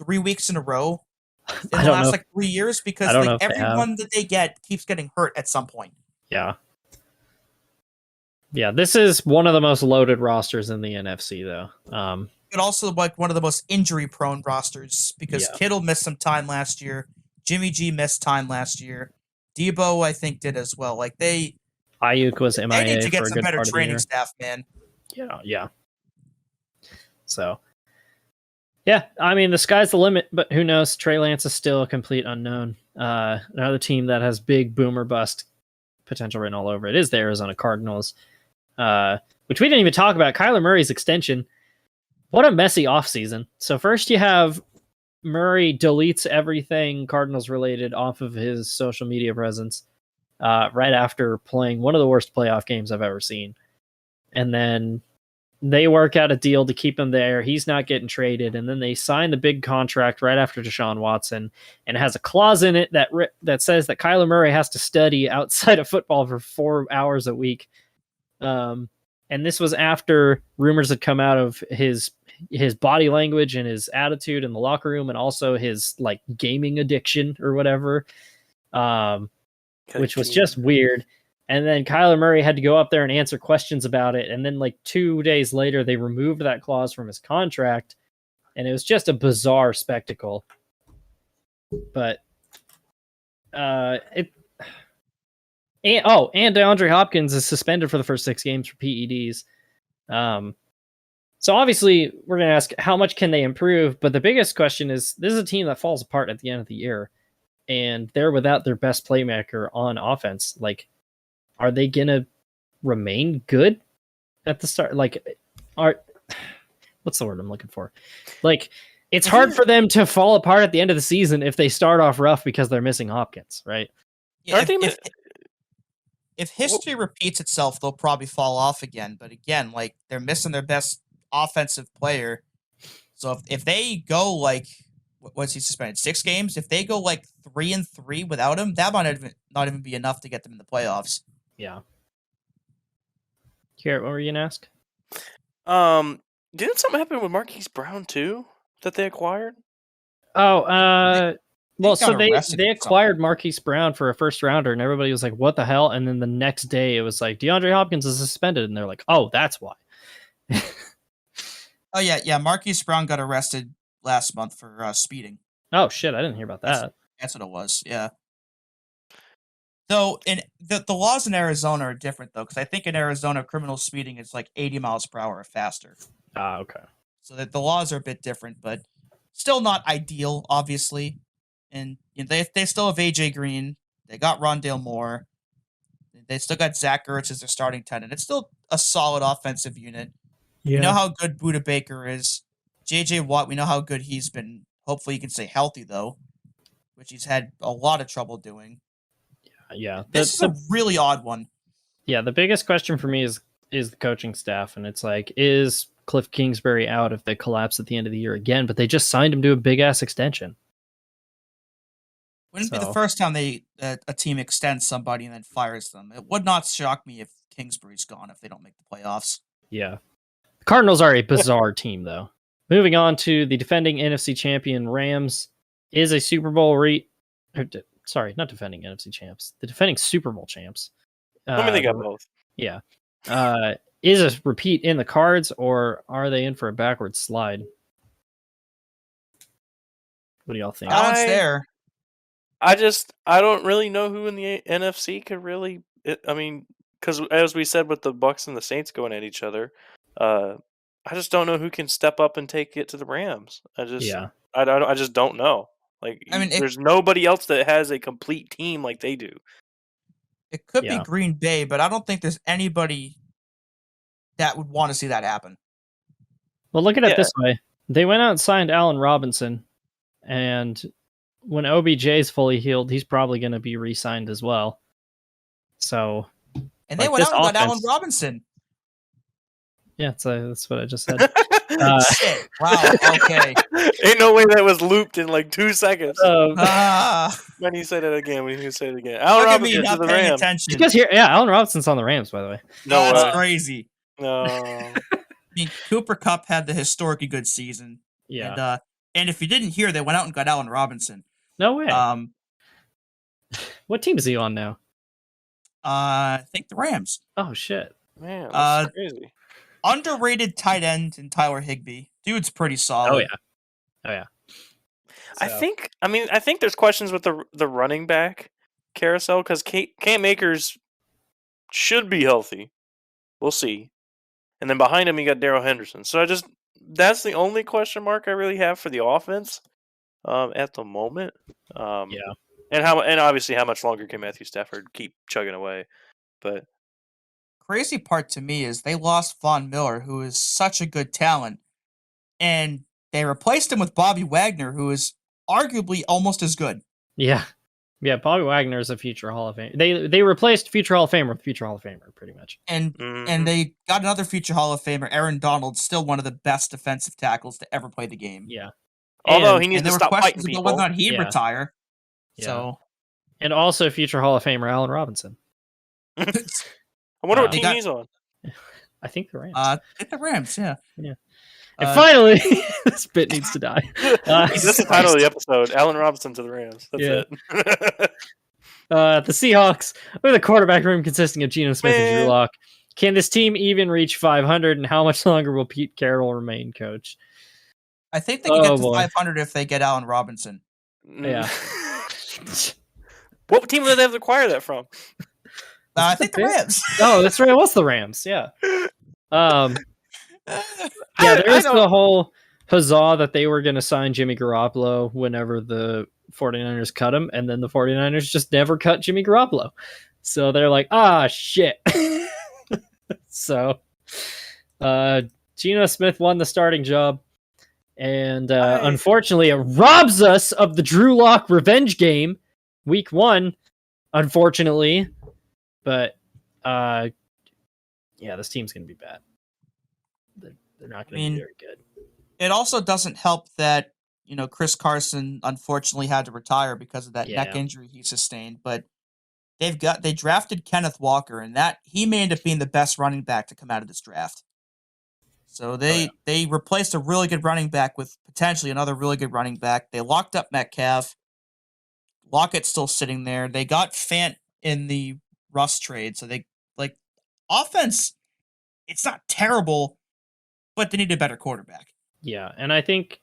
E: 3 weeks in a row in the last 3 years? Because like everyone that they get keeps getting hurt at some point.
B: Yeah. Yeah, this is one of the most loaded rosters in the NFC, though.
E: But also like one of the most injury-prone rosters because Kittle missed some time last year. Jimmy G missed time last year. Debo, I think, did as well. Like
B: Ayuk was MIA
E: they need to
B: for
E: get
B: a
E: some
B: good
E: better
B: part of the
E: training
B: year.
E: staff, man.
B: Yeah. So, yeah, I mean, the sky's the limit, but who knows? Trey Lance is still a complete unknown. Another team that has big boomer bust potential written all over it is the Arizona Cardinals, which we didn't even talk about. Kyler Murray's extension. What a messy offseason. So first you have Murray deletes everything Cardinals related off of his social media presence right after playing one of the worst playoff games I've ever seen. And then they work out a deal to keep him there. He's not getting traded. And then they sign the big contract right after Deshaun Watson, and it has a clause in it that says that Kyler Murray has to study outside of football for 4 hours a week. And this was after rumors had come out of his body language and his attitude in the locker room, and also his like gaming addiction or whatever, which was just weird. And then Kyler Murray had to go up there and answer questions about it. And then like 2 days later, they removed that clause from his contract, and it was just a bizarre spectacle. But and DeAndre Hopkins is suspended for the first 6 games for PEDs. So obviously we're going to ask how much can they improve, but the biggest question is this is a team that falls apart at the end of the year, and they're without their best playmaker on offense. Like, are they going to remain good at the start? Like, what's the word I'm looking for? Like, it's hard for them to fall apart at the end of the season if they start off rough because they're missing Hopkins, right?
E: Yeah, if history repeats itself, they'll probably fall off again. But again, like they're missing their best offensive player. So if they go like, what's he suspended? 6 games? If they go like 3-3 without him, that might not even be enough to get them in the playoffs.
B: Yeah. Garrett, what were you gonna ask?
D: Didn't something happen with Marquis Brown too that they acquired?
B: Oh, they acquired Marquis Brown for a first rounder, and everybody was like, "What the hell?" And then the next day, it was like DeAndre Hopkins is suspended, and they're like, "Oh, that's why."
E: Oh yeah. Marquis Brown got arrested last month for speeding.
B: Oh shit, I didn't hear about that.
E: That's what it was. Yeah. Though in the laws in Arizona are different though, because I think in Arizona criminal speeding is like 80 miles per hour or faster.
B: Ah, okay.
E: So that the laws are a bit different, but still not ideal, obviously. And they still have AJ Green. They got Rondale Moore. They still got Zach Ertz as their starting tight end. It's still a solid offensive unit. Yeah. We know how good Budda Baker is. JJ Watt, we know how good he's been. Hopefully he can stay healthy, though, which he's had a lot of trouble doing.
B: Yeah.
E: This is a really odd one.
B: Yeah, the biggest question for me is the coaching staff. And it's like, is Cliff Kingsbury out if they collapse at the end of the year again? But they just signed him to a big-ass extension.
E: Wouldn't be the first time a team extends somebody and then fires them. It would not shock me if Kingsbury's gone if they don't make the playoffs.
B: Yeah. The Cardinals are a bizarre team, though. Moving on to the defending NFC champion Rams is a Super Bowl sorry, not defending NFC champs. The defending Super Bowl champs.
D: I mean, they got both.
B: Yeah. Is a repeat in the cards, or are they in for a backward slide? What do y'all think?
E: Balance there.
D: I don't really know who in the NFC could really. I mean, because as we said with the Bucs and the Saints going at each other, I just don't know who can step up and take it to the Rams. I just don't know. Like, I mean, there's nobody else that has a complete team like they do.
E: It could be Green Bay, but I don't think there's anybody that would want to see that happen.
B: Well, look at it this way: they went out and signed Allen Robinson, and when OBJ is fully healed, he's probably going to be re-signed as well. So,
E: and they went out and got Allen Robinson.
B: Yeah, that's what I just said.
E: Shit. Wow. Okay.
D: Ain't no way that was looped in like 2 seconds.
E: Ah.
D: When you say that again, when you say it again.
E: Look
D: Allen
E: at
D: Robinson
E: me
D: to
E: not
D: the
E: paying
D: Rams.
E: attention.
B: You guys hear? Yeah, Allen Robinson's on the Rams, by the way.
D: No
E: That's
D: way.
E: crazy.
D: No.
E: I mean, Cooper Kupp had the historically good season.
B: Yeah.
E: And if you didn't hear, they went out and got Allen Robinson.
B: No way.
E: Um,
B: What team is he on now?
E: I think the Rams.
B: Oh shit.
D: Man, that's crazy.
E: Underrated tight end in Tyler Higbee. Dude's pretty solid.
B: Oh yeah.
D: I think there's questions with the running back carousel because Cam Akers should be healthy. We'll see. And then behind him, you got Darrell Henderson. So that's the only question mark I really have for the offense at the moment.
B: Yeah.
D: And obviously how much longer can Matthew Stafford keep chugging away? But
E: Crazy part to me is they lost Von Miller, who is such a good talent, and they replaced him with Bobby Wagner, who is arguably almost as good.
B: Yeah. Yeah, Bobby Wagner is a future Hall of Famer. They replaced future Hall of Famer with future Hall of Famer, pretty much.
E: And they got another future Hall of Famer, Aaron Donald, still one of the best defensive tackles to ever play the game.
B: Yeah.
D: Although he needs to stop fighting people.
E: Whether or not he'd retire.
B: Yeah.
E: So,
B: and also future Hall of Famer Allen Robinson.
D: I wonder what team he's on.
B: I think the Rams.
E: The Rams, yeah.
B: Yeah. And finally, this bit needs to die.
D: This is the title of the episode. Allen Robinson to the Rams. That's it.
B: The Seahawks, with a quarterback room consisting of Geno Smith and Drew Lock. Can this team even reach 500, and how much longer will Pete Carroll remain coach?
E: I think they can get to 500 if they get Allen Robinson.
B: Yeah.
D: What team did they have to acquire that from?
E: I think the Rams.
B: Oh, that's right. It was the Rams. Yeah. Yeah, there's the whole huzzah that they were going to sign Jimmy Garoppolo whenever the 49ers cut him, and then the 49ers just never cut Jimmy Garoppolo. So they're like, shit. So Geno Smith won the starting job, and unfortunately it robs us of the Drew Lock revenge game, week 1, unfortunately. But this team's going to be bad. They're not going to be very good.
E: It also doesn't help that, Chris Carson unfortunately had to retire because of that neck injury he sustained, but they drafted Kenneth Walker, and that he may end up being the best running back to come out of this draft. So they replaced a really good running back with potentially another really good running back. They locked up Metcalf. Lockett's still sitting there. They got Fant in the Russ trade, so they offense. It's not terrible, but they need a better quarterback.
B: Yeah, and I think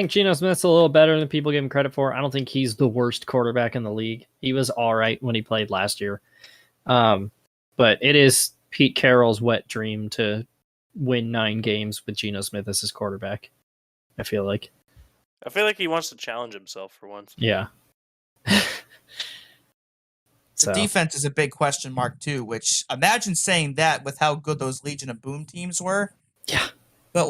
B: Geno Smith's a little better than people give him credit for. I don't think he's the worst quarterback in the league. He was all right when he played last year. But it is Pete Carroll's wet dream to win 9 games with Geno Smith as his quarterback. I feel like
D: he wants to challenge himself for once.
B: Yeah.
E: The defense is a big question mark too, which imagine saying that with how good those Legion of Boom teams were.
B: Yeah.
E: But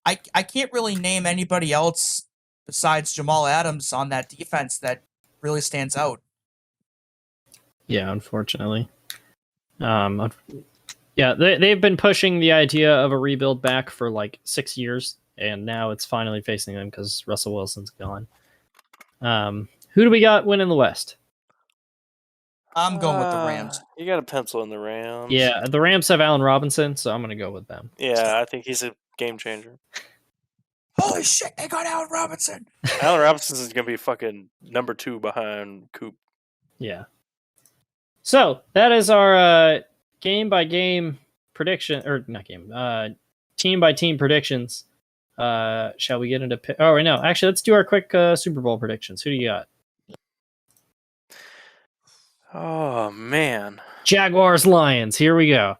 E: I can't really name anybody else besides Jamal Adams on that defense that really stands out.
B: Yeah, unfortunately. They've been pushing the idea of a rebuild back for 6 years, and now it's finally facing them because Russell Wilson's gone. Who do we got winning the West?
E: I'm going with the Rams.
D: You got a pencil in the Rams.
B: Yeah, the Rams have Allen Robinson, so I'm going to go with them.
D: Yeah, I think he's a game changer.
E: Holy shit, they got Allen Robinson.
D: Allen Robinson is going to be fucking number 2 behind Coop.
B: Yeah. So that is our game-by-game prediction, or not game, team-by-team predictions. Shall we get into... no. Actually, let's do our quick Super Bowl predictions. Who do you got?
D: Oh, man.
B: Jaguars, Lions. Here we go.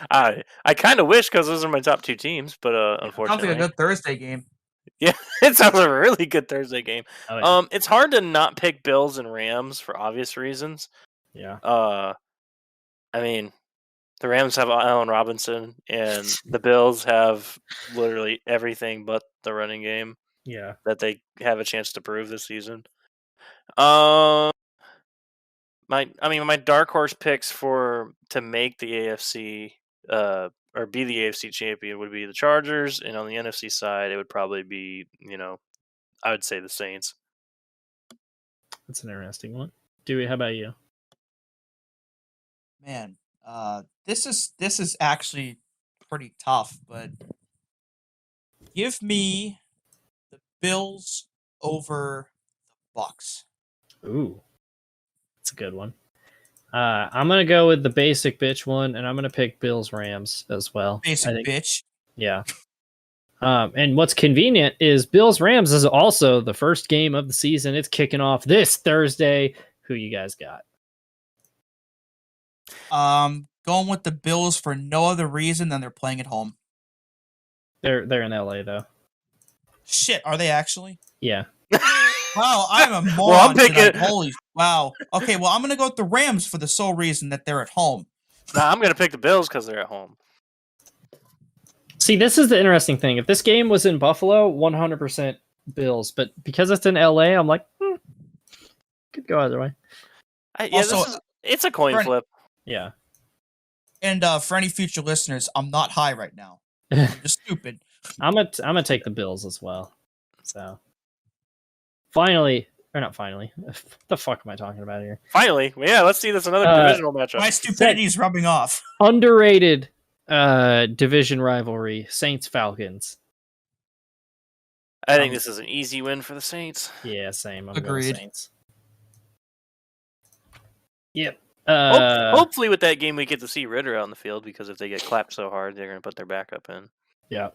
D: I kind of wish, because those are my top 2 teams, but unfortunately.
E: Sounds like a good Thursday game.
D: Yeah, it sounds like a really good Thursday game.
B: Oh, yeah.
D: It's hard to not pick Bills and Rams for obvious reasons.
B: Yeah.
D: I mean, the Rams have Allen Robinson, and the Bills have literally everything but the running game.
B: Yeah.
D: That they have a chance to prove this season. My dark horse picks to make the AFC or or be the AFC champion would be the Chargers, and on the NFC side, it would probably be, I would say the Saints.
B: That's an interesting one. Dewey, how about you?
E: Man, this is actually pretty tough, but give me the Bills over the Bucks.
B: Ooh, that's a good one. I'm gonna go with the basic bitch one, and I'm gonna pick Bills Rams as well.
E: Basic bitch.
B: Yeah. And what's convenient is Bills Rams is also the first game of the season. It's kicking off this Thursday. Who you guys got?
E: Going with the Bills for no other reason than they're playing at home.
B: They're in LA though.
E: Shit, are they actually?
B: Yeah.
E: Wow, I'm a moron.
D: Well, I'm picking.
E: Holy wow. Okay, well, I'm gonna go with the Rams for the sole reason that they're at home.
D: Nah, I'm gonna pick the Bills because they're at home.
B: See, this is the interesting thing. If this game was in Buffalo, 100% Bills, but because it's in LA, I'm like, could go either way.
D: It's a coin flip.
B: Yeah.
E: And for any future listeners, I'm not high right now. I'm just stupid.
B: I'm gonna take the Bills as well. So finally, or not finally. What the fuck am I talking about here?
D: Finally, yeah. Let's see this another divisional matchup.
E: My stupidity is rubbing off.
B: Underrated division rivalry: Saints Falcons.
D: I think this is an easy win for the Saints.
B: Yeah, same. I'm
E: Agreed.
B: going Saints. Yep.
D: Hopefully, with that game, we get to see Ritter out on the field because if they get clapped so hard, they're going to put their backup in.
B: Yeah.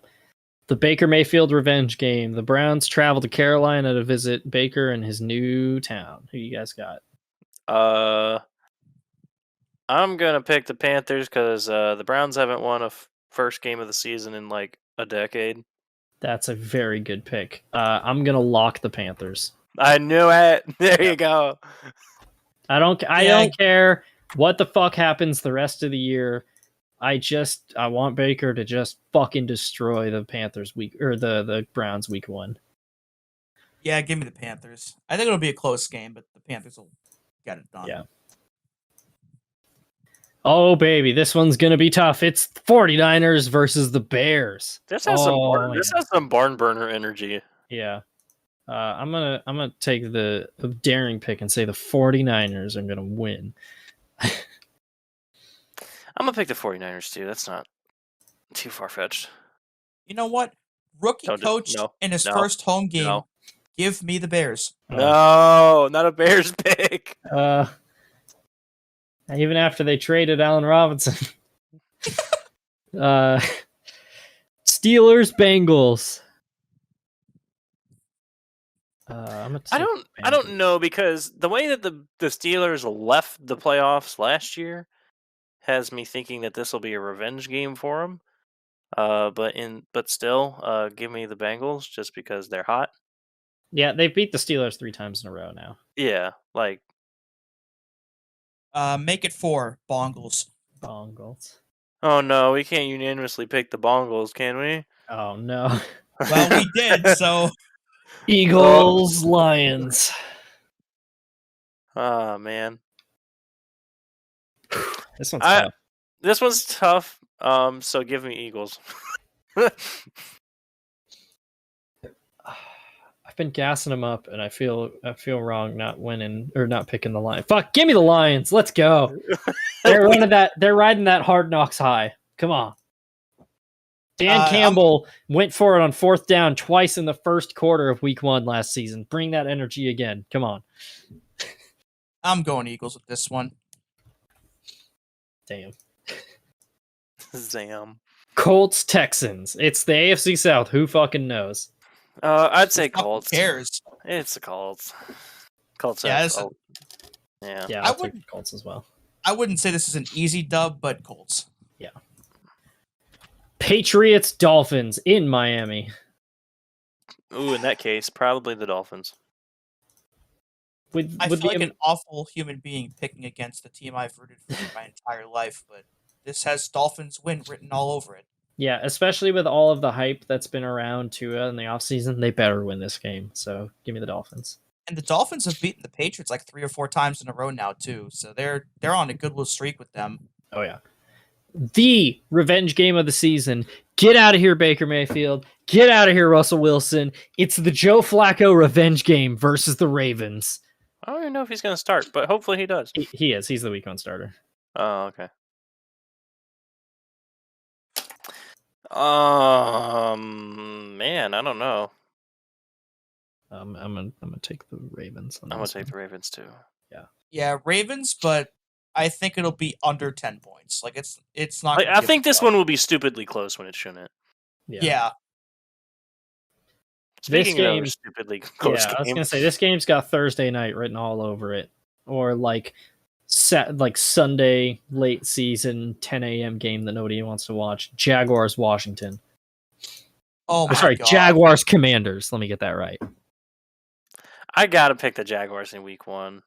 B: The Baker Mayfield revenge game. The Browns travel to Carolina to visit Baker in his new town. Who you guys got?
D: I'm going to pick the Panthers because the Browns haven't won a first game of the season in like a decade.
B: That's a very good pick. I'm going to lock the Panthers.
D: I knew it. There you go.
B: I don't care what the fuck happens the rest of the year. I want Baker to just fucking destroy the Panthers week or the Browns week 1.
E: Yeah, give me the Panthers. I think it'll be a close game, but the Panthers will get it done.
B: Yeah. Oh baby, this one's gonna be tough. It's 49ers versus the Bears.
D: This has some barn burner energy.
B: Yeah. I'm gonna take the daring pick and say the 49ers are gonna win.
D: I'm going to pick the 49ers, too. That's not too far-fetched.
E: You know what? Rookie coach in his first home game.
D: No.
E: Give me the Bears.
D: No, not a Bears pick.
B: Even after they traded Allen Robinson. Steelers, Bengals.
D: I don't know because the way that the Steelers left the playoffs last year has me thinking that this will be a revenge game for them. But still, give me the Bengals just because they're hot.
B: Yeah, they've beat the Steelers 3 times in a row now.
D: Yeah, like
E: make it 4 Bongles.
B: Bongles.
D: Oh no, we can't unanimously pick the Bongles, can we?
B: Oh no.
E: Well, we did, so
B: Eagles, Lions.
D: Oh man.
B: This one's tough.
D: This one's tough. So give me Eagles.
B: I've been gassing them up, and I feel wrong not winning or not picking the Lions. Fuck, give me the Lions. Let's go. They're riding that Hard Knocks high. Come on. Dan Campbell went for it on 4th down twice in the first quarter of week 1 last season. Bring that energy again. Come on.
E: I'm going Eagles with this one.
B: Damn.
D: Zam.
B: Colts, Texans. It's the AFC South. Who fucking knows?
D: I'd say Colts.
E: Who cares?
D: It's the Colts. Colts.
E: Yeah,
B: Yeah, I'll take the Colts as well.
E: I wouldn't say this is an easy dub, but Colts.
B: Yeah. Patriots, Dolphins in Miami.
D: Ooh, in that case, probably the Dolphins.
E: I feel like an awful human being picking against the team I've rooted for my entire life, but this has Dolphins win written all over it.
B: Yeah, especially with all of the hype that's been around Tua in the offseason, they better win this game. So give me the Dolphins.
E: And the Dolphins have beaten the Patriots like 3 or 4 times in a row now too, so they're on a good little streak with them.
B: Oh yeah. the revenge game of the season. Get out of here, Baker Mayfield. Get out of here, Russell Wilson. It's the Joe Flacco revenge game versus the Ravens.
D: I don't even know if he's going to start, but hopefully he does.
B: He is. He's the week one starter.
D: Oh, okay. Man, I don't know.
B: I'm gonna take the Ravens.
D: I'm gonna take the Ravens too.
E: Yeah, Ravens, but I think it'll be under 10 points. Like it's not.
D: I think this one will be stupidly close when it shouldn't.
E: Yeah.
D: Speaking
B: This
D: of
B: game-
D: stupidly close
B: I was
D: game,
B: gonna say this game's got Thursday night written all over it, or like Sunday late season 10 a.m. game that nobody wants to watch. Jaguars Washington.
E: Oh my
B: Sorry,
E: God.
B: Jaguars Commanders. Let me get that right.
D: I gotta pick the Jaguars in week one.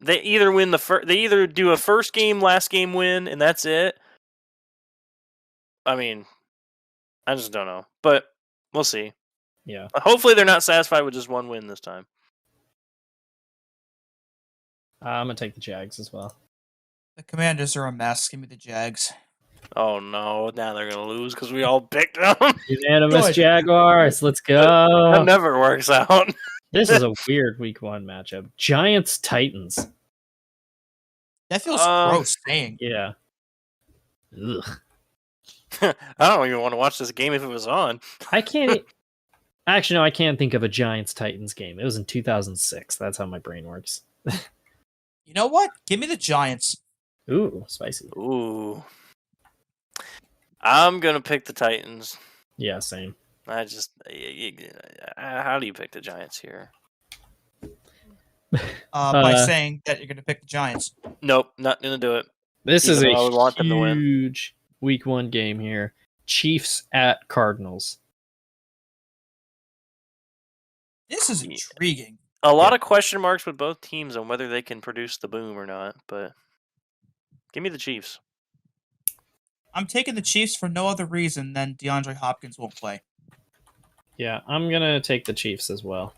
D: They either win they either do a first game, last game win, and that's it. I mean, I just don't know, but we'll see.
B: Yeah.
D: Hopefully, they're not satisfied with just one win this time.
B: I'm gonna take the Jags as well.
E: The Commanders are a mess. Give me the Jags.
D: Oh no! Now they're gonna lose because we all picked them.
B: Unanimous
E: Good.
B: Jaguars. Let's
D: That
B: go.
D: never works out.
B: This is a weird week one matchup. Giants Titans.
E: That feels
D: Um,
E: gross saying.
B: Yeah. Ugh.
D: I don't even want to watch this game if it was on.
B: I can't. Actually, no, I can't think of a Giants Titans game. It was in 2006. That's how my brain works.
E: You know what? Give me the Giants.
B: Ooh, spicy.
D: Ooh, I'm gonna pick the Titans.
B: Yeah, same.
D: How do you pick the Giants here?
E: By saying that you're going to pick the Giants.
D: Nope, not gonna do it.
B: This
D: Even
B: is
D: though I would want
B: a
D: them to win.
B: huge week one game here. Chiefs at Cardinals.
E: This is intriguing.
D: A lot of question marks with both teams on whether they can produce the boom or not, but give me the Chiefs.
E: I'm taking the Chiefs for no other reason than DeAndre Hopkins won't play.
B: Yeah, I'm going to take the Chiefs as well.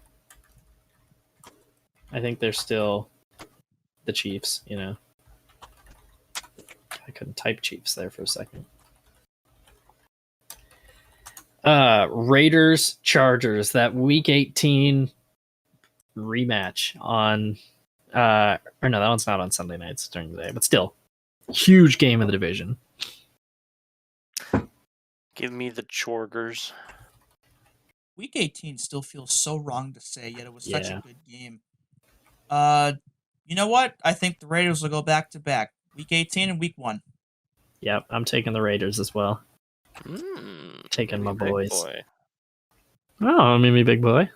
B: I think they're still the Chiefs, you know. I couldn't type Chiefs there for a second. Raiders, Chargers, that week 18 rematch on or no, that one's not on Sunday nights during the day, but still huge game of the division.
D: Give me the Chargers.
E: Week 18 still feels so wrong to say, yet it was such
B: Yeah.
E: a good game. You know what? I think the Raiders will go back to back. Week 18 and week 1.
B: Yep, I'm taking the Raiders as well. Taking my
D: Big
B: boys.
D: boy.
B: Oh, Mimi big boy.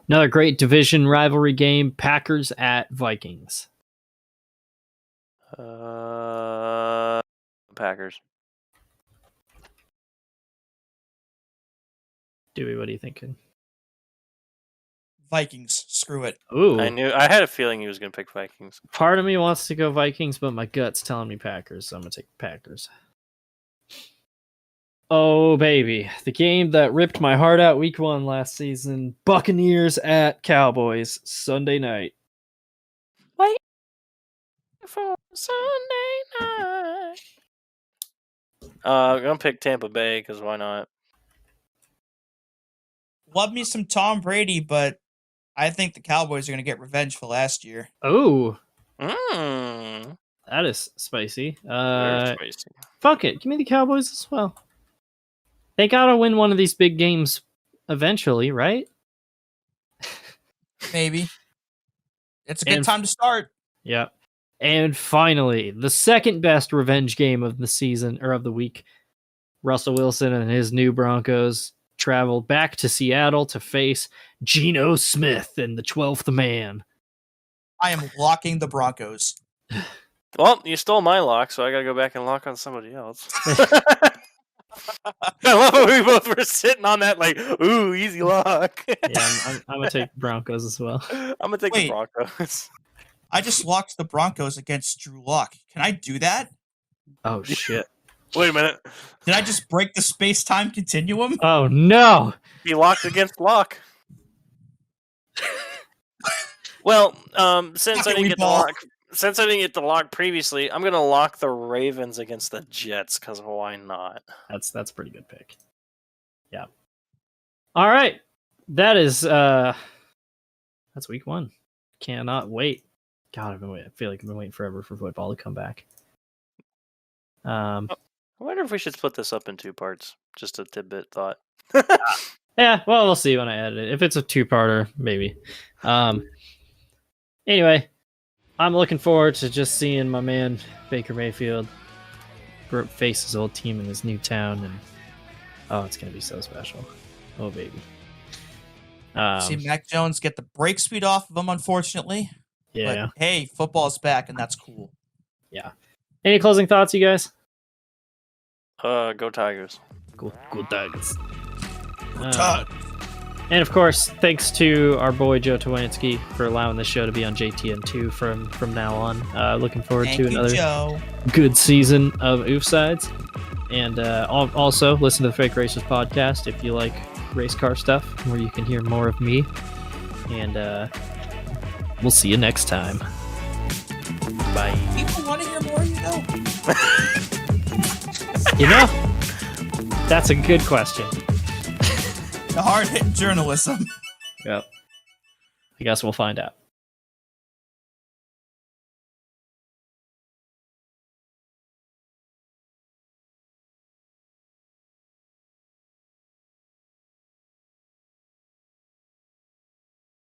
B: Another great division rivalry game, Packers at Vikings.
D: Packers.
B: Dewey, what are you thinking?
E: Vikings. Screw it.
B: Ooh,
D: I had a feeling he was going to pick Vikings.
B: part of me wants to go Vikings, but my gut's telling me Packers, so I'm going to take the Packers. Oh, baby. The game that ripped my heart out week 1 last season, Buccaneers at Cowboys, Sunday night.
D: Wait for Sunday night. I'm going to pick Tampa Bay because why not?
E: Love me some Tom Brady, but I think the Cowboys are going to get revenge for last year.
B: Oh,
D: Mmm.
B: that is spicy.
D: Very spicy.
B: Fuck it. Give me the Cowboys as well. They got to win one of these big games eventually, right?
E: Maybe. It's a good
B: And-
E: time to start.
B: Yeah. And finally, the second best revenge game of the season or of the week. Russell Wilson and his new Broncos travel back to Seattle to face Geno Smith and the 12th man.
E: I am locking the Broncos.
D: Well, you stole my lock, so I got to go back and lock on somebody else. I love how we both were sitting on that, like, ooh, easy lock.
B: Yeah, I'm going to take Broncos as well.
D: I'm going to take the
E: Wait.
D: Broncos.
E: I just locked the Broncos against Drew Lock. Can I do that?
B: Oh, shit.
D: Wait a minute.
E: Did I just break the space-time continuum?
B: Oh, no.
D: Be locked against lock. Well, since
E: Fuck
D: I
E: it,
D: didn't
E: we
D: get the
E: ball.
D: lock, since I didn't get the lock previously, I'm gonna lock the Ravens against the Jets because why not?
B: That's a pretty good pick. Yeah. All right. That is that's week 1. Cannot wait. God, I feel like I've been waiting forever for football to come back.
D: I wonder if we should split this up in 2 parts. Just a tidbit thought.
B: Yeah, well, we'll see when I edit it. If it's a 2-parter, maybe. Anyway, I'm looking forward to just seeing my man Baker Mayfield face his old team in his new town, and it's gonna be so special. Oh baby.
E: See Mac Jones get the break speed off of him, unfortunately.
B: Yeah.
E: But hey, football's back, and that's cool.
B: Yeah. Any closing thoughts, you guys?
D: Go Tigers.
B: Go Tigers. And of course, thanks to our boy Joe Twansky for allowing this show to be on JTN2 from now on. Looking forward to another good season of Oofsides. And also listen to the Fake Racers podcast if you like race car stuff, where you can hear more of me. And we'll see you next time. Bye.
E: People want to hear more,
B: You know, that's a good question.
E: The hard-hitting journalism.
B: Yep. I guess we'll find out.